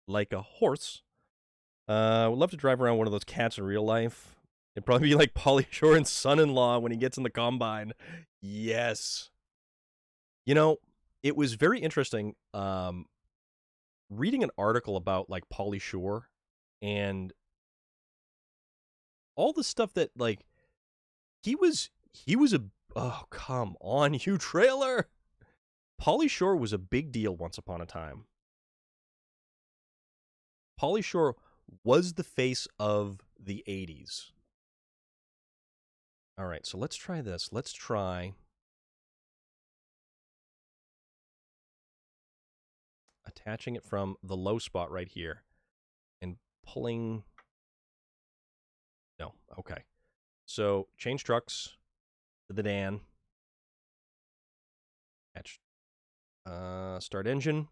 like a horse. I would love to drive around one of those cats in real life. It'd probably be like Pauly Shore's son-in-law when he gets in the combine. Yes. You know, it was very interesting reading an article about like Pauly Shore and all the stuff that like he was a oh come on you trailer. Pauly Shore was a big deal once upon a time. Pauly Shore was the face of the 80s. All right, so let's try this. Let's try attaching it from the low spot right here and pulling. No, okay. So change trucks to the Dan. Attach. Start engine.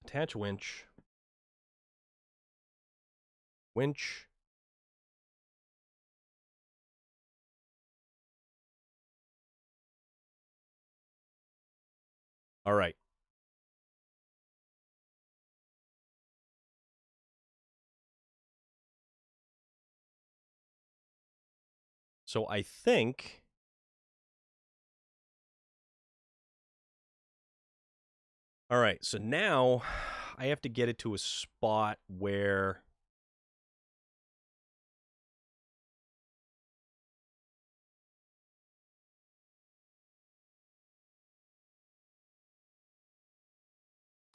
Attach winch. Winch. All right. So I think all right, so now I have to get it to a spot where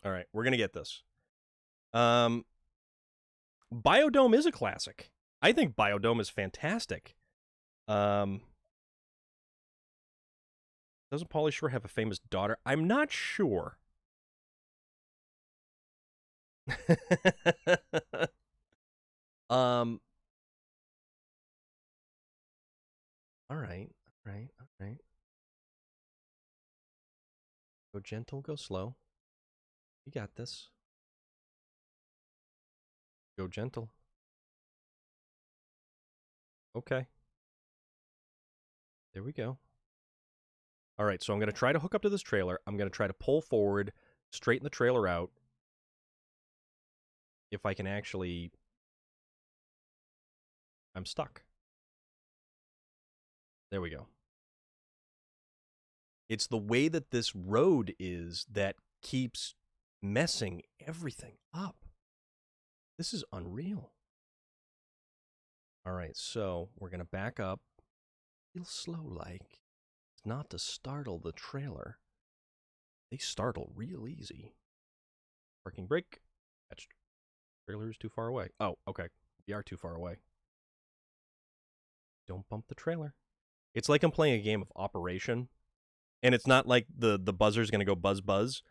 all right, we're going to get this. Biodome is a classic. I think Biodome is fantastic. Doesn't Pauly Shore have a famous daughter? I'm not sure. All right. All right. All right. Go gentle, go slow. You got this. Go gentle. Okay. There we go. All right, so I'm going to try to hook up to this trailer. I'm going to try to pull forward, straighten the trailer out. If I can actually... I'm stuck. There we go. It's the way that this road is that keeps messing everything up. This is unreal. All right, so we're going to back up. Real slow like. Not to startle the trailer. They startle real easy. Parking brake. That trailer is too far away. Oh, okay. We are too far away. Don't bump the trailer. It's like I'm playing a game of Operation. And it's not like the buzzer's going to go buzz buzz.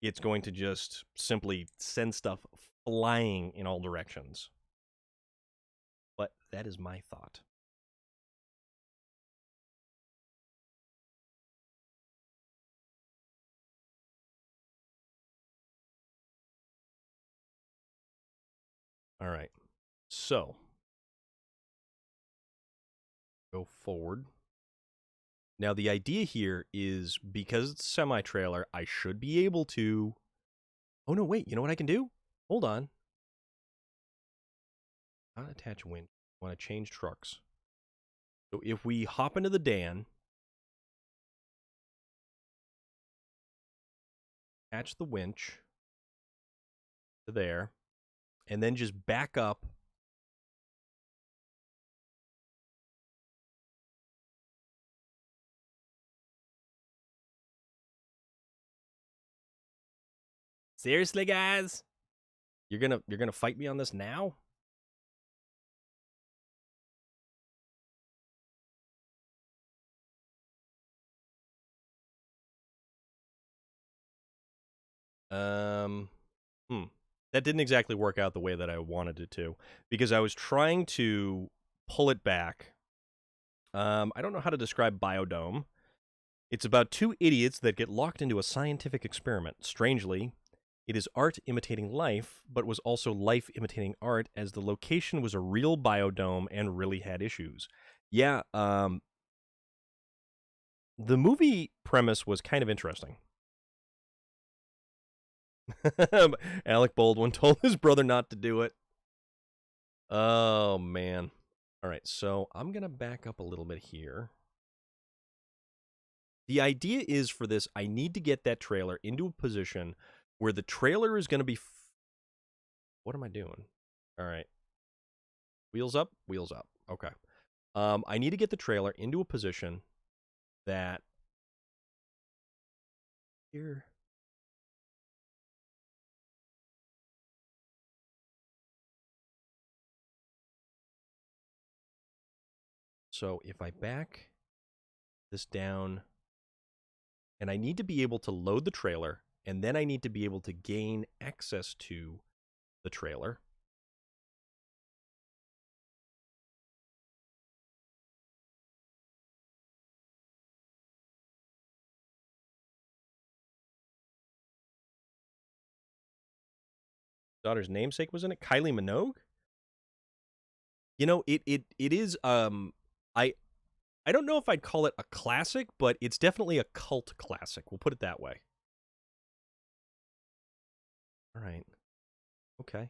It's going to just simply send stuff flying in all directions. But that is my thought. All right. So, go forward. Now, the idea here is because it's a semi-trailer, I should be able to... Oh, no, wait. You know what I can do? Hold on. Not attach winch. I want to change trucks. So if we hop into the Dan, attach the winch to there, and then just back up. Seriously, guys? You're gonna fight me on this now? That didn't exactly work out the way that I wanted it to, because I was trying to pull it back. I don't know how to describe Biodome. It's about two idiots that get locked into a scientific experiment. Strangely, it is art imitating life, but was also life imitating art, as the location was a real biodome and really had issues. Yeah, the movie premise was kind of interesting. Alec Baldwin told his brother not to do it. Oh, man. All right, so I'm going to back up a little bit here. The idea is for this, I need to get that trailer into a position where the trailer is going to be... What am I doing? All right. Wheels up, wheels up. Okay. I need to get the trailer into a position that... Here... So if I back this down, and I need to be able to load the trailer, and then I need to be able to gain access to the trailer. Daughter's namesake was in it. Kylie Minogue. You know, it is. I don't know if I'd call it a classic, but it's definitely a cult classic. We'll put it that way. All right. Okay.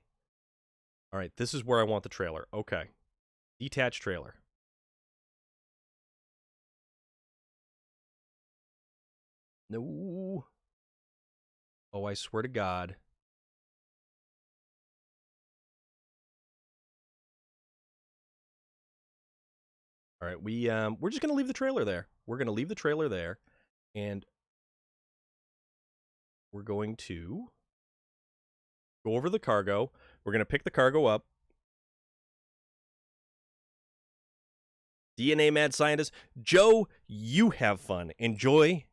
All right. This is where I want the trailer. Okay. Detached trailer. No. Oh, I swear to God. All right, we're just gonna leave the trailer there. We're gonna leave the trailer there, and we're going to go over the cargo. We're gonna pick the cargo up. DNA Mad Scientist. Joe, you have fun. Enjoy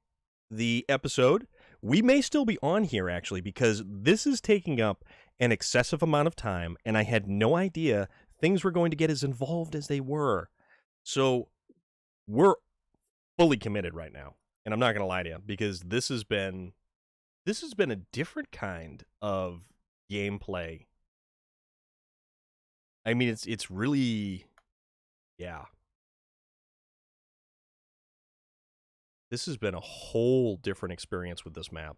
the episode. We may still be on here, actually, because this is taking up an excessive amount of time, and I had no idea things were going to get as involved as they were. So we're fully committed right now. And I'm not going to lie to you, because this has been a different kind of gameplay. I mean, it's really, yeah. This has been a whole different experience with this map.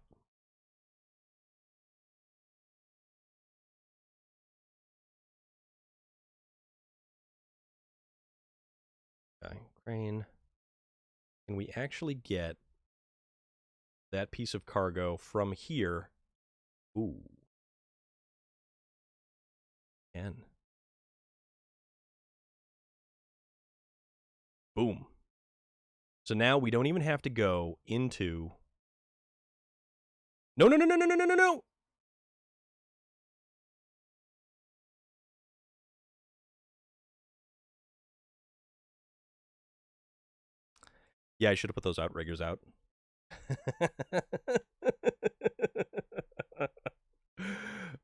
Okay, crane. Can we actually get that piece of cargo from here? Ooh. Can. Boom. So now we don't even have to go into... No, no, no, no, no, no, no, no, no! Yeah, I should have put those outriggers out.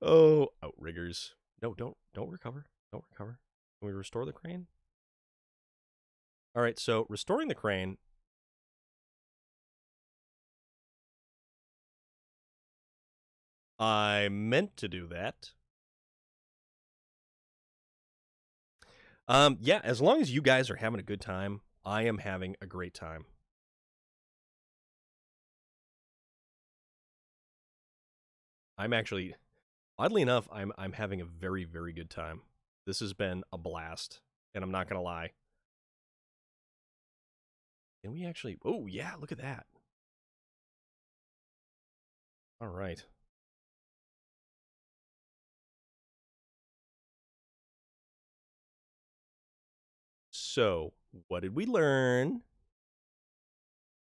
Oh, outriggers. No, don't recover. Don't recover. Can we restore the crane? All right, so restoring the crane. I meant to do that. Yeah, as long as you guys are having a good time, I am having a great time. I'm actually, oddly enough, I'm having a very, very good time. This has been a blast, and I'm not gonna lie. Can we actually... Oh, yeah, look at that. All right. So, what did we learn?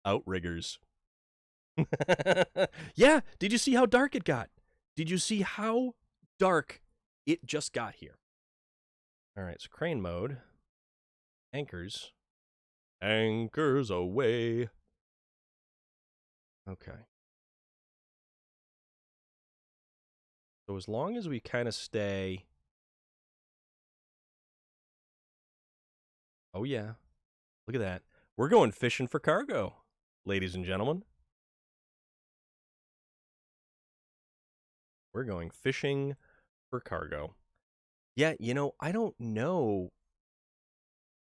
Outriggers. Yeah, did you see how dark it got? Did you see how dark it just got here? All right, so crane mode. Anchors. Anchors away. Okay. So as long as we kind of stay... Oh, yeah. Look at that. We're going fishing for cargo, ladies and gentlemen. We're going fishing for cargo. Yeah, you know, I don't know.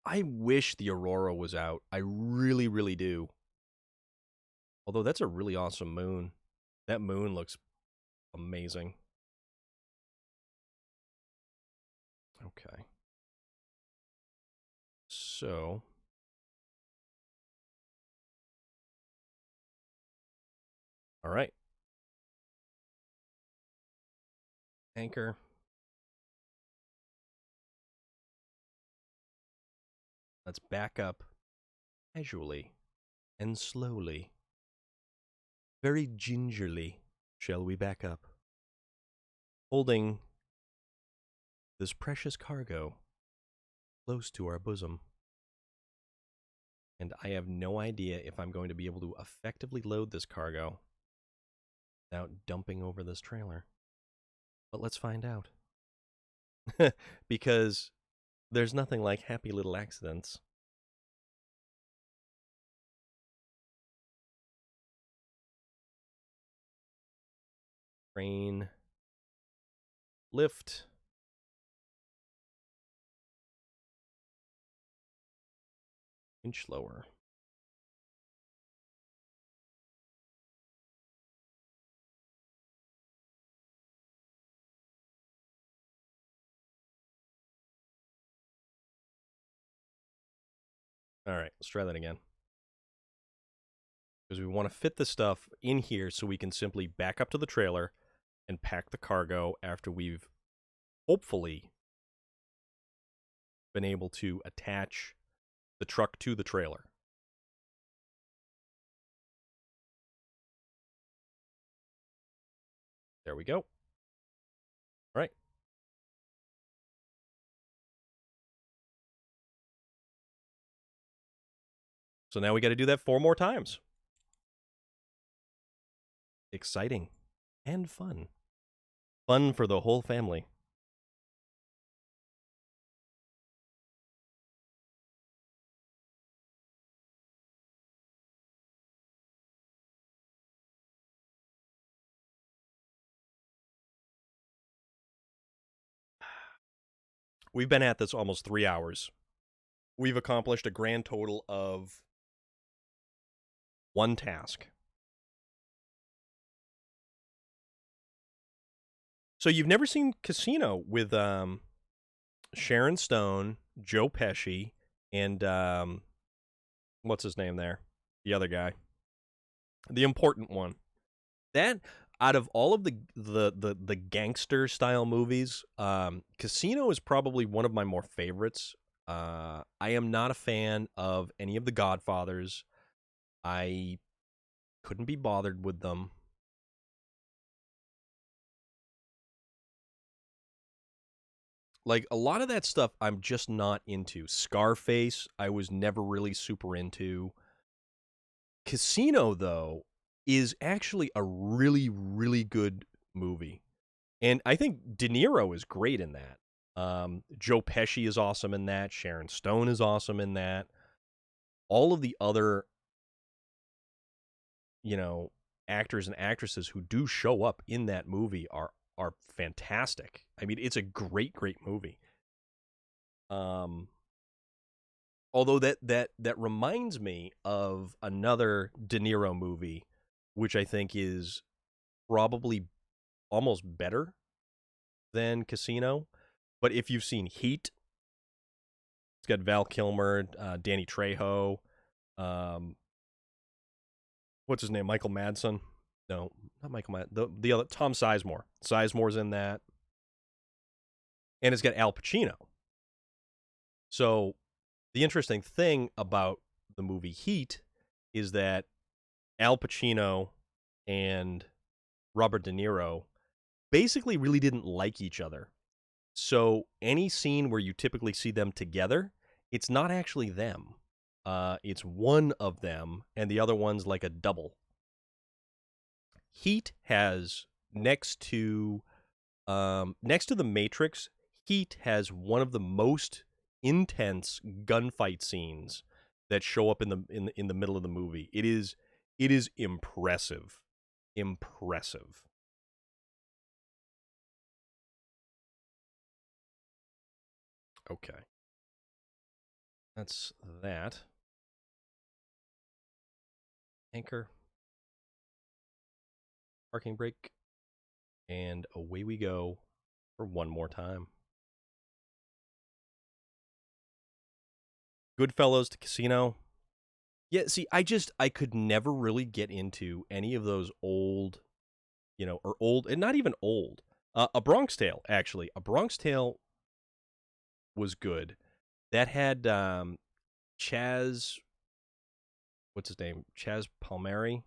I wish the Aurora was out. I really, really do. Although that's a really awesome moon. That moon looks amazing. Okay. So... All right. Anchor. Let's back up casually and slowly. Very gingerly shall we back up, holding this precious cargo close to our bosom. And I have no idea if I'm going to be able to effectively load this cargo without dumping over this trailer. But let's find out. Because there's nothing like happy little accidents. Crane. Lift. Inch lower. All right, let's try that again. Because we want to fit the stuff in here so we can simply back up to the trailer and pack the cargo after we've hopefully been able to attach the truck to the trailer. There we go. All right. So now we got to do that 4 more times. Exciting and fun. Fun for the whole family. We've been at this almost 3 hours. We've accomplished a grand total of one task. So you've never seen Casino with Sharon Stone, Joe Pesci, and what's his name there? The other guy. The important one. That out of all of the gangster style movies, Casino is probably one of my more favorites. I am not a fan of any of the Godfathers. I couldn't be bothered with them. Like, a lot of that stuff I'm just not into. Scarface, I was never really super into. Casino, though, is actually a really, really good movie. And I think De Niro is great in that. Joe Pesci is awesome in that. Sharon Stone is awesome in that. All of the other, actors and actresses who do show up in that movie are fantastic. I mean, it's a great, great movie. Although that reminds me of another De Niro movie, which I think is probably almost better than Casino. But if you've seen Heat, it's got Val Kilmer, Danny Trejo, what's his name? Michael Madsen? No, not Michael Madsen. The other, Tom Sizemore. Sizemore's in that. And it's got Al Pacino. So the interesting thing about the movie Heat is that Al Pacino and Robert De Niro basically really didn't like each other. So any scene where you typically see them together, it's not actually them. It's one of them, and the other one's like a double. Heat has next to The Matrix, Heat has one of the most intense gunfight scenes that show up in the middle of the movie. It is impressive. Impressive. Okay. That's that. Anchor. Parking brake. And away we go for one more time. Goodfellas to Casino. Yeah, see, I could never really get into any of those old, or old, and not even old. A Bronx Tale, actually. A Bronx Tale was good. That had Chaz, what's his name? Chaz Palmieri,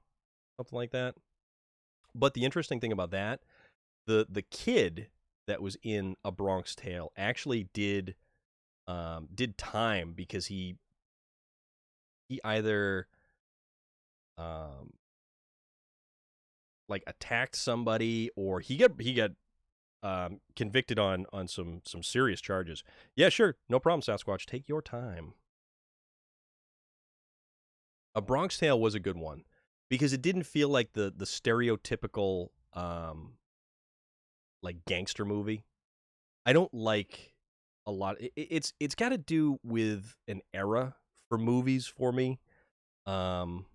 something like that. But the interesting thing about that, the kid that was in A Bronx Tale actually did time because he either like attacked somebody, or he got convicted on some serious charges. Yeah, sure, no problem, Sasquatch. Take your time. A Bronx Tale was a good one because it didn't feel like the stereotypical like gangster movie. I don't like a lot. It's got to do with an era for movies for me. Like,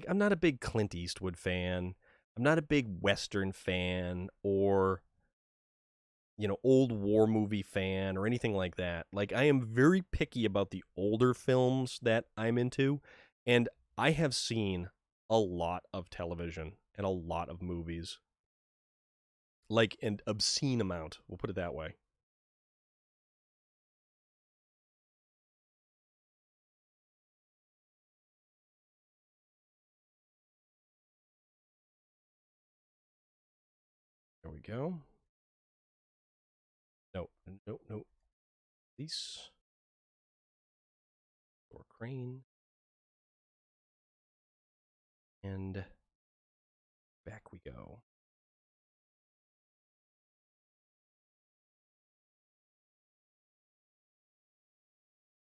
I'm not a big Clint Eastwood fan. I'm not a big Western fan, or old war movie fan, or anything like that. Like, I am very picky about the older films that I'm into, and I have seen a lot of television and a lot of movies. Like, an obscene amount, we'll put it that way. There we go. No. Police. Or crane. And back we go.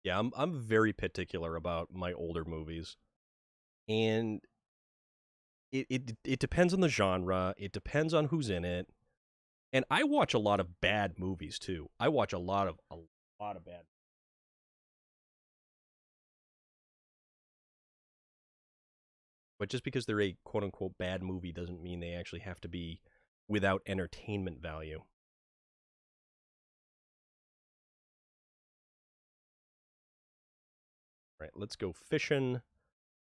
Yeah, I'm very particular about my older movies. And it depends on the genre, it depends on who's in it. And I watch a lot of bad movies too. I watch a lot of bad. But just because they're a quote unquote bad movie doesn't mean they actually have to be without entertainment value. All right, let's go fishing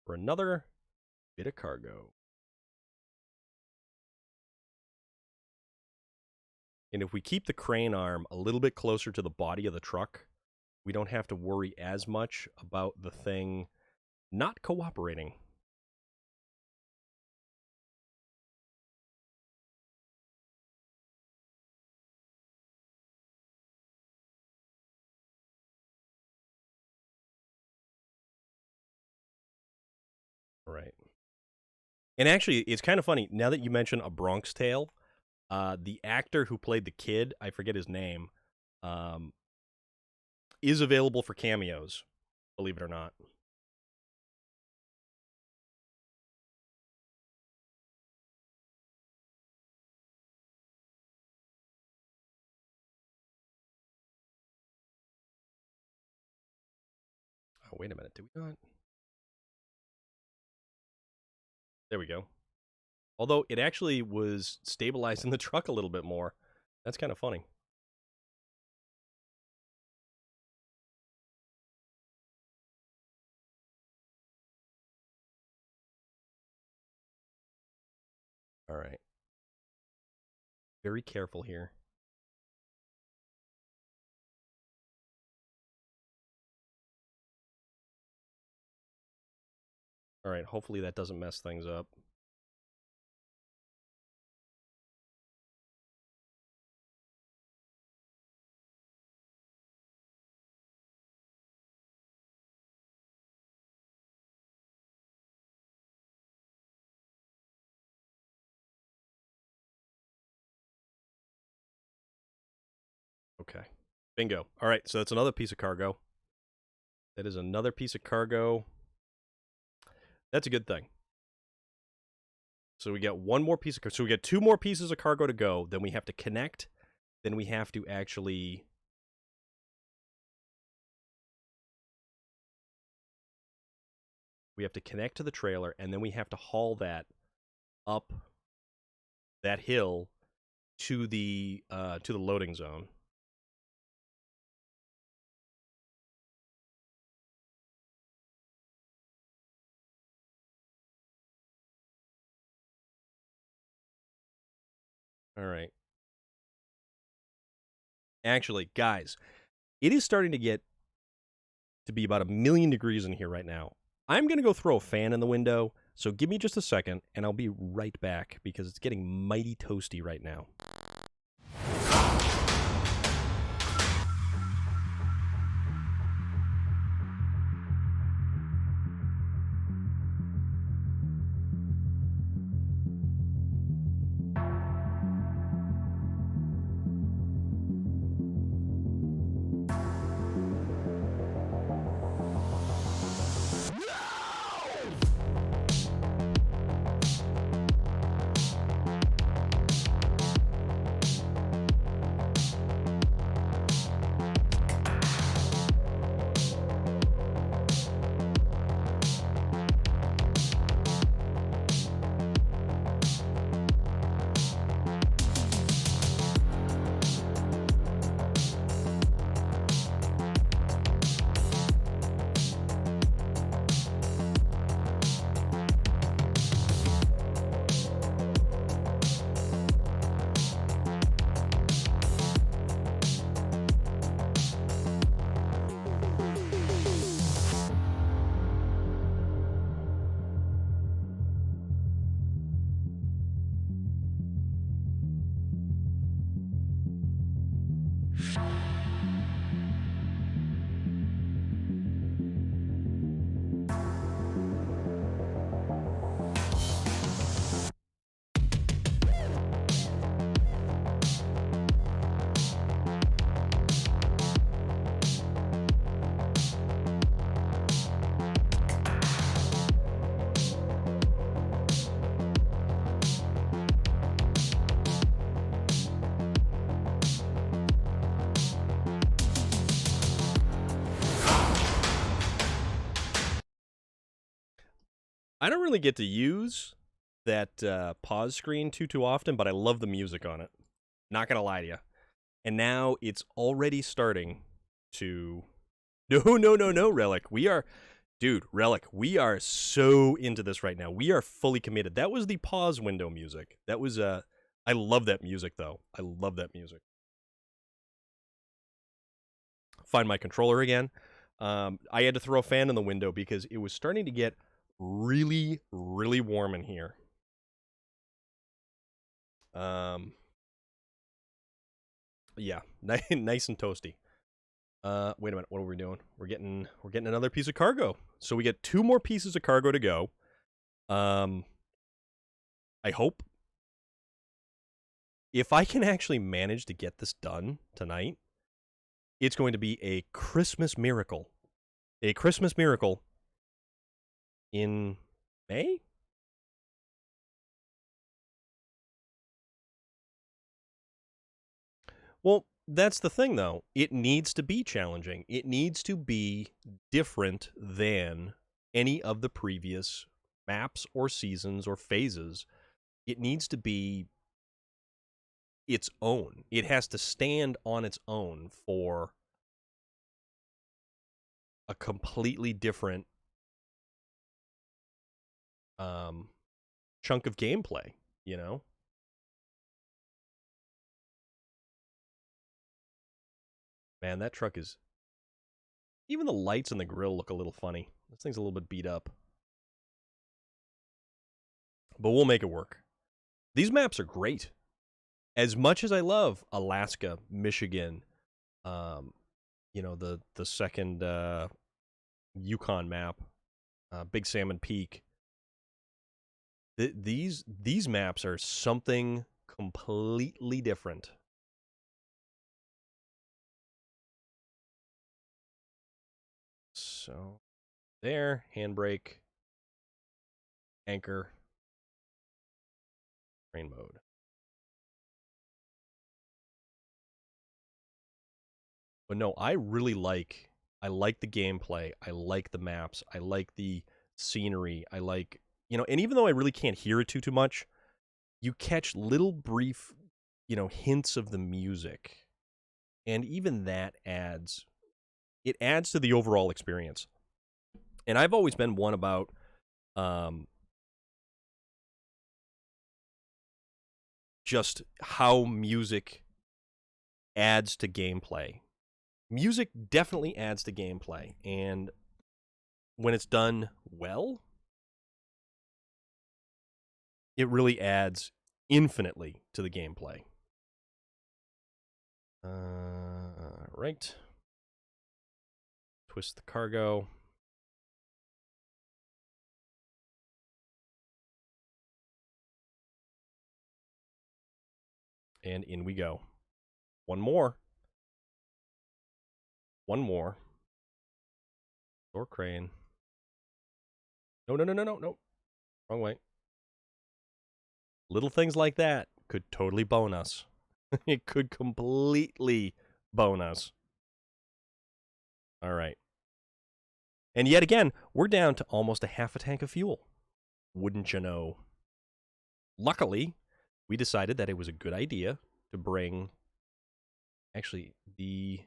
for another bit of cargo. And if we keep the crane arm a little bit closer to the body of the truck, we don't have to worry as much about the thing not cooperating. Right. And actually, it's kind of funny, now that you mention A Bronx Tale, the actor who played the kid, I forget his name, is available for cameos, believe it or not. Oh, wait a minute, did we not? There we go. Although it actually was stabilizing the truck a little bit more. That's kind of funny. All right. Very careful here. All right, hopefully that doesn't mess things up. Okay. Bingo. All right, so that's another piece of cargo. That is another piece of cargo. That's a good thing. So we get one more piece of cargo. So we get two more pieces of cargo to go. Then we have to connect. Then we have to actually... We have to connect to the trailer, and then we have to haul that up that hill to the loading zone. All right. Actually, guys, it is starting to get to be about 1,000,000 degrees in here right now. I'm going to go throw a fan in the window, so give me just a second, and I'll be right back, because it's getting mighty toasty right now. I don't really get to use that pause screen too often, but I love the music on it. Not gonna lie to you. And now it's already starting to. No, Relic. Dude, Relic. We are so into this right now. We are fully committed. That was the pause window music. That was I love that music though. I love that music. Find my controller again. I had to throw a fan in the window because it was starting to get really, really warm in here. Yeah, nice and toasty. Wait a minute, what are we doing? We're getting another piece of cargo. So we get 2 more pieces of cargo to go. I hope if I can actually manage to get this done tonight, it's going to be a Christmas miracle. A Christmas miracle in May? Well, that's the thing, though. It needs to be challenging. It needs to be different than any of the previous maps or seasons or phases. It needs to be its own. It has to stand on its own for a completely different chunk of gameplay, you know? Man, that truck is... Even the lights in the grill look a little funny. This thing's a little bit beat up. But we'll make it work. These maps are great. As much as I love Alaska, Michigan, the second Yukon map, Big Salmon Peak, these maps are something completely different. So, there, handbrake, anchor, train mode. But no, I like the gameplay. I like the maps. I like the scenery. I like, and even though I really can't hear it too much, you catch little brief, hints of the music. And even that adds to the overall experience. And I've always been one about just how music adds to gameplay. Music definitely adds to gameplay, and when it's done well, it really adds infinitely to the gameplay. Right. Twist the cargo. And in we go. One more. Door crane. No. Wrong way. Little things like that could totally bone us. It could completely bone us. All right. And yet again, we're down to almost a half a tank of fuel. Wouldn't you know? Luckily, we decided that it was a good idea to bring actually the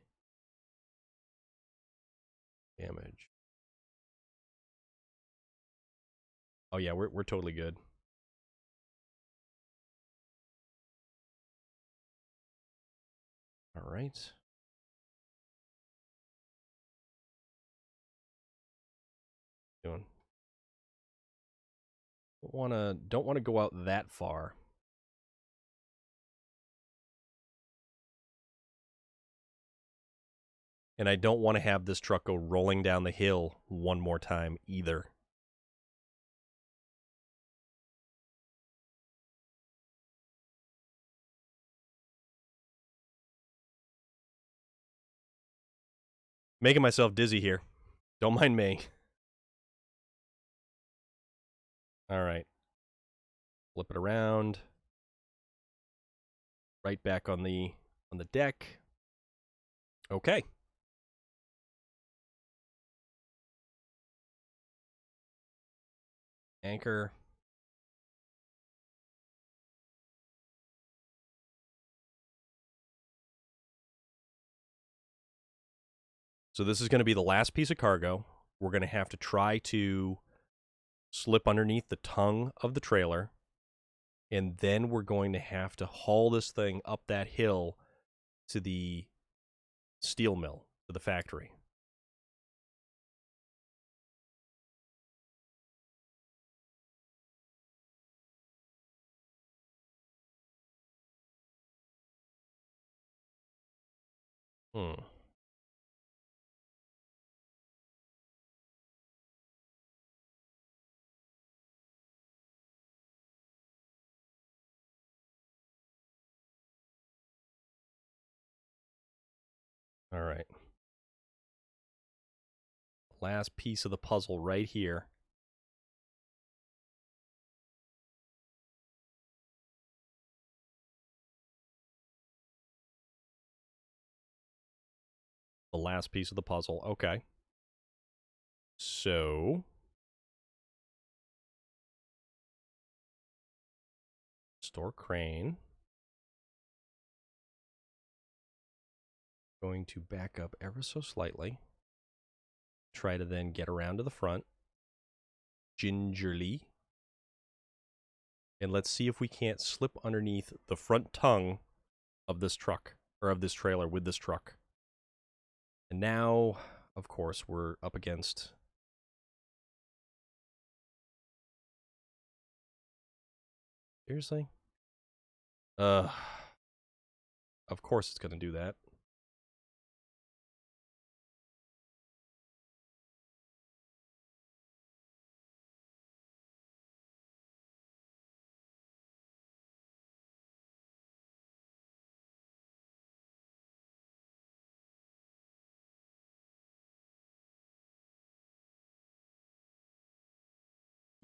damage. Oh yeah, we're totally good. All right. Doing. Don't wanna go out that far. And I don't want to have this truck go rolling down the hill one more time either. Making myself dizzy here. Don't mind me. All right. Flip it around. Right back on the deck. Okay. Anchor. So this is going to be the last piece of cargo. We're going to have to try to slip underneath the tongue of the trailer, and then we're going to have to haul this thing up that hill to the steel mill, to the factory. Hmm. All right. Last piece of the puzzle right here. The last piece of the puzzle. Okay. So store crane. Going to back up ever so slightly. Try to then get around to the front. Gingerly. And let's see if we can't slip underneath the front tongue of this truck, or of this trailer with this truck. And now, of course, we're up against... Seriously? Of course it's going to do that.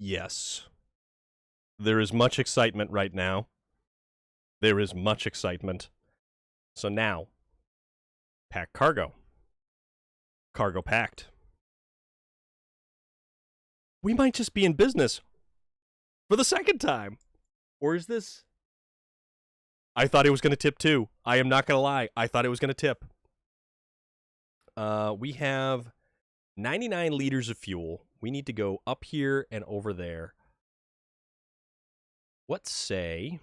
Yes. There is much excitement right now. There is much excitement. So now, pack cargo. Cargo packed. We might just be in business for the second time. Or is this... I thought it was going to tip too. I am not going to lie. I thought it was going to tip. We have 99 liters of fuel. We need to go up here and over there. Let's say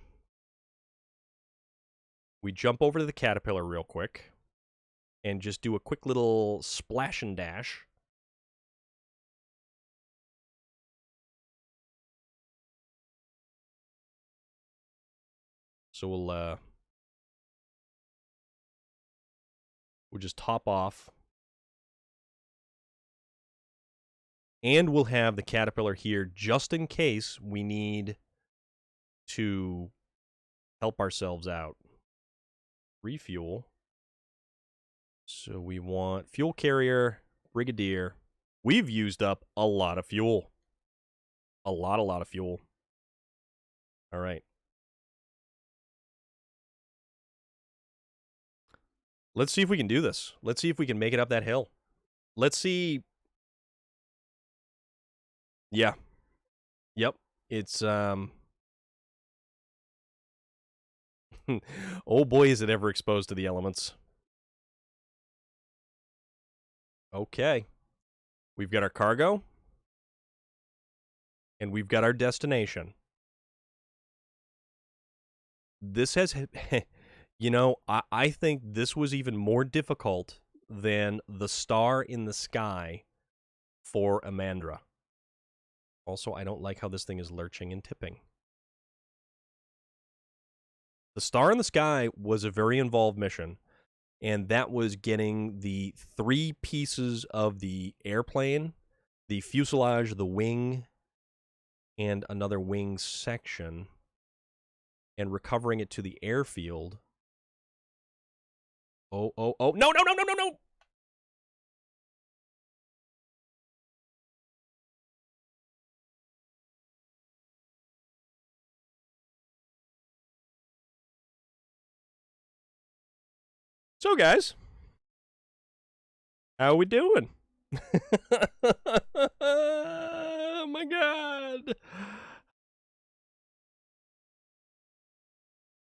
we jump over to the Caterpillar real quick and just do a quick little splash and dash. So we'll just top off. And we'll have the Caterpillar here just in case we need to help ourselves out. Refuel. So we want fuel carrier, Brigadier. We've used up a lot of fuel. A lot of fuel. All right. Let's see if we can do this. Let's see if we can make it up that hill. Let's see. Yeah. Yep. It's, oh boy, is it ever exposed to the elements. Okay. We've got our cargo. And we've got our destination. This has, you know, I think this was even more difficult than the star in the sky for Amandra. Also, I don't like how this thing is lurching and tipping. The star in the sky was a very involved mission, and that was getting the 3 pieces of the airplane, the fuselage, the wing, and another wing section, and recovering it to the airfield. Oh, no! So, guys, how we doing? Oh, my God.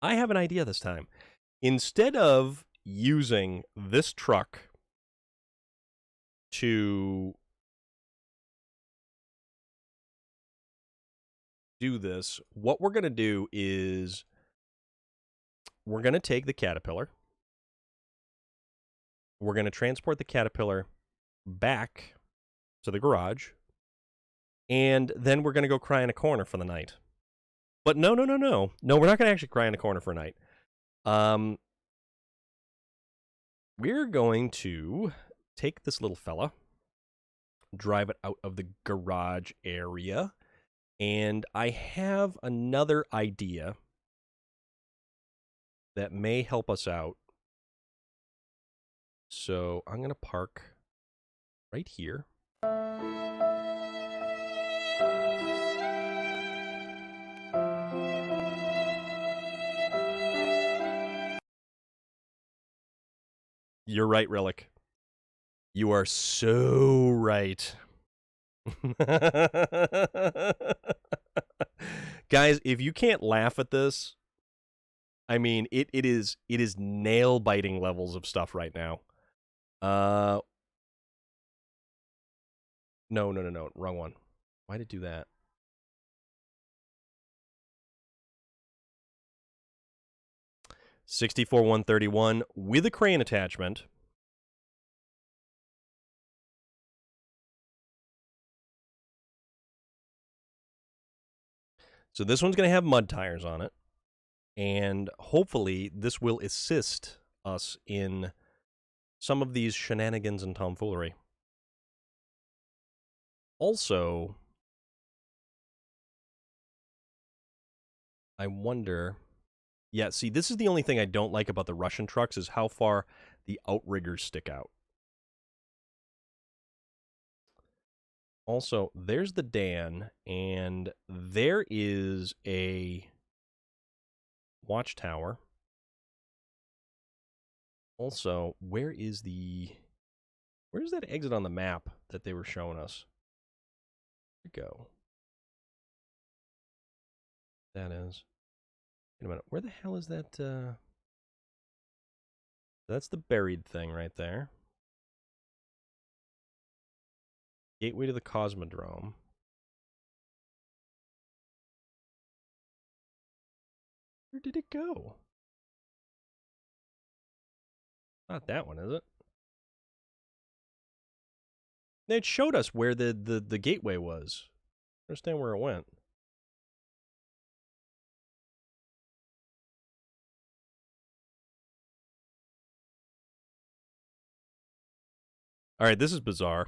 I have an idea this time. Instead of using this truck to do this, what we're going to do is we're going to take the Caterpillar. We're going to transport the Caterpillar back to the garage. And then we're going to go cry in a corner for the night. But no. No, we're not going to actually cry in a corner for a night. We're going to take this little fella, drive it out of the garage area, and I have another idea that may help us out. So I'm going to park right here. You're right, Relic. You are so right. Guys, if you can't laugh at this, I mean, it is nail-biting levels of stuff right now. No, wrong one. Why did it do that? $64,131 with a crane attachment. So this one's going to have mud tires on it. And hopefully this will assist us in some of these shenanigans and tomfoolery. Also, I wonder... Yeah, see, this is the only thing I don't like about the Russian trucks is how far the outriggers stick out. Also, there's the Dan, and there is a watchtower. Also, where's that exit on the map that they were showing us? There we go. That is. Wait a minute, where the hell is that? That's the buried thing right there. Gateway to the Cosmodrome. Where did it go? Not that one, is it? It showed us where the gateway was. I understand where it went. All right, this is bizarre.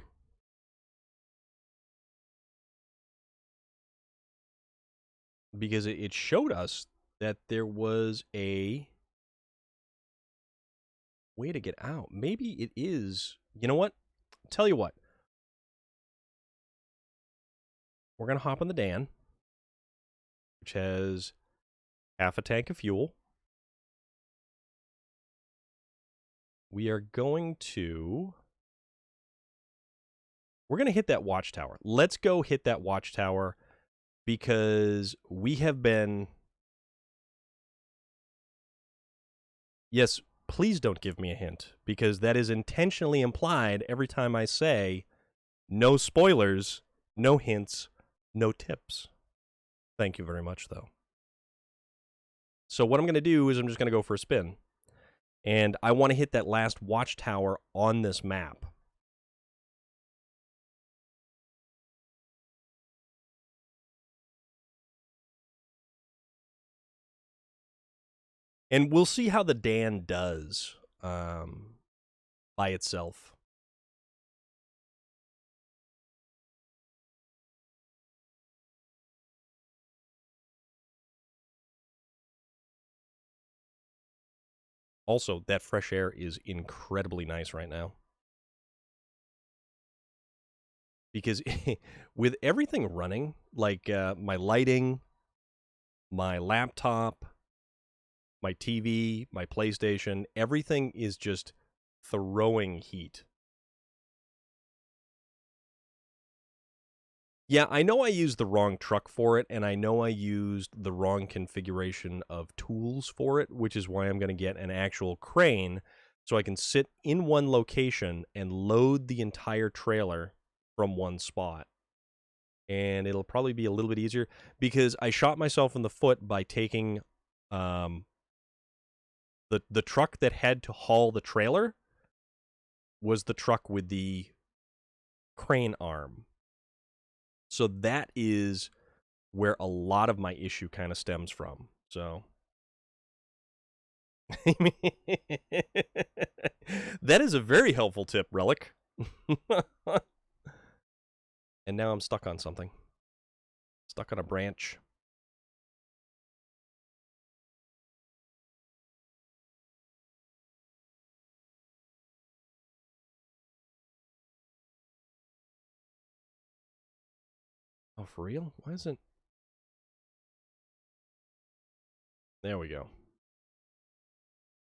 Because it showed us that there was a way to get out. Maybe it is... You know what? Tell you what. We're going to hop on the Dan, which has half a tank of fuel. We are going to... We're going to hit that watchtower. Let's go hit that watchtower because we have been... Yes, please don't give me a hint because that is intentionally implied every time I say no spoilers, no hints, no tips. Thank you very much, though. So what I'm going to do is I'm just going to go for a spin. And I want to hit that last watchtower on this map. And we'll see how the Dan does by itself. Also, that fresh air is incredibly nice right now. Because with everything running, like my lighting, my laptop, my TV, my PlayStation, everything is just throwing heat. Yeah, I know I used the wrong truck for it, and I know I used the wrong configuration of tools for it, which is why I'm going to get an actual crane so I can sit in one location and load the entire trailer from one spot. And it'll probably be a little bit easier because I shot myself in the foot by taking um, the truck that had to haul the trailer was the truck with the crane arm. So that is where a lot of my issue kind of stems from. So that is a very helpful tip, Relic. And now I'm stuck on something. Stuck on a branch. Oh, for real? Why isn't... There we go.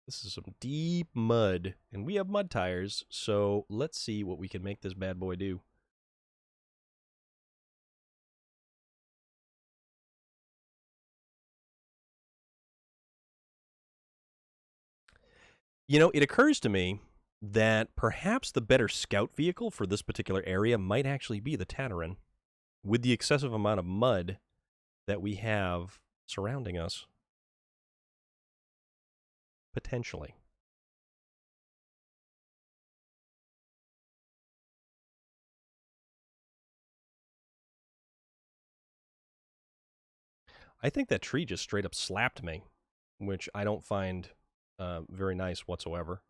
This is some deep mud, and we have mud tires, so let's see what we can make this bad boy do. You know, it occurs to me that perhaps the better scout vehicle for this particular area might actually be the Tataran, with the excessive amount of mud that we have surrounding us. Potentially. I think that tree just straight up slapped me, which I don't find very nice whatsoever.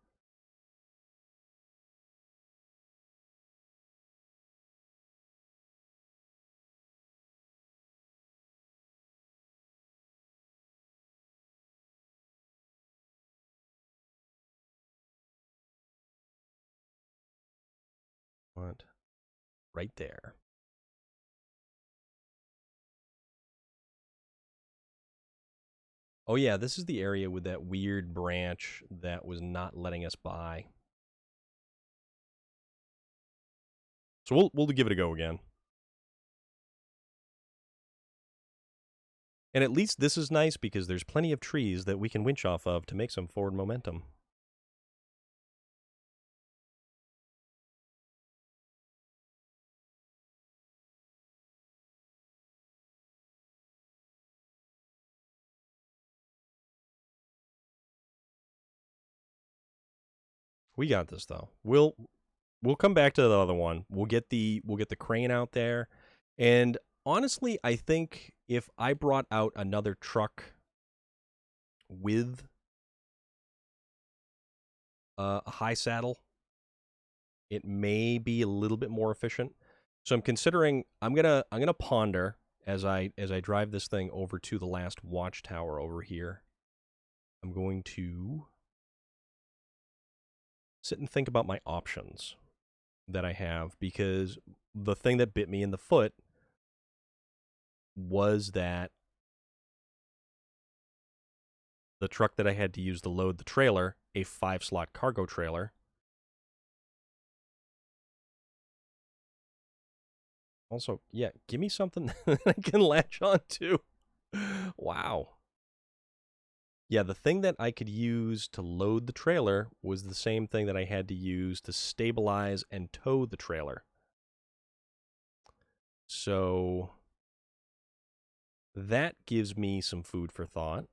What? Right there. Oh yeah, this is the area with that weird branch that was not letting us by. So we'll give it a go again. And at least this is nice because there's plenty of trees that we can winch off of to make some forward momentum. We got this though. We'll come back to the other one. We'll get the crane out there. And honestly, I think if I brought out another truck with a high saddle, it may be a little bit more efficient. So I'm considering I'm gonna ponder as I drive this thing over to the last watchtower over here. I'm going to sit and think about my options that I have, because the thing that bit me in the foot was that the truck that I had to use to load the trailer, a 5-slot cargo trailer. Also, yeah, give me something that I can latch on to. Wow. Yeah, the thing that I could use to load the trailer was the same thing that I had to use to stabilize and tow the trailer. So that gives me some food for thought.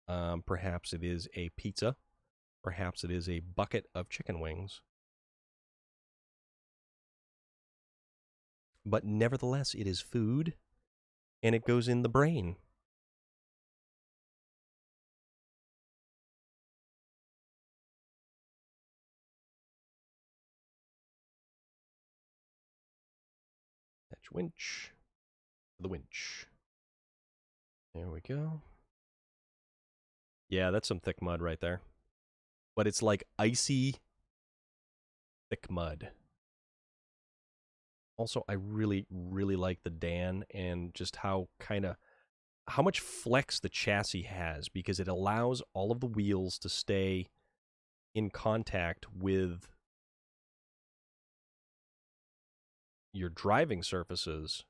Perhaps it is a pizza. Perhaps it is a bucket of chicken wings. But nevertheless, it is food, and it goes in the brain. Catch winch. The winch. There we go. Yeah, that's some thick mud right there. But it's like icy, thick mud. Also, I really, really like the Dan and just how much flex the chassis has, because it allows all of the wheels to stay in contact with your driving surfaces,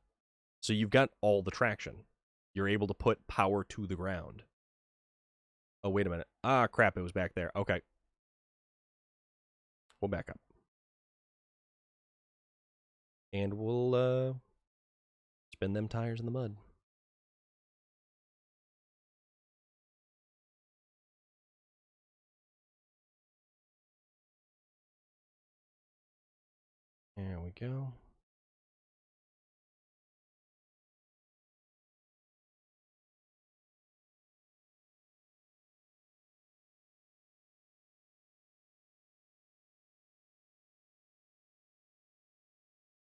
so you've got all the traction. You're able to put power to the ground. Oh, wait a minute. Ah, crap, it was back there. Okay. We'll back up. And we'll spin them tires in the mud. There we go.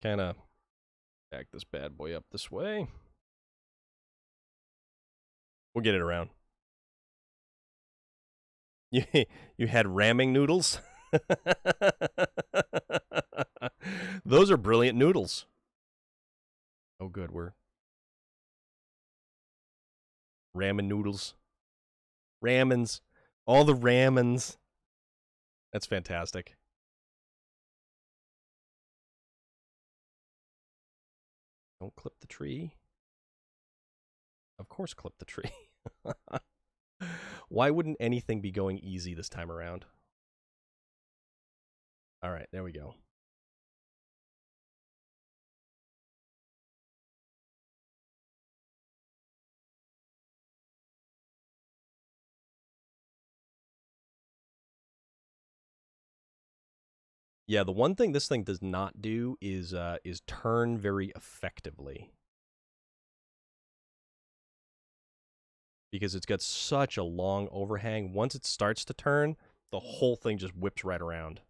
Kind of back this bad boy up this way. We'll get it around. You had ramming noodles? Those are brilliant noodles. Oh, good. We're ramen noodles. Ramens. All the ramens. That's fantastic. Don't clip the tree. Of course, clip the tree. Why wouldn't anything be going easy this time around? All right, there we go. Yeah, the one thing this thing does not do is turn very effectively. Because it's got such a long overhang. Once it starts to turn, the whole thing just whips right around.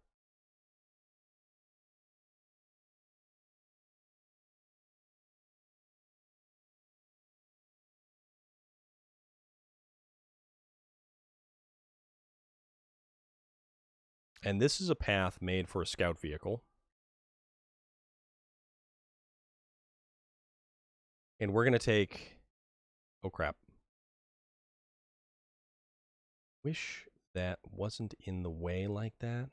And this is a path made for a scout vehicle. And we're going to take... Oh, crap. Wish that wasn't in the way like that.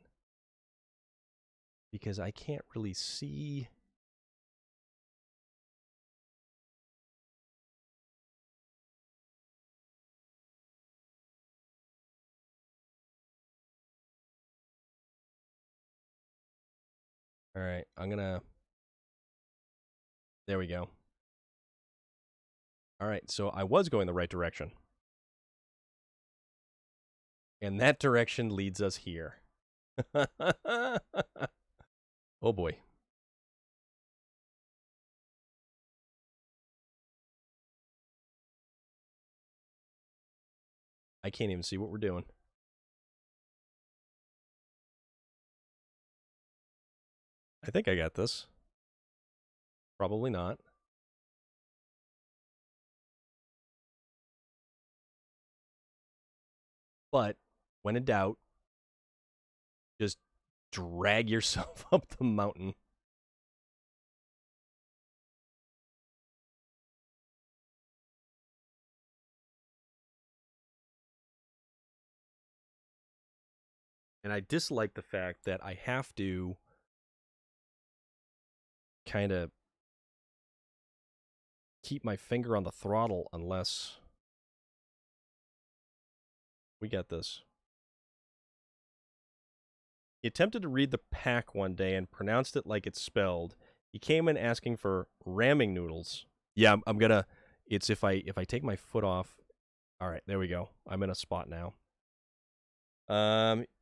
Because I can't really see... All right, I'm going to... There we go. All right, so I was going the right direction. And that direction leads us here. Oh, boy. I can't even see what we're doing. I think I got this. Probably not. But when in doubt, just drag yourself up the mountain. And I dislike the fact that I have to kind of keep my finger on the throttle unless we get this. He attempted to read the pack one day and pronounced it like it's spelled. He came in asking for ramming noodles. Yeah, I'm gonna. It's if I take my foot off. All right, there we go. I'm in a spot now.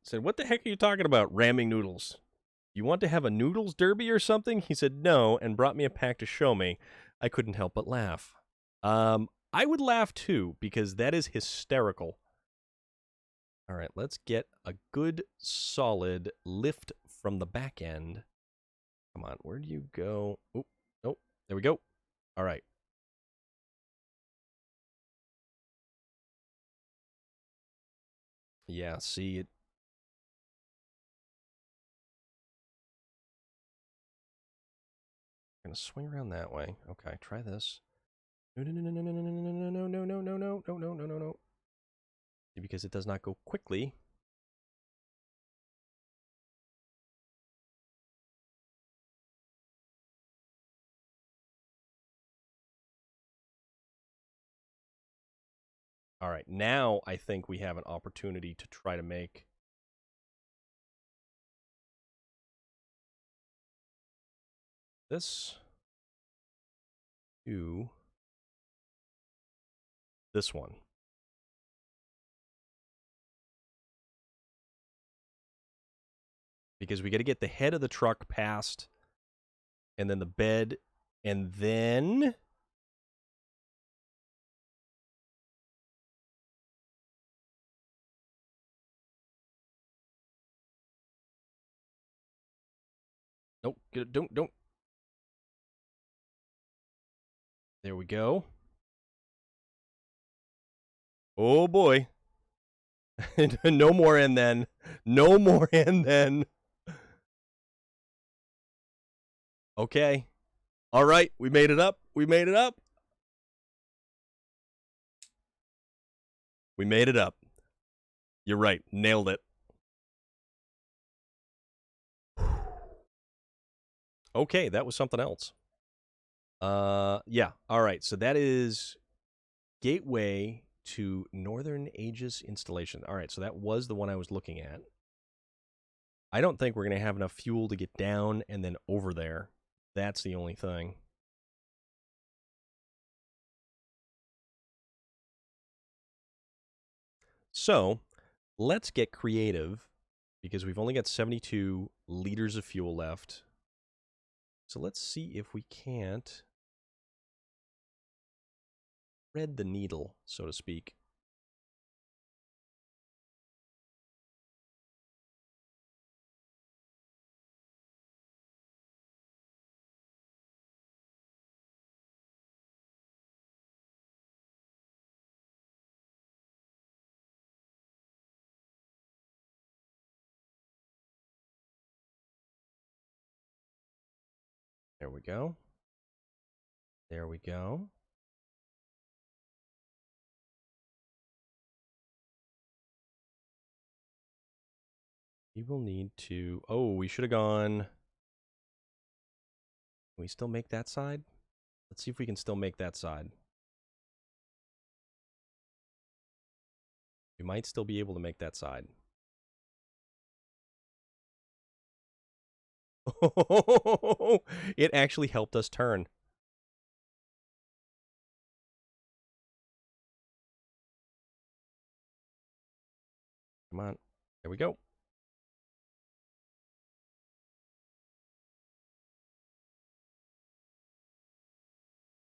Said, what the heck are you talking about? Ramming noodles. You want to have a noodles derby or something? He said no and brought me a pack to show me. I couldn't help but laugh. I would laugh too because that is hysterical. All right, let's get a good solid lift from the back end. Come on, where do you go? Oh, nope. There we go. All right. Yeah, see it. I'm gonna swing around that way. Okay, try this. No, no, no, no, no, no, no, no, no, no, no, no, no, no, no, no, no, no. Because it does not go quickly. All right, now I think we have an opportunity to try to make this to this one. Because we got to get the head of the truck past, and then the bed, and then... Nope, don't. There we go. Oh boy. No more and then. No more and then. Okay. All right, we made it up. We made it up. We made it up. You're right. Nailed it. Okay, that was something else. Yeah. All right. So that is Gateway to Northern Aegis installation. All right. So that was the one I was looking at. I don't think we're going to have enough fuel to get down and then over there. That's the only thing. So let's get creative because we've only got 72 liters of fuel left. So let's see if we can't thread the needle, so to speak. There we go. There we go. We will need to... Oh, we should have gone... Can we still make that side? Let's see if we can still make that side. We might still be able to make that side. It actually helped us turn. Come on. There we go.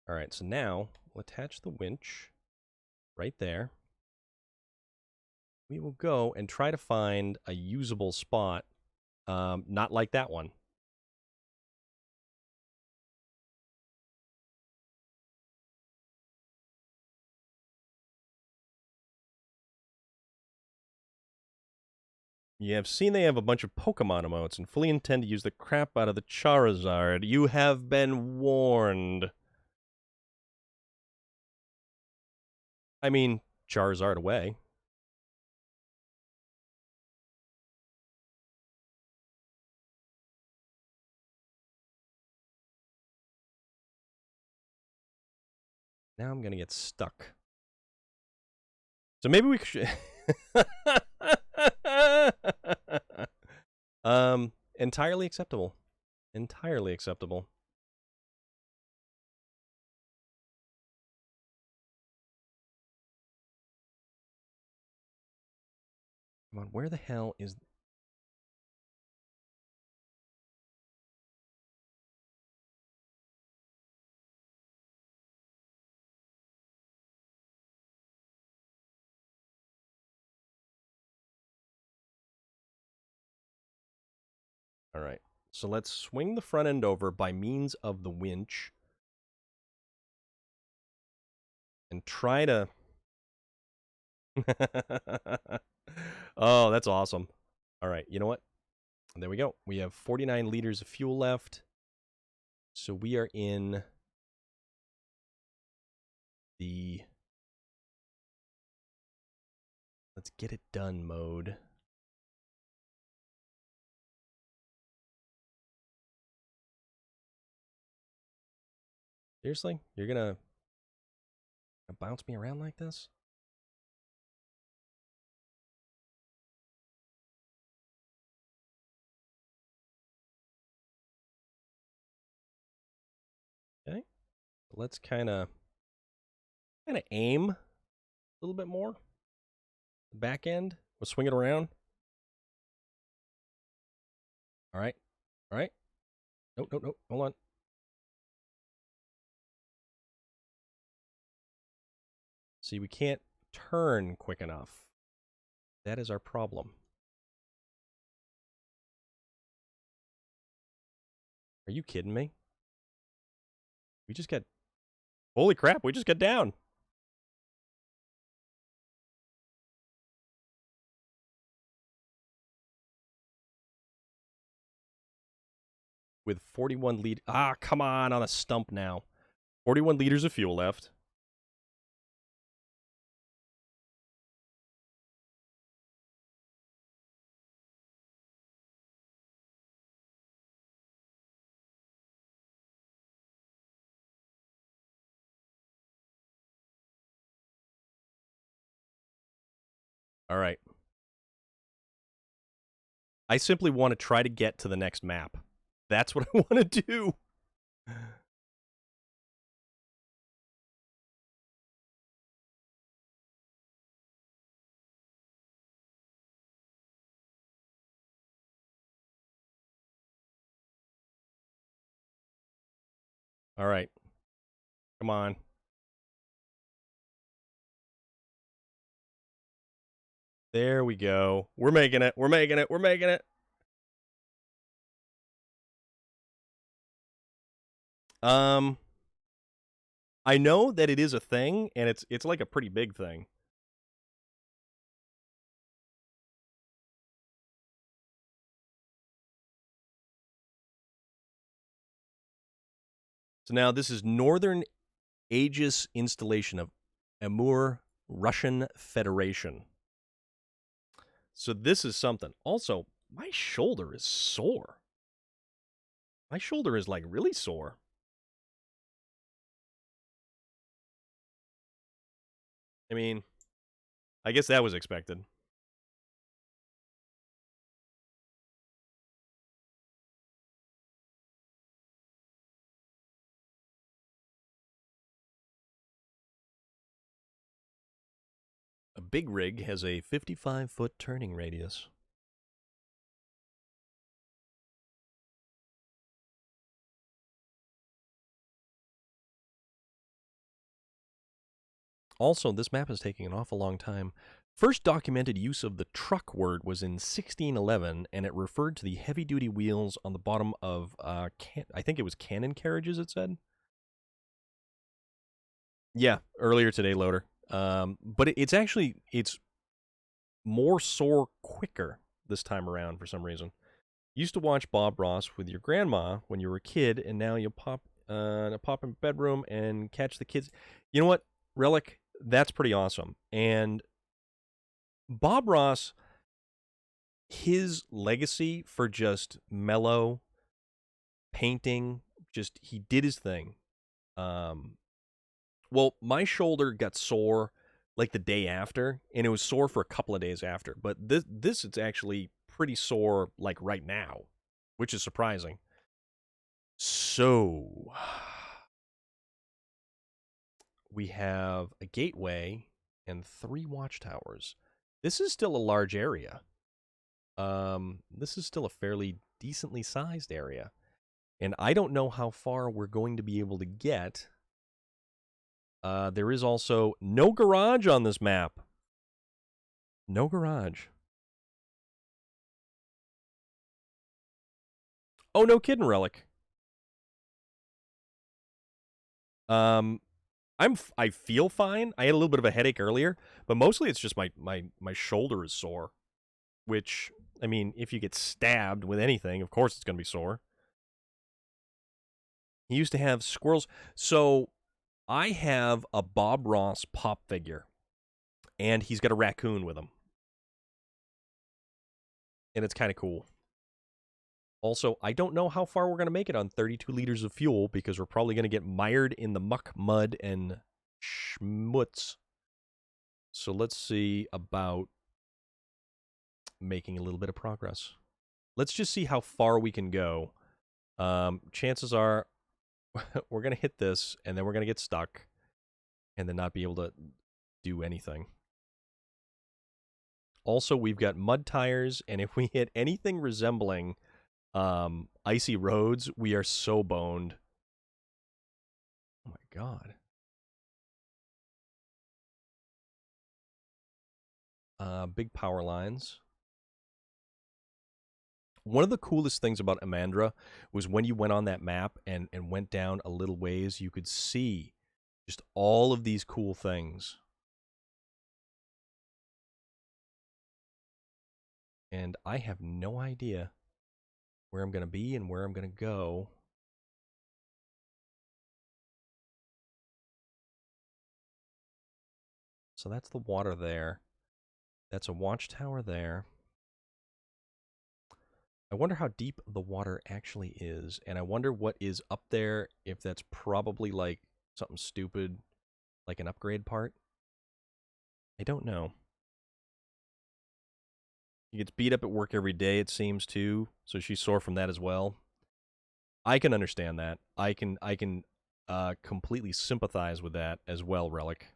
All right, so now we'll attach the winch right there. We will go and try to find a usable spot, not like that one. You have seen they have a bunch of Pokemon emotes and fully intend to use the crap out of the Charizard. You have been warned. I mean, Charizard away. Now I'm going to get stuck. So maybe we should... Entirely acceptable. Entirely acceptable. Come on, where the hell is... All right, so let's swing the front end over by means of the winch and try to... Oh, that's awesome. All right, you know what? There we go. We have 49 liters of fuel left. So we are in the let's get it done mode. Seriously? You're gonna bounce me around like this? Okay. Let's kind of aim a little bit more. Back end. We'll swing it around. All right. All right. Nope, nope, nope. Hold on. See, we can't turn quick enough. That is our problem. Are you kidding me? We just got... Holy crap, we just got down. With 41 liters... Ah, come on a stump now. 41 liters of fuel left. All right. I simply want to try to get to the next map. That's what I want to do. All right. Come on. There we go. We're making it. We're making it. We're making it. I know that it is a thing, and it's like a pretty big thing. So now this is Northern Aegis installation of Amur Russian Federation. So this is something. Also, my shoulder is sore. My shoulder is like really sore. I mean, I guess that was expected. A big rig has a 55-foot turning radius. Also, this map is taking an awful long time. First documented use of the truck word was in 1611, and it referred to the heavy-duty wheels on the bottom of, I think it was cannon carriages, it said? Yeah, earlier today, loader. But it's more sore quicker this time around for some reason. You used to watch Bob Ross with your grandma when you were a kid, and now you pop in bedroom and catch the kids. You know what, Relic? That's pretty awesome. And Bob Ross, his legacy for just mellow painting, just he did his thing. Well, my shoulder got sore like the day after, and it was sore for a couple of days after. But this is actually pretty sore like right now, which is surprising. So we have a gateway and 3 watchtowers. This is still a large area. This is still a fairly decently sized area. And I don't know how far we're going to be able to get. There is also no garage on this map. No garage. Oh, no kidding, Relic. I feel fine. I had a little bit of a headache earlier, but mostly it's just my shoulder is sore. Which, I mean, if you get stabbed with anything, of course it's going to be sore. He used to have squirrels. So I have a Bob Ross pop figure, and he's got a raccoon with him. And it's kind of cool. Also, I don't know how far we're going to make it on 32 liters of fuel because we're probably going to get mired in the muck, mud, and schmutz. So let's see about making a little bit of progress. Let's just see how far we can go. Chances are... we're going to hit this, and then we're going to get stuck, and then not be able to do anything. Also, we've got mud tires, and if we hit anything resembling icy roads, we are so boned. Oh my god. Big power lines. One of the coolest things about Amandra was when you went on that map and went down a little ways, you could see just all of these cool things. And I have no idea where I'm going to be and where I'm going to go. So that's the water there. That's a watchtower there. I wonder how deep the water actually is, and I wonder what is up there, if that's probably like something stupid, like an upgrade part. I don't know. He gets beat up at work every day, it seems, too, so she's sore from that as well. I can understand that. I can completely sympathize with that as well, Relic.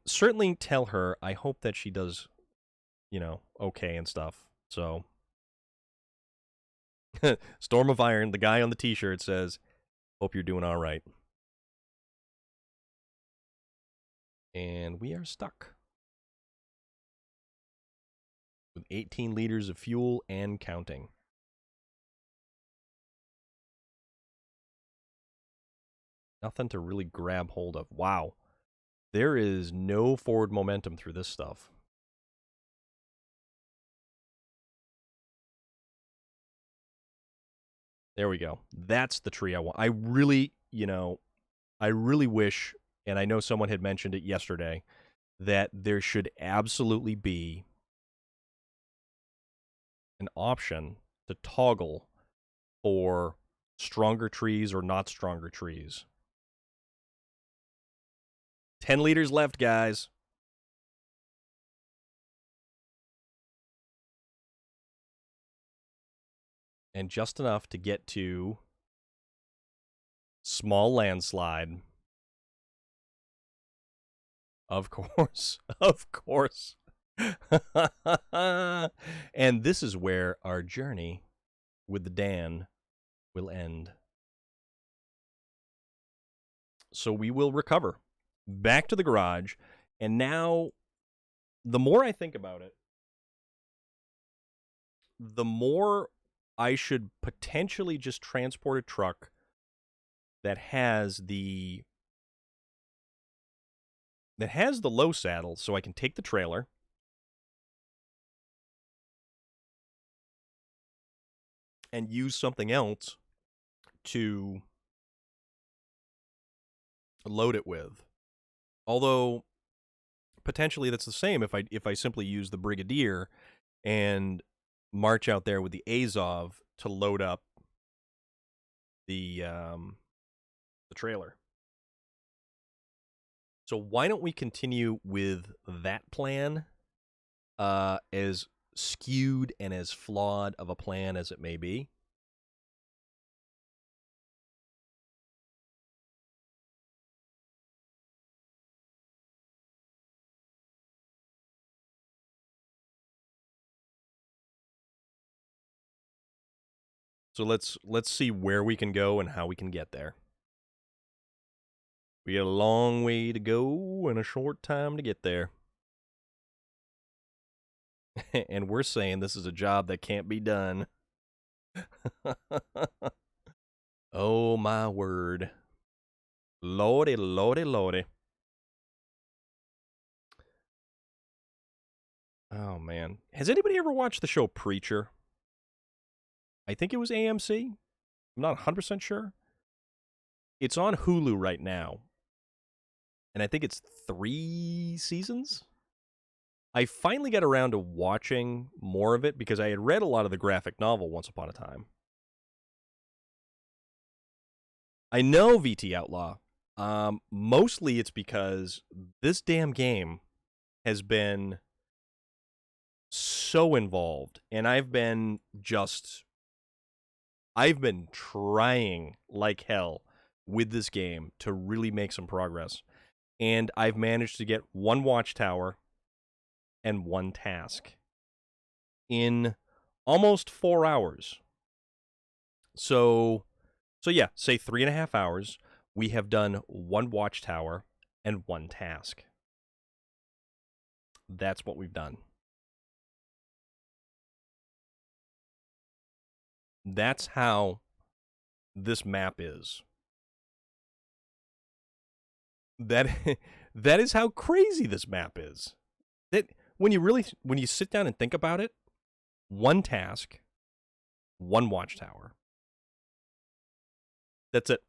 Certainly tell her I hope that she does, okay and stuff. So, Storm of Iron, the guy on the t-shirt says, hope you're doing all right. And we are stuck with 18 liters of fuel and counting. Nothing to really grab hold of. Wow. There is no forward momentum through this stuff. There we go. That's the tree I want. I really wish, and I know someone had mentioned it yesterday, that there should absolutely be an option to toggle for stronger trees or not stronger trees. 10 liters left, guys. And just enough to get to small landslide. Of course. Of course. And this is where our journey with the Dan will end. So we will recover back to the garage. And now, the more I think about it, the more I should potentially just transport a truck that has the low saddle, so I can take the trailer and use something else to load it with. Although potentially that's the same if I simply use the Brigadier and march out there with the Azov to load up the trailer. So why don't we continue with that plan, as skewed and as flawed of a plan as it may be? So let's see where we can go and how we can get there. We got a long way to go and a short time to get there. And we're saying this is a job that can't be done. Oh my word. Lordy, lordy, lordy. Oh man. Has anybody ever watched the show Preacher? I think it was AMC. I'm not 100% sure. It's on Hulu right now. And I think it's 3 seasons. I finally got around to watching more of it because I had read a lot of the graphic novel once upon a time. I know VT Outlaw. Mostly it's because this damn game has been so involved, and I've been just I've been trying like hell with this game to really make some progress. And I've managed to get one watchtower and one task in almost 4 hours. So yeah, say 3.5 hours. We have done one watchtower and one task. That's what we've done. That's how this map is. That that is how crazy this map is. That when you sit down and think about it, one task, one watchtower. That's it.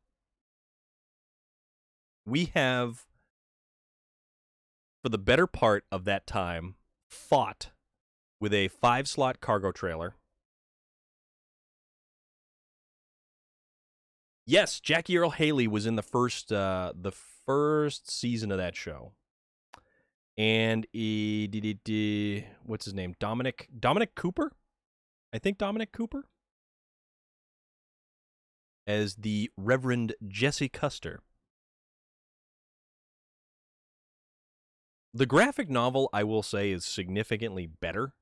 We have, for the better part of that time, fought with a 5-slot cargo trailer. Yes, Jackie Earle Haley was in the first season of that show, and what's his name? Dominic Cooper, I think Dominic Cooper, as the Reverend Jesse Custer. The graphic novel, I will say, is significantly better,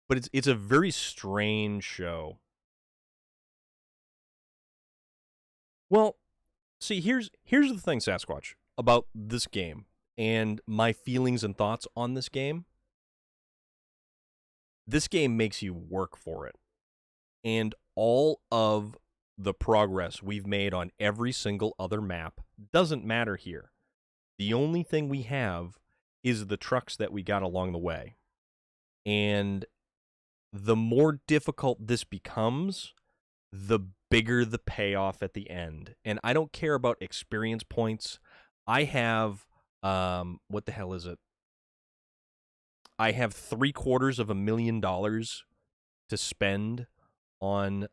but it's a very strange show. Well, see, here's the thing, Sasquatch, about this game and my feelings and thoughts on this game. This game makes you work for it. And all of the progress we've made on every single other map doesn't matter here. The only thing we have is the trucks that we got along the way. And the more difficult this becomes, the bigger the payoff at the end. And I don't care about experience points. I have, what the hell is it? I have $750,000 to spend on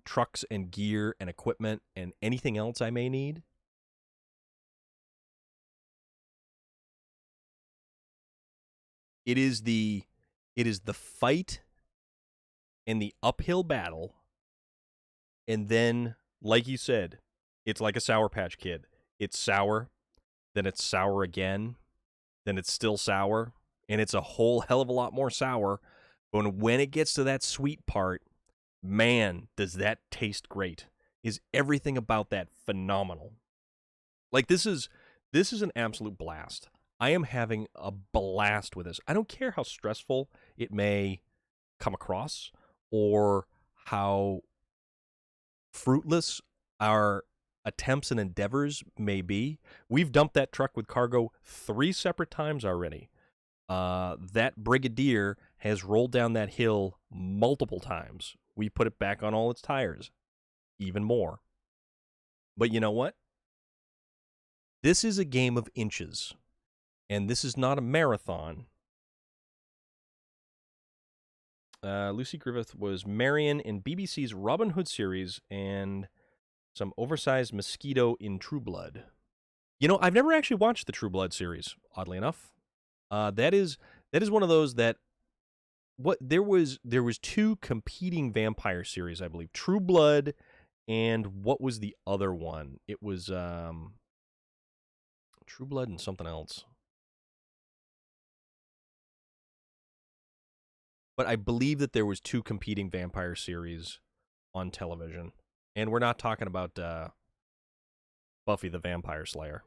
trucks and gear and equipment and anything else I may need. It is the fight and the uphill battle, and then, like you said, it's like a Sour Patch Kid. It's sour, then it's sour again, then it's still sour, and it's a whole hell of a lot more sour. But when it gets to that sweet part, man, does that taste great. Is everything about that phenomenal. Like, this is an absolute blast. I am having a blast with this. I don't care how stressful it may come across or how fruitless our attempts and endeavors may be. We've dumped that truck with cargo 3 separate times already. That Brigadier has rolled down that hill multiple times. We put it back on all its tires, even more. But you know what? This is a game of inches, and this is not a marathon. Lucy Griffith was Marion in BBC's Robin Hood series and some oversized mosquito in True Blood. You know, I've never actually watched the True Blood series, oddly enough. That is one of those that there was 2 competing vampire series, I believe. True Blood and what was the other one? It was True Blood and something else. But I believe that there was 2 competing vampire series on television. And we're not talking about Buffy the Vampire Slayer.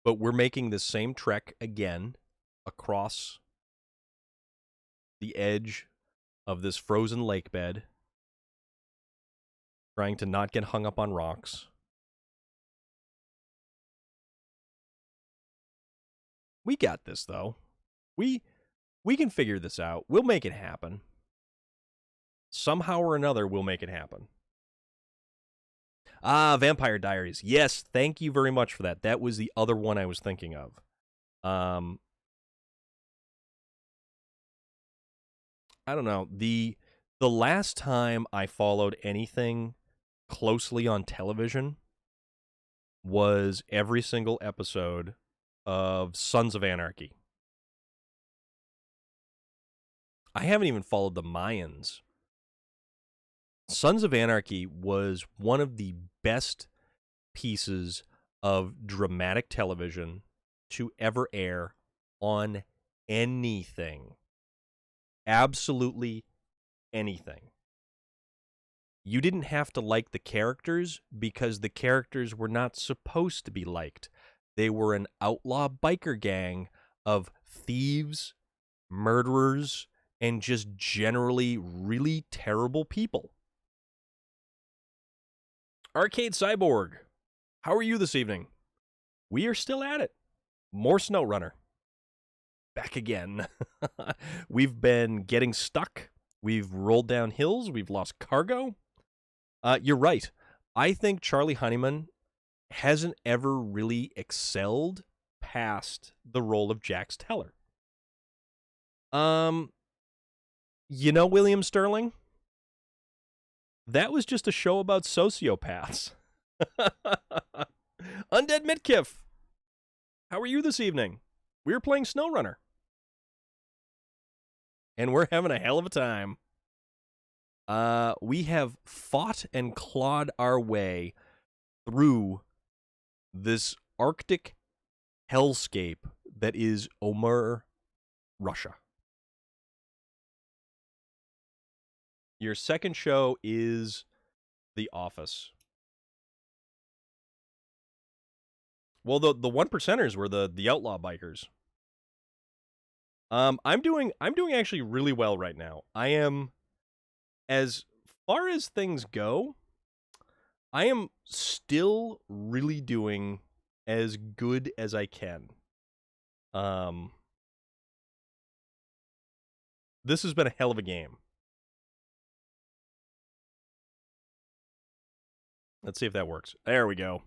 But we're making the same trek again across the edge of this frozen lake bed, trying to not get hung up on rocks. We got this, though. We can figure this out. We'll make it happen. Somehow or another, we'll make it happen. Vampire Diaries. Yes, thank you very much for that. That was the other one I was thinking of. I don't know. The last time I followed anything closely on television was every single episode of Sons of Anarchy. I haven't even followed the Mayans. Sons of Anarchy was one of the best pieces of dramatic television to ever air on anything. Absolutely anything. You didn't have to like the characters because the characters were not supposed to be liked. They were an outlaw biker gang of thieves, murderers, and just generally really terrible people. Arcade Cyborg, how are you this evening? We are still at it. More SnowRunner. Back again. We've been getting stuck. We've rolled down hills. We've lost cargo. You're right. I think Charlie Honeyman hasn't ever really excelled past the role of Jax Teller. William Sterling? That was just a show about sociopaths. Undead Mitkiff, how are you this evening? We're playing SnowRunner. And we're having a hell of a time. We have fought and clawed our way through this Arctic hellscape that is Omur, Russia. Your second show is The Office. Well, the one percenters were the outlaw bikers. I'm doing actually really well right now. I am, as far as things go, I am still really doing as good as I can. This has been a hell of a game. Let's see if that works. There we go.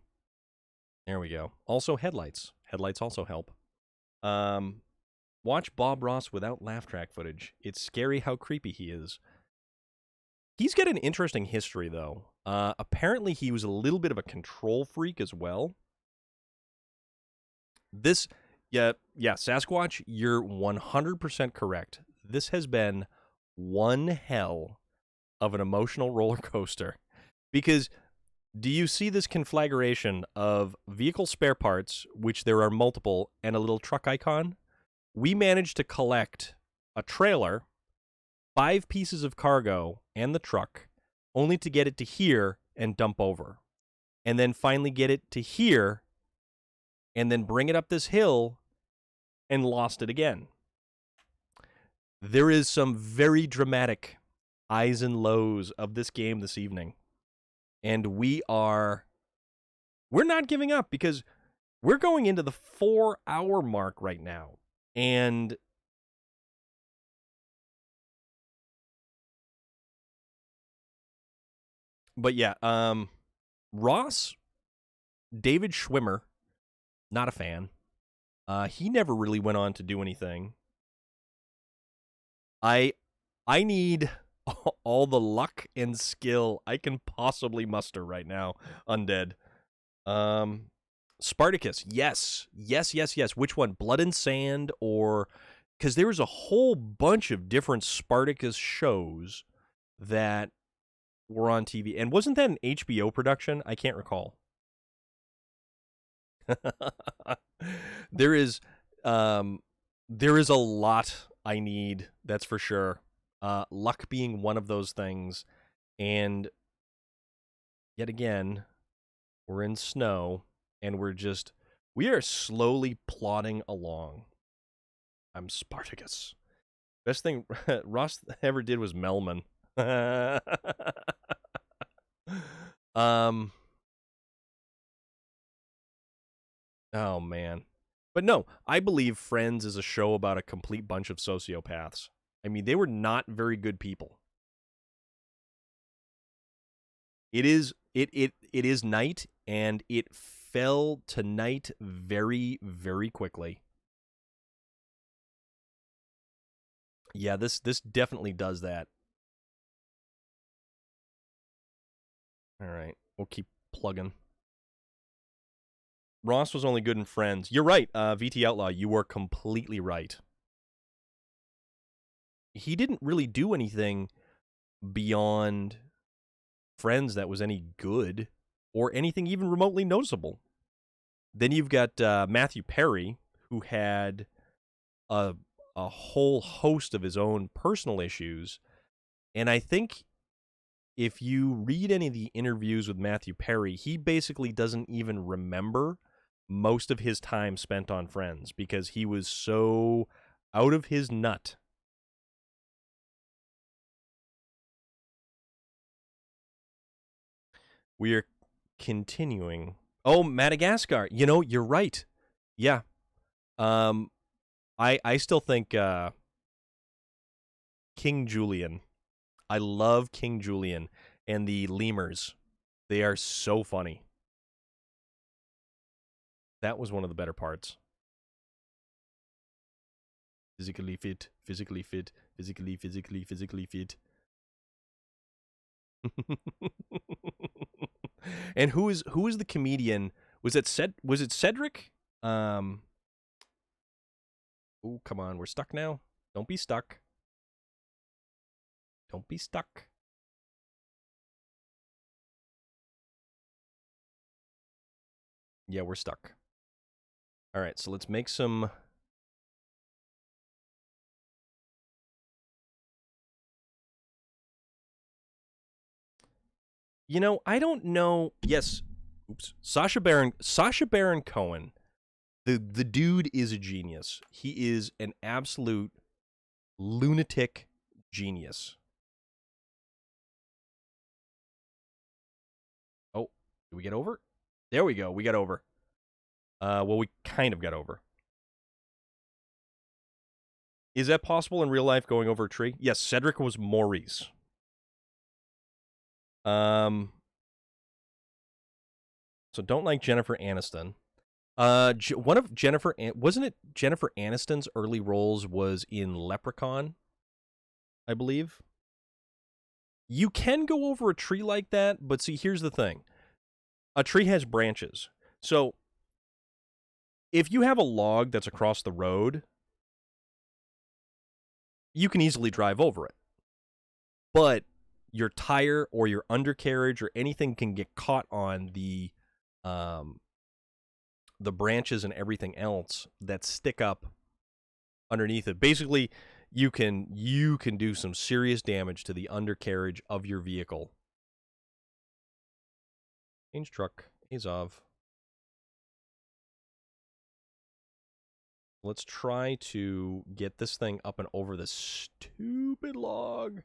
There we go. Also, headlights. Headlights also help. Watch Bob Ross without laugh track footage. It's scary how creepy he is. He's got an interesting history, though. Apparently, he was a little bit of a control freak as well. Yeah, Sasquatch, you're 100% correct. This has been one hell of an emotional roller coaster. Because do you see this conflagration of vehicle spare parts, which there are multiple, and a little truck icon? We managed to collect a trailer, 5 pieces of cargo, and the truck, only to get it to here and dump over. And then finally get it to here, and then bring it up this hill, and lost it again. There is some very dramatic highs and lows of this game this evening. And we're not giving up because we're going into the 4-hour mark right now. But yeah, Ross, David Schwimmer, not a fan. He never really went on to do anything. I need all the luck and skill I can possibly muster right now, Undead. Spartacus, yes. Which one? Blood and Sand, or... Because there was a whole bunch of different Spartacus shows that were on TV. And wasn't that an HBO production? I can't recall. There is a lot I need, that's for sure. Luck being one of those things. And yet again, we're in snow, and we are slowly plodding along. I'm Spartacus. Best thing Ross ever did was Melman. Oh, man. But no, I believe Friends is a show about a complete bunch of sociopaths. I mean, they were not very good people. It is night, and it fell to night very, very quickly. Yeah, this definitely does that. All right, we'll keep plugging. Ross was only good in Friends. You're right, VT Outlaw. You were completely right. He didn't really do anything beyond Friends that was any good or anything even remotely noticeable. Then you've got Matthew Perry, who had a whole host of his own personal issues. And I think if you read any of the interviews with Matthew Perry, he basically doesn't even remember most of his time spent on Friends because he was so out of his nut. We are continuing. Oh, Madagascar. You know, you're right. Yeah. I still think King Julian. I love King Julian and the lemurs. They are so funny. That was one of the better parts. Physically fit, physically fit, physically fit. And who is the comedian? Was it Cedric? Oh, come on, we're stuck now. Don't be stuck. Don't be stuck. Yeah, we're stuck. All right, so let's make some. You know, I don't know. Yes, oops. Sacha Baron Cohen. The dude is a genius. He is an absolute lunatic genius. Oh, did we get over? There we go. We got over. Well, we kind of got over. Is that possible in real life, going over a tree? Yes, Cedric was Maurice. So don't like Jennifer Aniston. One of wasn't it Jennifer Aniston's early roles was in Leprechaun, I believe. You can go over a tree like that, but see, here's the thing. A tree has branches. So if you have a log that's across the road, you can easily drive over it. But your tire or your undercarriage or anything can get caught on the branches and everything else that stick up underneath it. Basically, you can do some serious damage to the undercarriage of your vehicle. Change truck, Azov. Let's try to get this thing up and over this stupid log.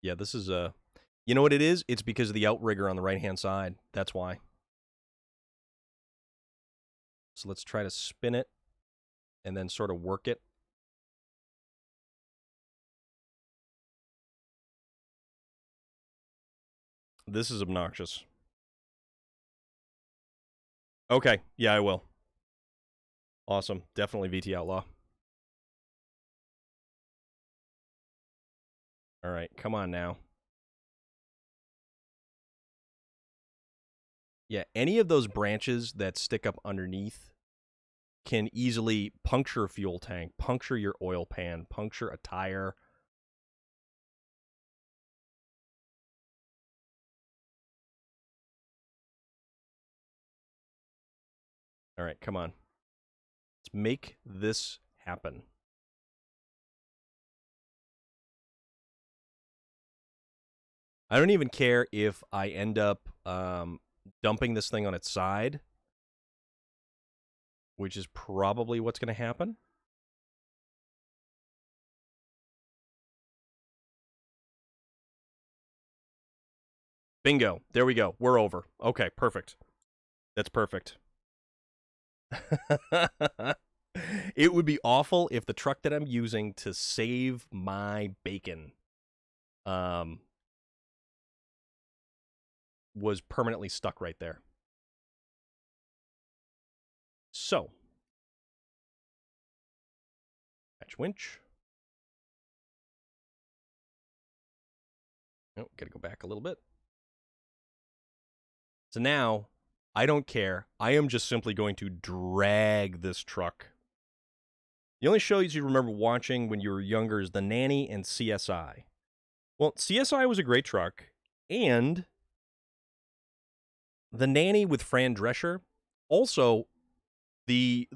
Yeah, this is a... You know what it is? It's because of the outrigger on the right-hand side. That's why. So let's try to spin it and then sort of work it. This is obnoxious. Okay, yeah, I will. Awesome. Definitely VT Outlaw. All right, come on now. Yeah, any of those branches that stick up underneath can easily puncture a fuel tank, puncture your oil pan, puncture a tire. All right, come on. Let's make this happen. I don't even care if I end up dumping this thing on its side, which is probably what's going to happen. Bingo. There we go. We're over. Okay, perfect. That's perfect. It would be awful if the truck that I'm using to save my bacon was permanently stuck right there. So, catch winch. Oh, gotta go back a little bit. So now, I don't care. I am just simply going to drag this truck. The only shows you remember watching when you were younger is The Nanny and CSI. Well, CSI was a great truck, and The Nanny with Fran Drescher. Also, yes,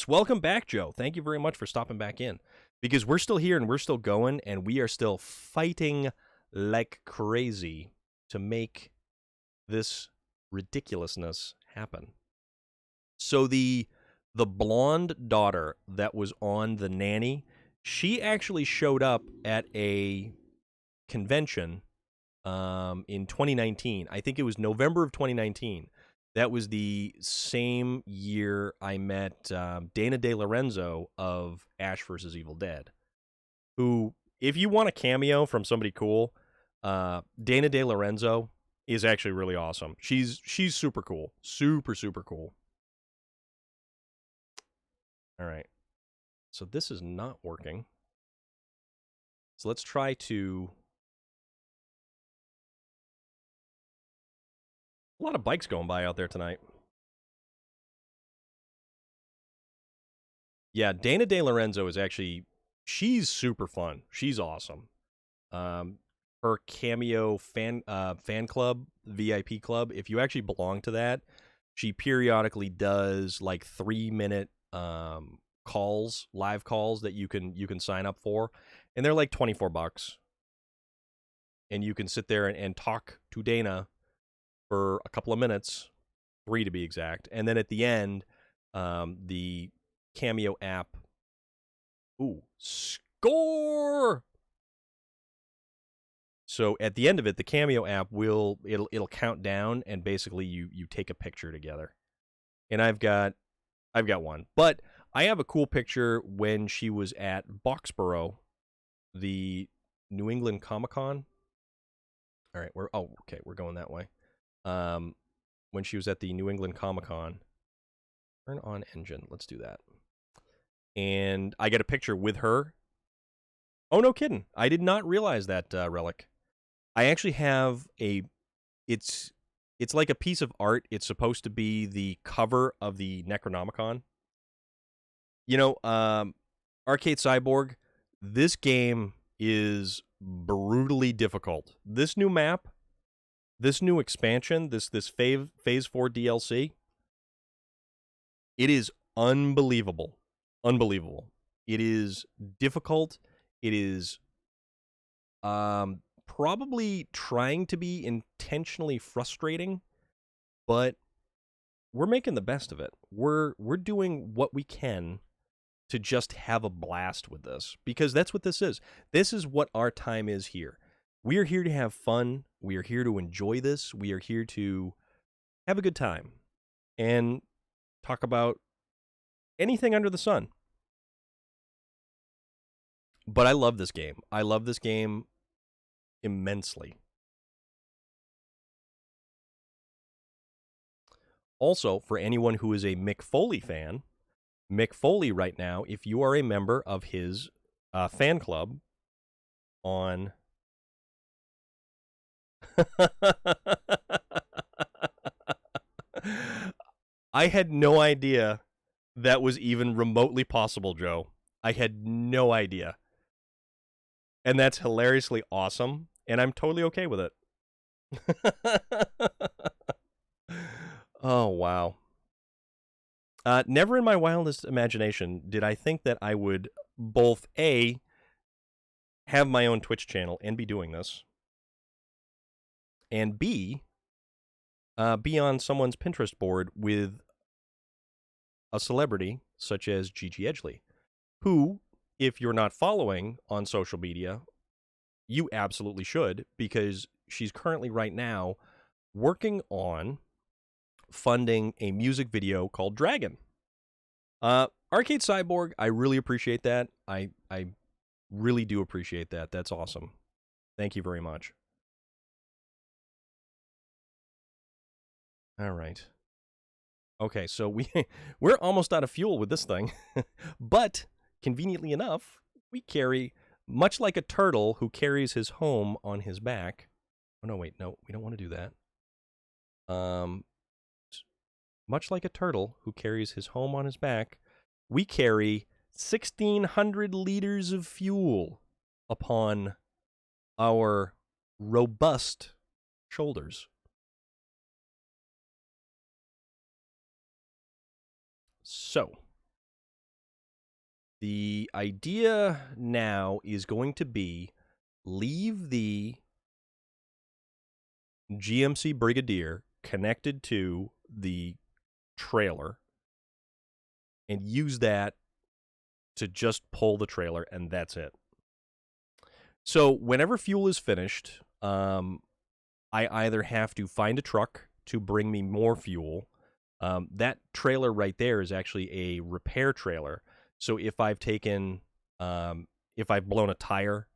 welcome back, Joe. Thank you very much for stopping back in. Because we're still here and we're still going, and we are still fighting like crazy to make this ridiculousness happen. So the blonde daughter that was on The Nanny, she actually showed up at a convention in 2019. I think it was November of 2019. That was the same year I met Dana De Lorenzo of Ash vs. Evil Dead, who, if you want a cameo from somebody cool, Dana De Lorenzo is actually really awesome. She's super cool. Super, super cool. All right. So this is not working. So let's try to... A lot of bikes going by out there tonight. Yeah, Dana De Lorenzo is actually... She's super fun. She's awesome. Her cameo fan club, VIP club, if you actually belong to that, she periodically does like 3-minute calls, live calls that you can sign up for, and they're like $24, and you can sit there and talk to Dana for a couple of minutes, 3 to be exact, and then at the end, the Cameo app. Ooh, score! So at the end of it, the Cameo app it'll count down, and basically you take a picture together. And I've got one, but I have a cool picture when she was at Boxborough, the New England Comic-Con. All right, we're going that way. When she was at the New England Comic-Con, turn on engine. Let's do that. And I get a picture with her. Oh, no kidding! I did not realize that, Relic. I actually have it's like a piece of art. It's supposed to be the cover of the Necronomicon. You know, Arcade Cyborg, this game is brutally difficult. This new map, this new expansion, this Phase 4 DLC, it is unbelievable. Unbelievable. It is difficult. It is probably trying to be intentionally frustrating, but we're making the best of it. We're doing what we can to just have a blast with this, because that's what this is. This is what our time is here. We are here to have fun. We are here to enjoy this. We are here to have a good time and talk about anything under the sun. But I love this game. I love this game immensely. Also, for anyone who is a Mick Foley fan, Mick Foley right now, if you are a member of his fan club on... I had no idea that was even remotely possible, Joe. I had no idea. And that's hilariously awesome, and I'm totally okay with it. Oh, wow. Never in my wildest imagination did I think that I would both, A, have my own Twitch channel and be doing this, and B, be on someone's Pinterest board with a celebrity such as Gigi Edgley, who, if you're not following on social media, you absolutely should, because she's currently right now working on funding a music video called Dragon. Arcade Cyborg, I really appreciate that. I really do appreciate that. That's awesome. Thank you very much. All right. Okay, so we're almost out of fuel with this thing, but conveniently enough, we carry Much like a turtle who carries his home on his back. Oh, no, wait, no, we don't want to do that. Much like a turtle who carries his home on his back, we carry 1,600 liters of fuel upon our robust shoulders. So, the idea now is going to be leave the GMC Brigadier connected to the trailer and use that to just pull the trailer, and that's it. So whenever fuel is finished, I either have to find a truck to bring me more fuel. That trailer right there is actually a repair trailer. So if I've taken, if I've blown a tire,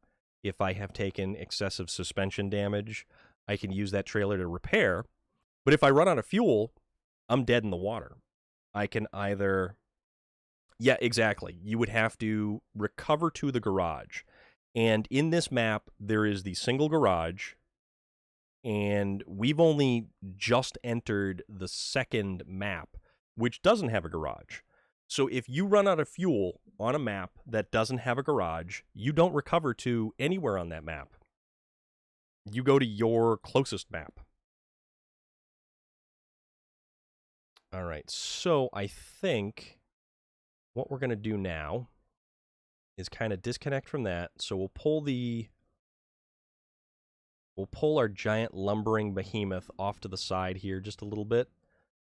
if I have taken excessive suspension damage, I can use that trailer to repair. But if I run out of fuel, I'm dead in the water. I can either... Yeah, exactly. You would have to recover to the garage. And in this map, there is the single garage, and we've only just entered the second map, which doesn't have a garage. So if you run out of fuel on a map that doesn't have a garage, you don't recover to anywhere on that map. You go to your closest map. All right, so I think what we're going to do now is kind of disconnect from that. So we'll pull our giant lumbering behemoth off to the side here just a little bit.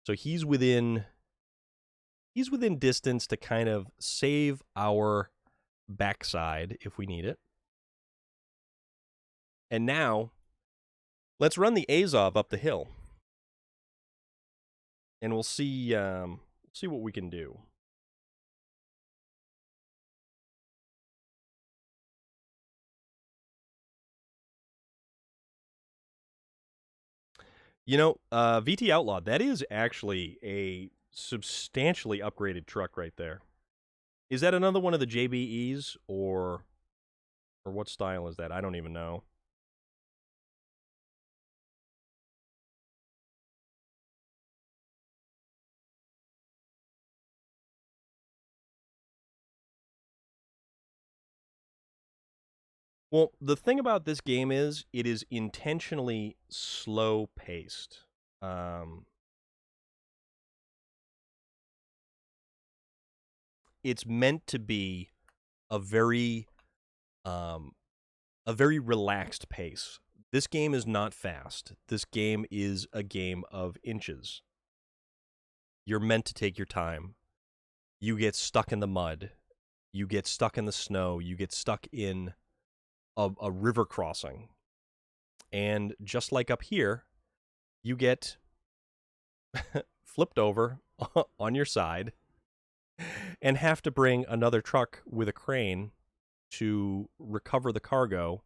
So he's within distance to kind of save our backside if we need it. And now let's run the Azov up the hill. And we'll see what we can do. You know, VT Outlaw, that is actually a substantially upgraded truck right there. Is that another one of the JBEs, or what style is that? I don't even know. Well, the thing about this game is it is intentionally slow paced. It's meant to be a very relaxed pace. This game is not fast. This game is a game of inches. You're meant to take your time. You get stuck in the mud. You get stuck in the snow. You get stuck in a river crossing. And just like up here, you get flipped over on your side and have to bring another truck with a crane to recover the cargo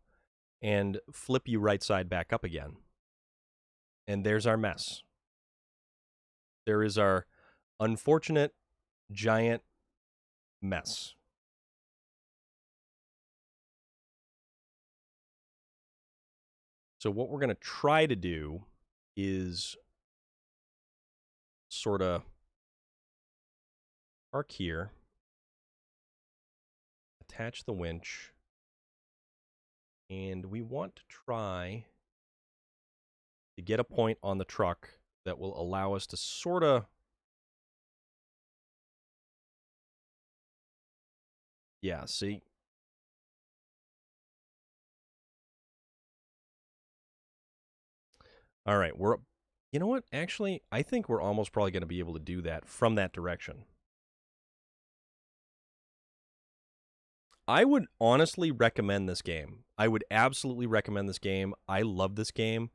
and flip you right side back up again. And there's our mess. There is our unfortunate giant mess. So what we're going to try to do is sort of park here, attach the winch, and we want to try to get a point on the truck that will allow us to sort of... Yeah, see? All right, you know what? Actually, I think we're almost probably going to be able to do that from that direction. I would honestly recommend this game. I would absolutely recommend this game. I love this game.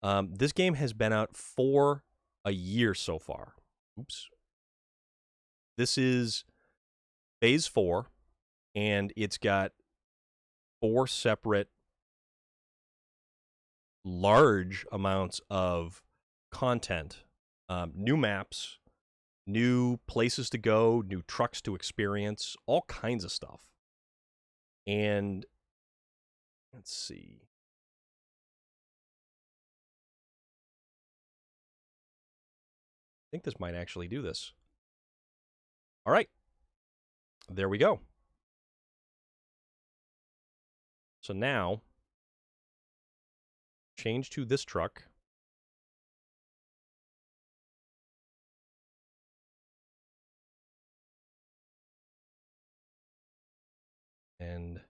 This game has been out for a year so far. Oops. This is Phase 4, and it's got 4 separate large amounts of content, new maps, new places to go, new trucks to experience, all kinds of stuff. And Let's see. I think this might actually do this. All right. There we go. So now, change to this truck. And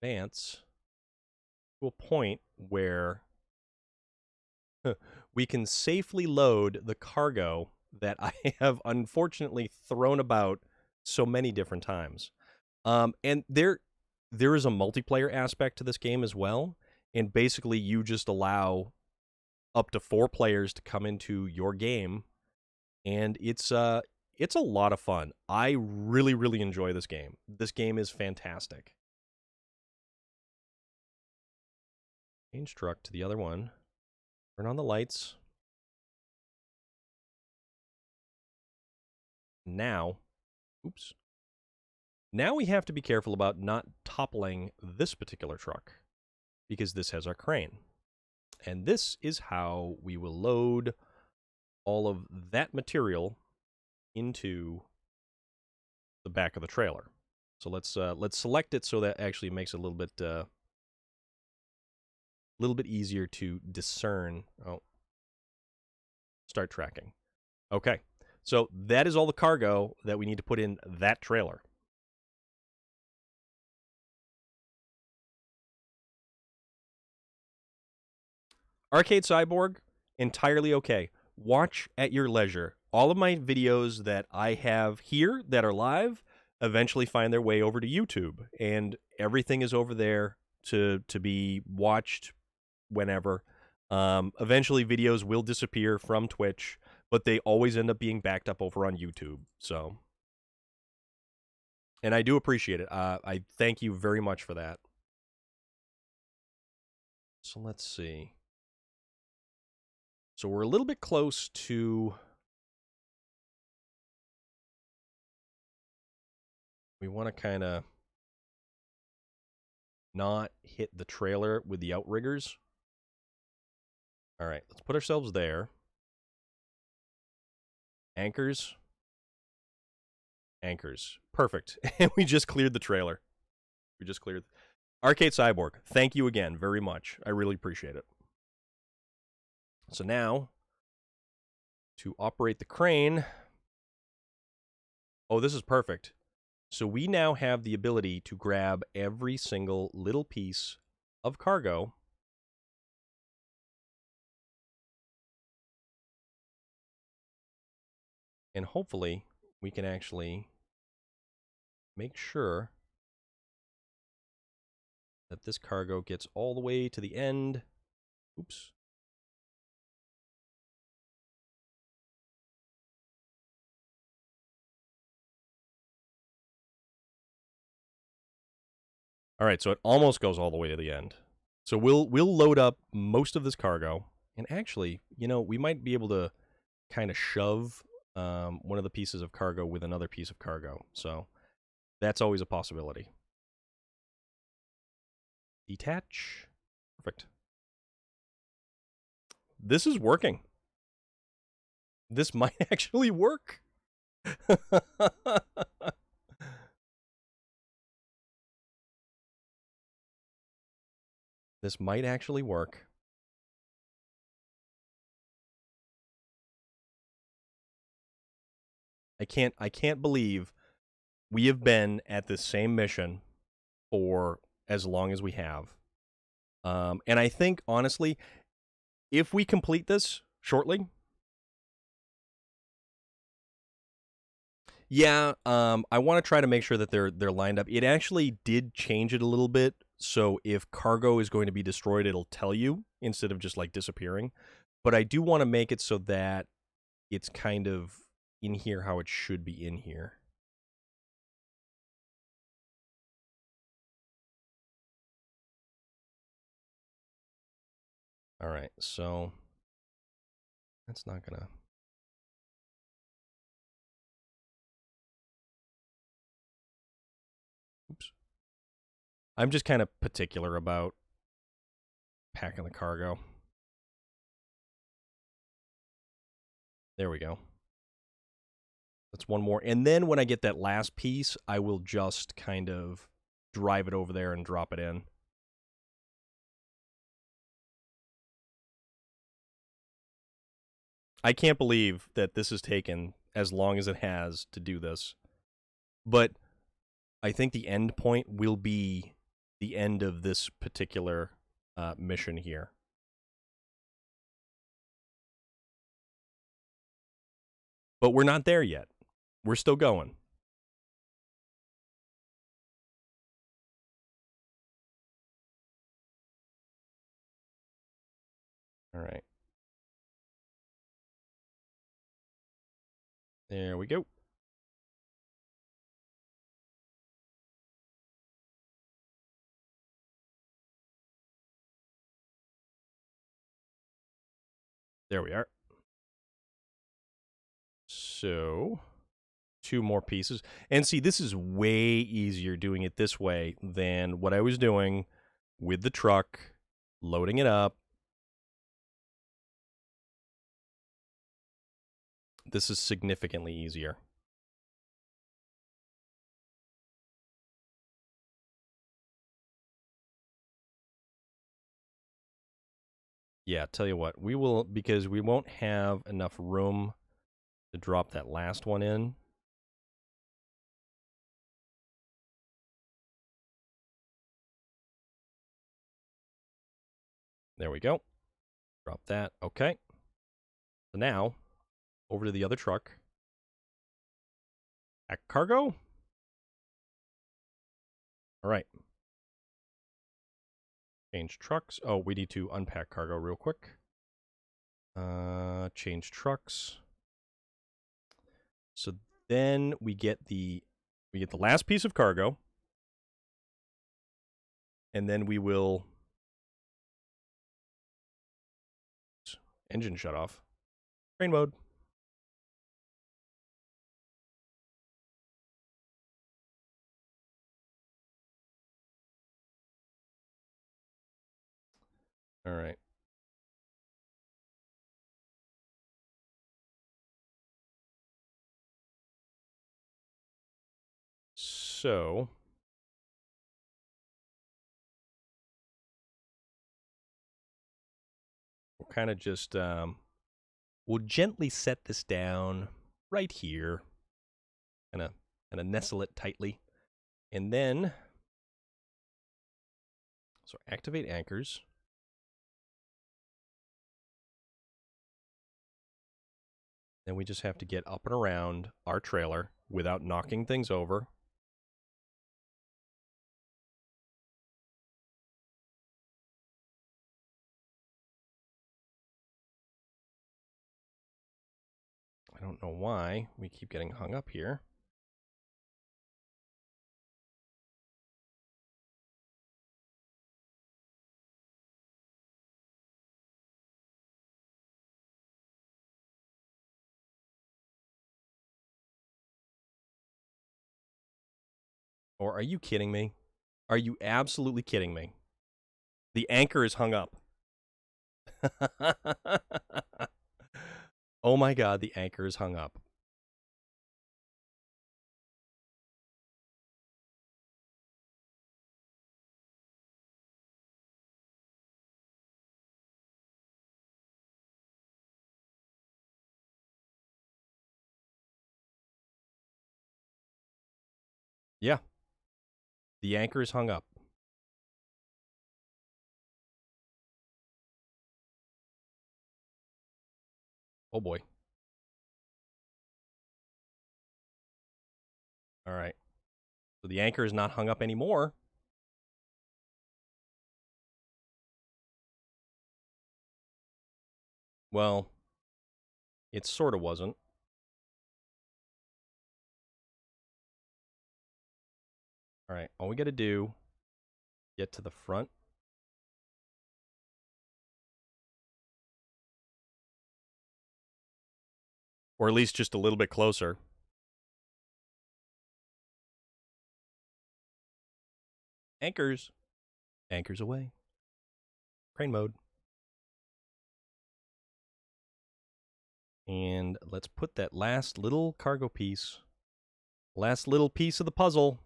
advance to a point where we can safely load the cargo that I have unfortunately thrown about so many different times. And there is a multiplayer aspect to this game as well. And basically, you just allow up to 4 players to come into your game, and it's a lot of fun. I really, really enjoy this game. This game is fantastic. Change truck to the other one. Turn on the lights. Now, oops. Now we have to be careful about not toppling this particular truck, because this has our crane. And this is how we will load all of that material into the back of the trailer. So let's select it so that actually makes it a little bit easier to discern. Oh, start tracking. Okay, so that is all the cargo that we need to put in that trailer. Arcade Cyborg, entirely okay. Watch at your leisure. All of my videos that I have here that are live eventually find their way over to YouTube, and everything is over there to be watched whenever. Eventually, videos will disappear from Twitch, but they always end up being backed up over on YouTube. So, and I do appreciate it. I thank you very much for that. So let's see. So we're a little bit close to. We want to kind of not hit the trailer with the outriggers. All right, let's put ourselves there. Anchors. Anchors. Perfect. And we just cleared the trailer. We just cleared. Arcade Cyborg, thank you again very much. I really appreciate it. So now, to operate the crane. Oh, this is perfect. So we now have the ability to grab every single little piece of cargo and hopefully we can actually make sure that this cargo gets all the way to the end. Oops. All right, so it almost goes all the way to the end. So we'll load up most of this cargo, and actually, you know, we might be able to kind of shove one of the pieces of cargo with another piece of cargo. So that's always a possibility. Detach. Perfect. This is working. This might actually work. This might actually work. I can't believe we have been at this same mission for as long as we have. And I think honestly, if we complete this shortly, yeah, I want to try to make sure that they're lined up. It actually did change it a little bit, so if cargo is going to be destroyed, it'll tell you instead of just like disappearing. But I do want to make it so that it's kind of in here how it should be in here. All right, so that's not gonna. Oops. I'm just kind of particular about packing the cargo. There we go. That's one more. And then when I get that last piece, I will just kind of drive it over there and drop it in. I can't believe that this has taken as long as it has to do this. But I think the end point will be the end of this particular mission here. But we're not there yet. We're still going. All right. There we go. There we are. So, 2 more pieces. And see, this is way easier doing it this way than what I was doing with the truck, loading it up. This is significantly easier. Yeah, tell you what, we will, because we won't have enough room to drop that last one in. There we go. Drop that. Okay. So now, over to the other truck. Pack cargo. All right. Change trucks. Oh, we need to unpack cargo real quick. Change trucks. So then we get the last piece of cargo, and then we will engine shut off. Train mode. All right. So we'll kind of just we'll gently set this down right here, kind of nestle it tightly, and then so activate anchors. Then we just have to get up and around our trailer without knocking things over. I don't know why we keep getting hung up here. Or are you kidding me? Are you absolutely kidding me? The anchor is hung up. Oh my god, the anchor is hung up. Yeah. The anchor is hung up. Oh boy. All right. So the anchor is not hung up anymore. Well, it sort of wasn't. All right. All we got to do, get to the front. Or at least just a little bit closer. Anchors. Anchors away. Crane mode. And let's put that last little cargo piece, last little piece of the puzzle.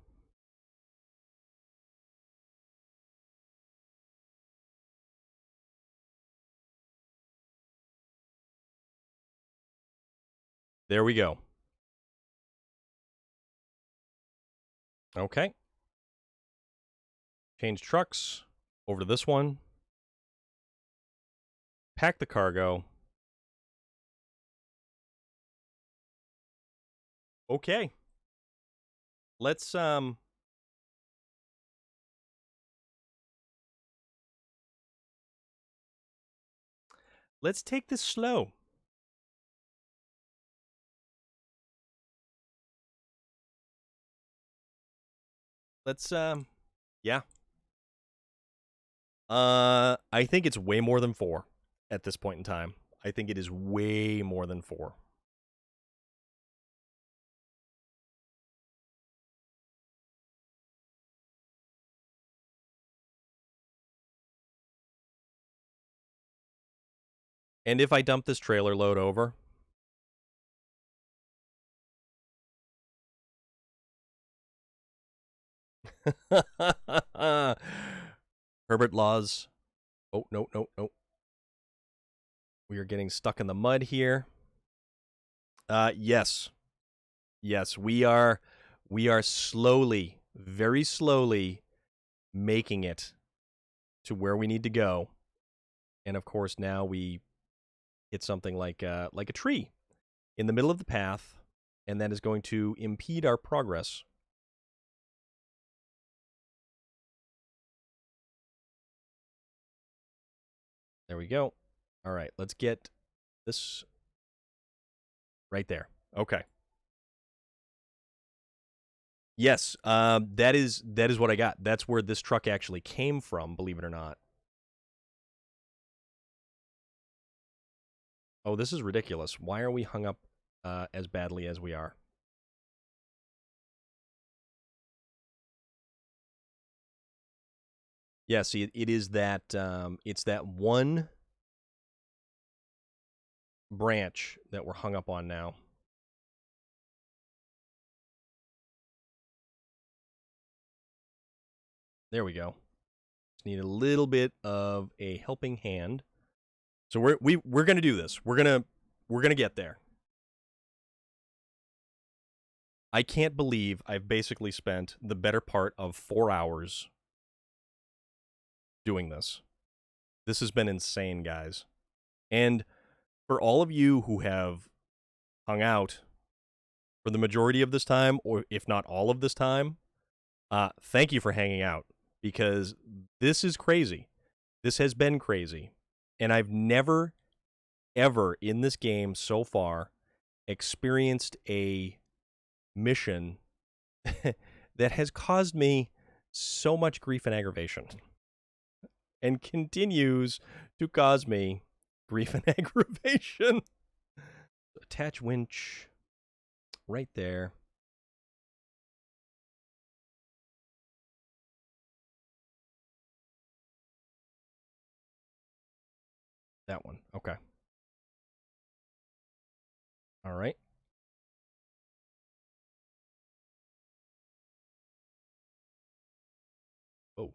There we go. Okay. Change trucks over to this one. Pack the cargo. Okay. Let's take this slow. Let's yeah. I think it's way more than 4 at this point in time. I think it is way more than 4. And if I dump this trailer load over, Herbert Laws. Oh, no. We are getting stuck in the mud here. Yes. Yes, we are slowly, very slowly making it to where we need to go. And of course, now we hit something like a tree in the middle of the path, and that is going to impede our progress. There we go. All right, let's get this right there. Okay. Yes, that is what I got. That's where this truck actually came from, believe it or not. Oh, this is ridiculous. Why are we hung up as badly as we are? Yeah, see, it is that, it's that one branch that we're hung up on now. There we go. Just need a little bit of a helping hand. So we're gonna do this. We're gonna get there. I can't believe I've basically spent the better part of 4 hours doing this. This has been insane, guys. And for all of you who have hung out for the majority of this time, or if not all of this time, thank you for hanging out, because this is crazy. This has been crazy. And I've never, ever in this game so far experienced a mission that has caused me so much grief and aggravation, and continues to cause me grief and aggravation. Attach winch right there. That one. Okay. All right. Oh.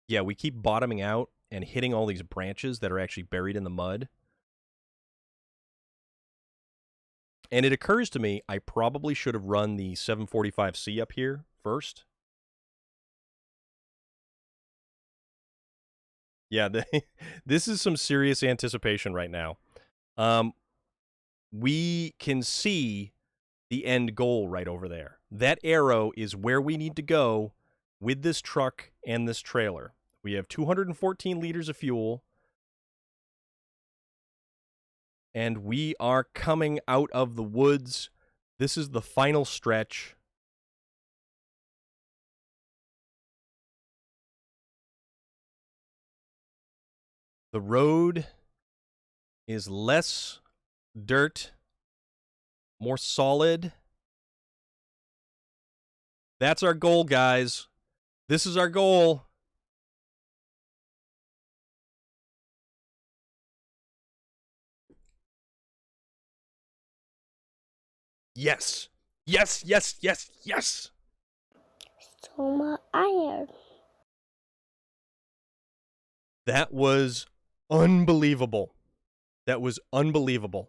Yeah, we keep bottoming out and hitting all these branches that are actually buried in the mud. And it occurs to me I probably should have run the 745C up here first. Yeah, this is some serious anticipation right now. We can see the end goal right over there. That arrow is where we need to go with this truck and this trailer. We have 214 liters of fuel, and we are coming out of the woods. This is the final stretch. The road is less dirt, more solid. That's our goal, guys. This is our goal. Yes. Yes, yes, yes, yes. So my iron. That was unbelievable. That was unbelievable.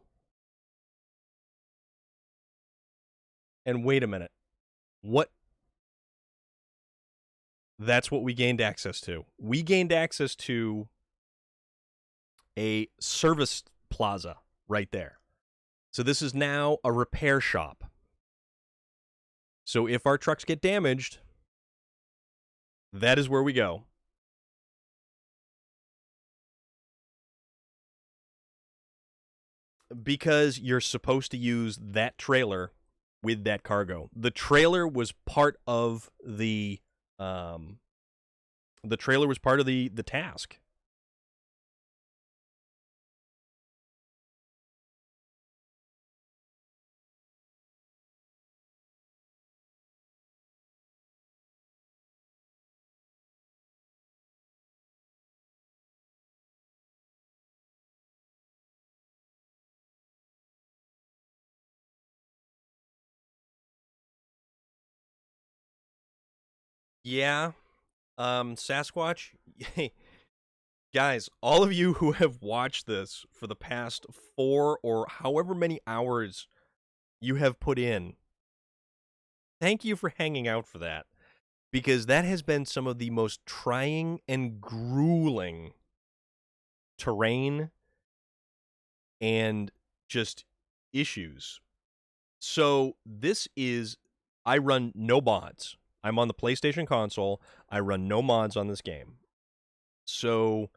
And wait a minute. What? That's what we gained access to. We gained access to a service plaza right there. So this is now a repair shop. So if our trucks get damaged, that is where we go. Because you're supposed to use that trailer with that cargo. The trailer was part of the task. Yeah. Sasquatch, guys, all of you who have watched this for the past 4 or however many hours you have put in, thank you for hanging out for that. Because that has been some of the most trying and grueling terrain and just issues. So I run no mods. I'm on the PlayStation console. I run no mods on this game. So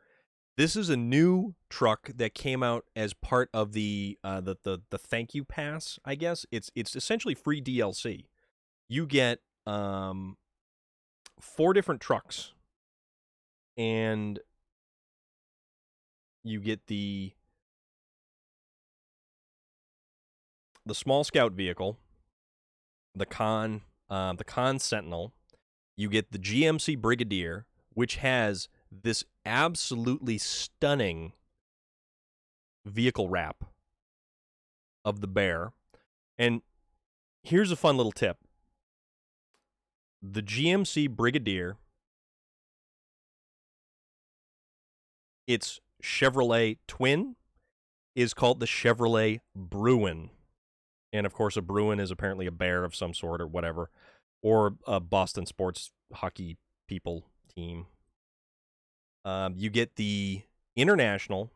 this is a new truck that came out as part of the thank you pass, I guess. It's essentially free DLC. You get 4 different trucks, and you get the small scout vehicle, the Con Sentinel. You get the GMC Brigadier, which has this absolutely stunning vehicle wrap of the bear. And here's a fun little tip. The GMC Brigadier, its Chevrolet twin, is called the Chevrolet Bruin. And of course, a Bruin is apparently a bear of some sort or whatever, or a Boston sports hockey people team. You get the International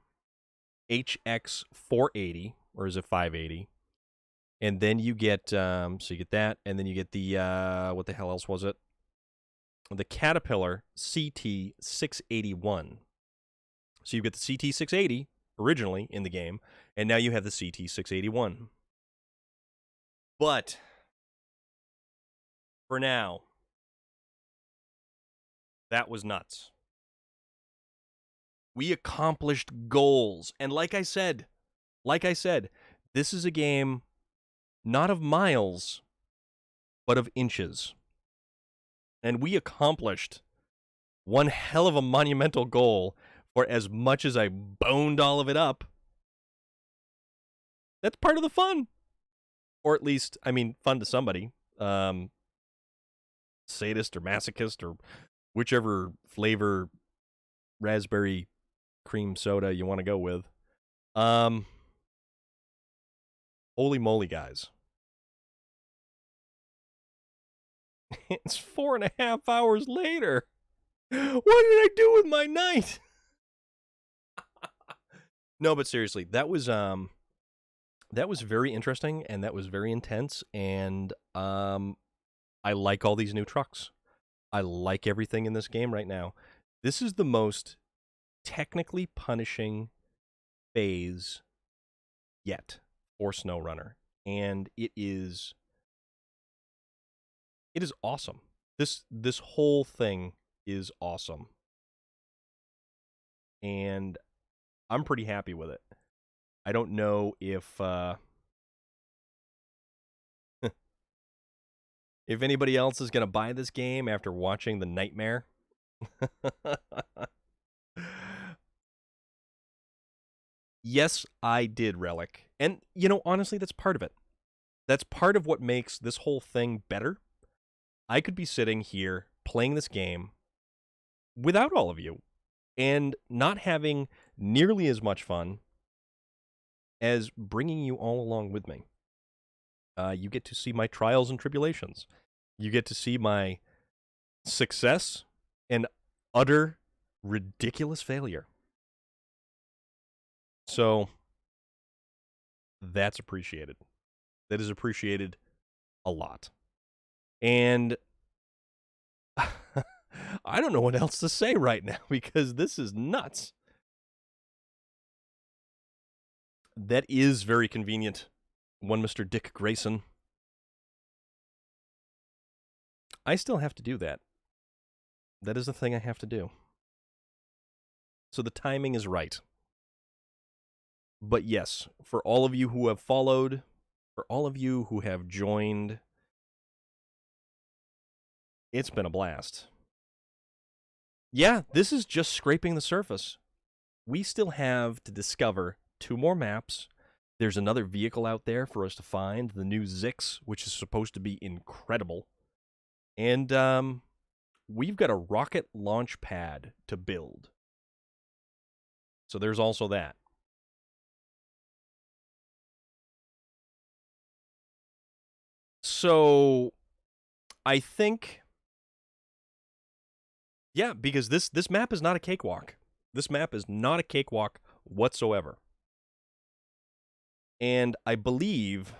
HX 480, or is it 580? And then you get, so you get that, and then you get the, what the hell else was it? The Caterpillar CT 681. So you get the CT 680 originally in the game, and now you have the CT 681. But for now, that was nuts. We accomplished goals. And like I said, this is a game not of miles, but of inches. And we accomplished one hell of a monumental goal for as much as I boned all of it up. That's part of the fun. Or at least, I mean, fun to somebody. Sadist or masochist or whichever flavor raspberry cream soda you want to go with. Holy moly, guys. It's 4.5 hours later. What did I do with my night? No, but seriously, that was very interesting, and that was very intense, and I like all these new trucks. I like everything in this game right now. This is the most technically punishing phase yet for SnowRunner, and it is awesome. This whole thing is awesome, and I'm pretty happy with it. I don't know if If anybody else is going to buy this game after watching The Nightmare, yes, I did Relic. And, you know, honestly, that's part of it. That's part of what makes this whole thing better. I could be sitting here playing this game without all of you and not having nearly as much fun as bringing you all along with me. You get to see my trials and tribulations. You get to see my success and utter ridiculous failure. So that's appreciated. That is appreciated a lot. And I don't know what else to say right now because this is nuts. That is very convenient. One Mr. Dick Grayson. I still have to do that. That is the thing I have to do. So the timing is right. But yes, for all of you who have followed, for all of you who have joined, it's been a blast. Yeah, this is just scraping the surface. We still have to discover 2 more maps. There's another vehicle out there for us to find, the new Zix, which is supposed to be incredible. And we've got a rocket launch pad to build. So there's also that. So I think, yeah, because this map is not a cakewalk. This map is not a cakewalk whatsoever. And I believe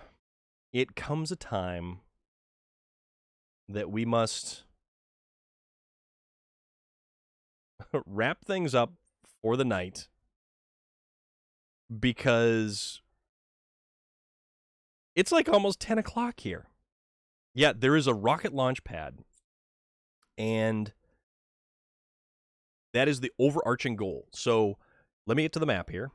it comes a time that we must wrap things up for the night because it's like almost 10 o'clock here. Yeah, there is a rocket launch pad, and that is the overarching goal. So let me get to the map here.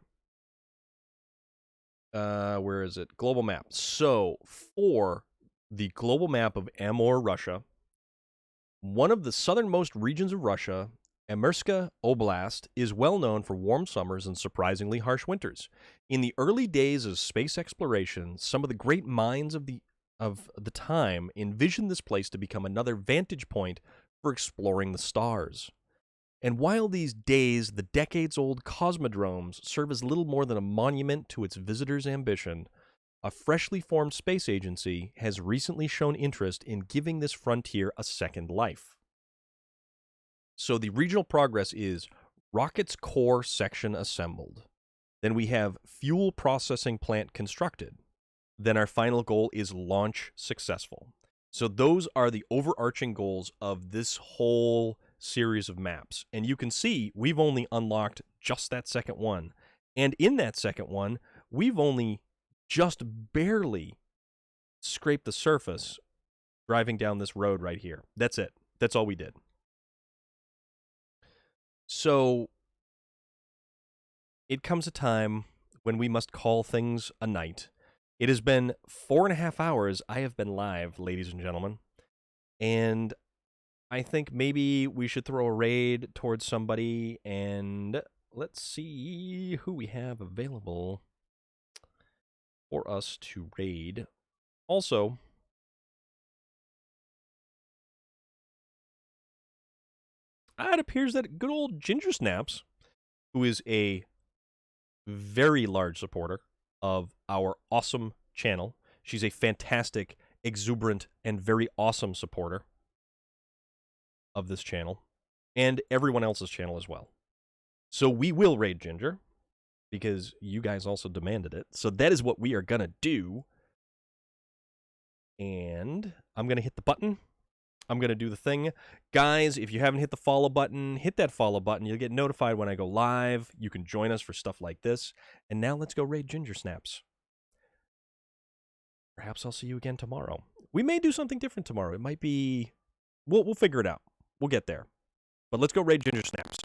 Where is it? Global map. So for the global map of Amur, Russia, one of the southernmost regions of Russia, Urska Oblast, is well known for warm summers and surprisingly harsh winters. In the early days of space exploration, some of the great minds of the time envisioned this place to become another vantage point for exploring the stars. And while these days, the decades-old cosmodromes serve as little more than a monument to its visitors' ambition, a freshly formed space agency has recently shown interest in giving this frontier a second life. So the regional progress is rocket's core section assembled. Then we have fuel processing plant constructed. Then our final goal is launch successful. So those are the overarching goals of this whole series of maps. And you can see we've only unlocked just that second one. And in that second one, we've only just barely scraped the surface driving down this road right here. That's it. That's all we did. So it comes a time when we must call things a night. It has been 4.5 hours I have been live, ladies and gentlemen. And I think maybe we should throw a raid towards somebody, and let's see who we have available for us to raid. Also, it appears that good old Ginger Snaps, who is a very large supporter of our awesome channel, she's a fantastic, exuberant, and very awesome supporter of this channel and everyone else's channel as well. So we will raid Ginger because you guys also demanded it. So that is what we are going to do. And I'm going to hit the button. I'm going to do the thing. Guys, if you haven't hit the follow button, hit that follow button. You'll get notified when I go live. You can join us for stuff like this. And now let's go raid Ginger Snaps. Perhaps I'll see you again tomorrow. We may do something different tomorrow. It might be... We'll figure it out. We'll get there. But let's go raid Ginger Snaps.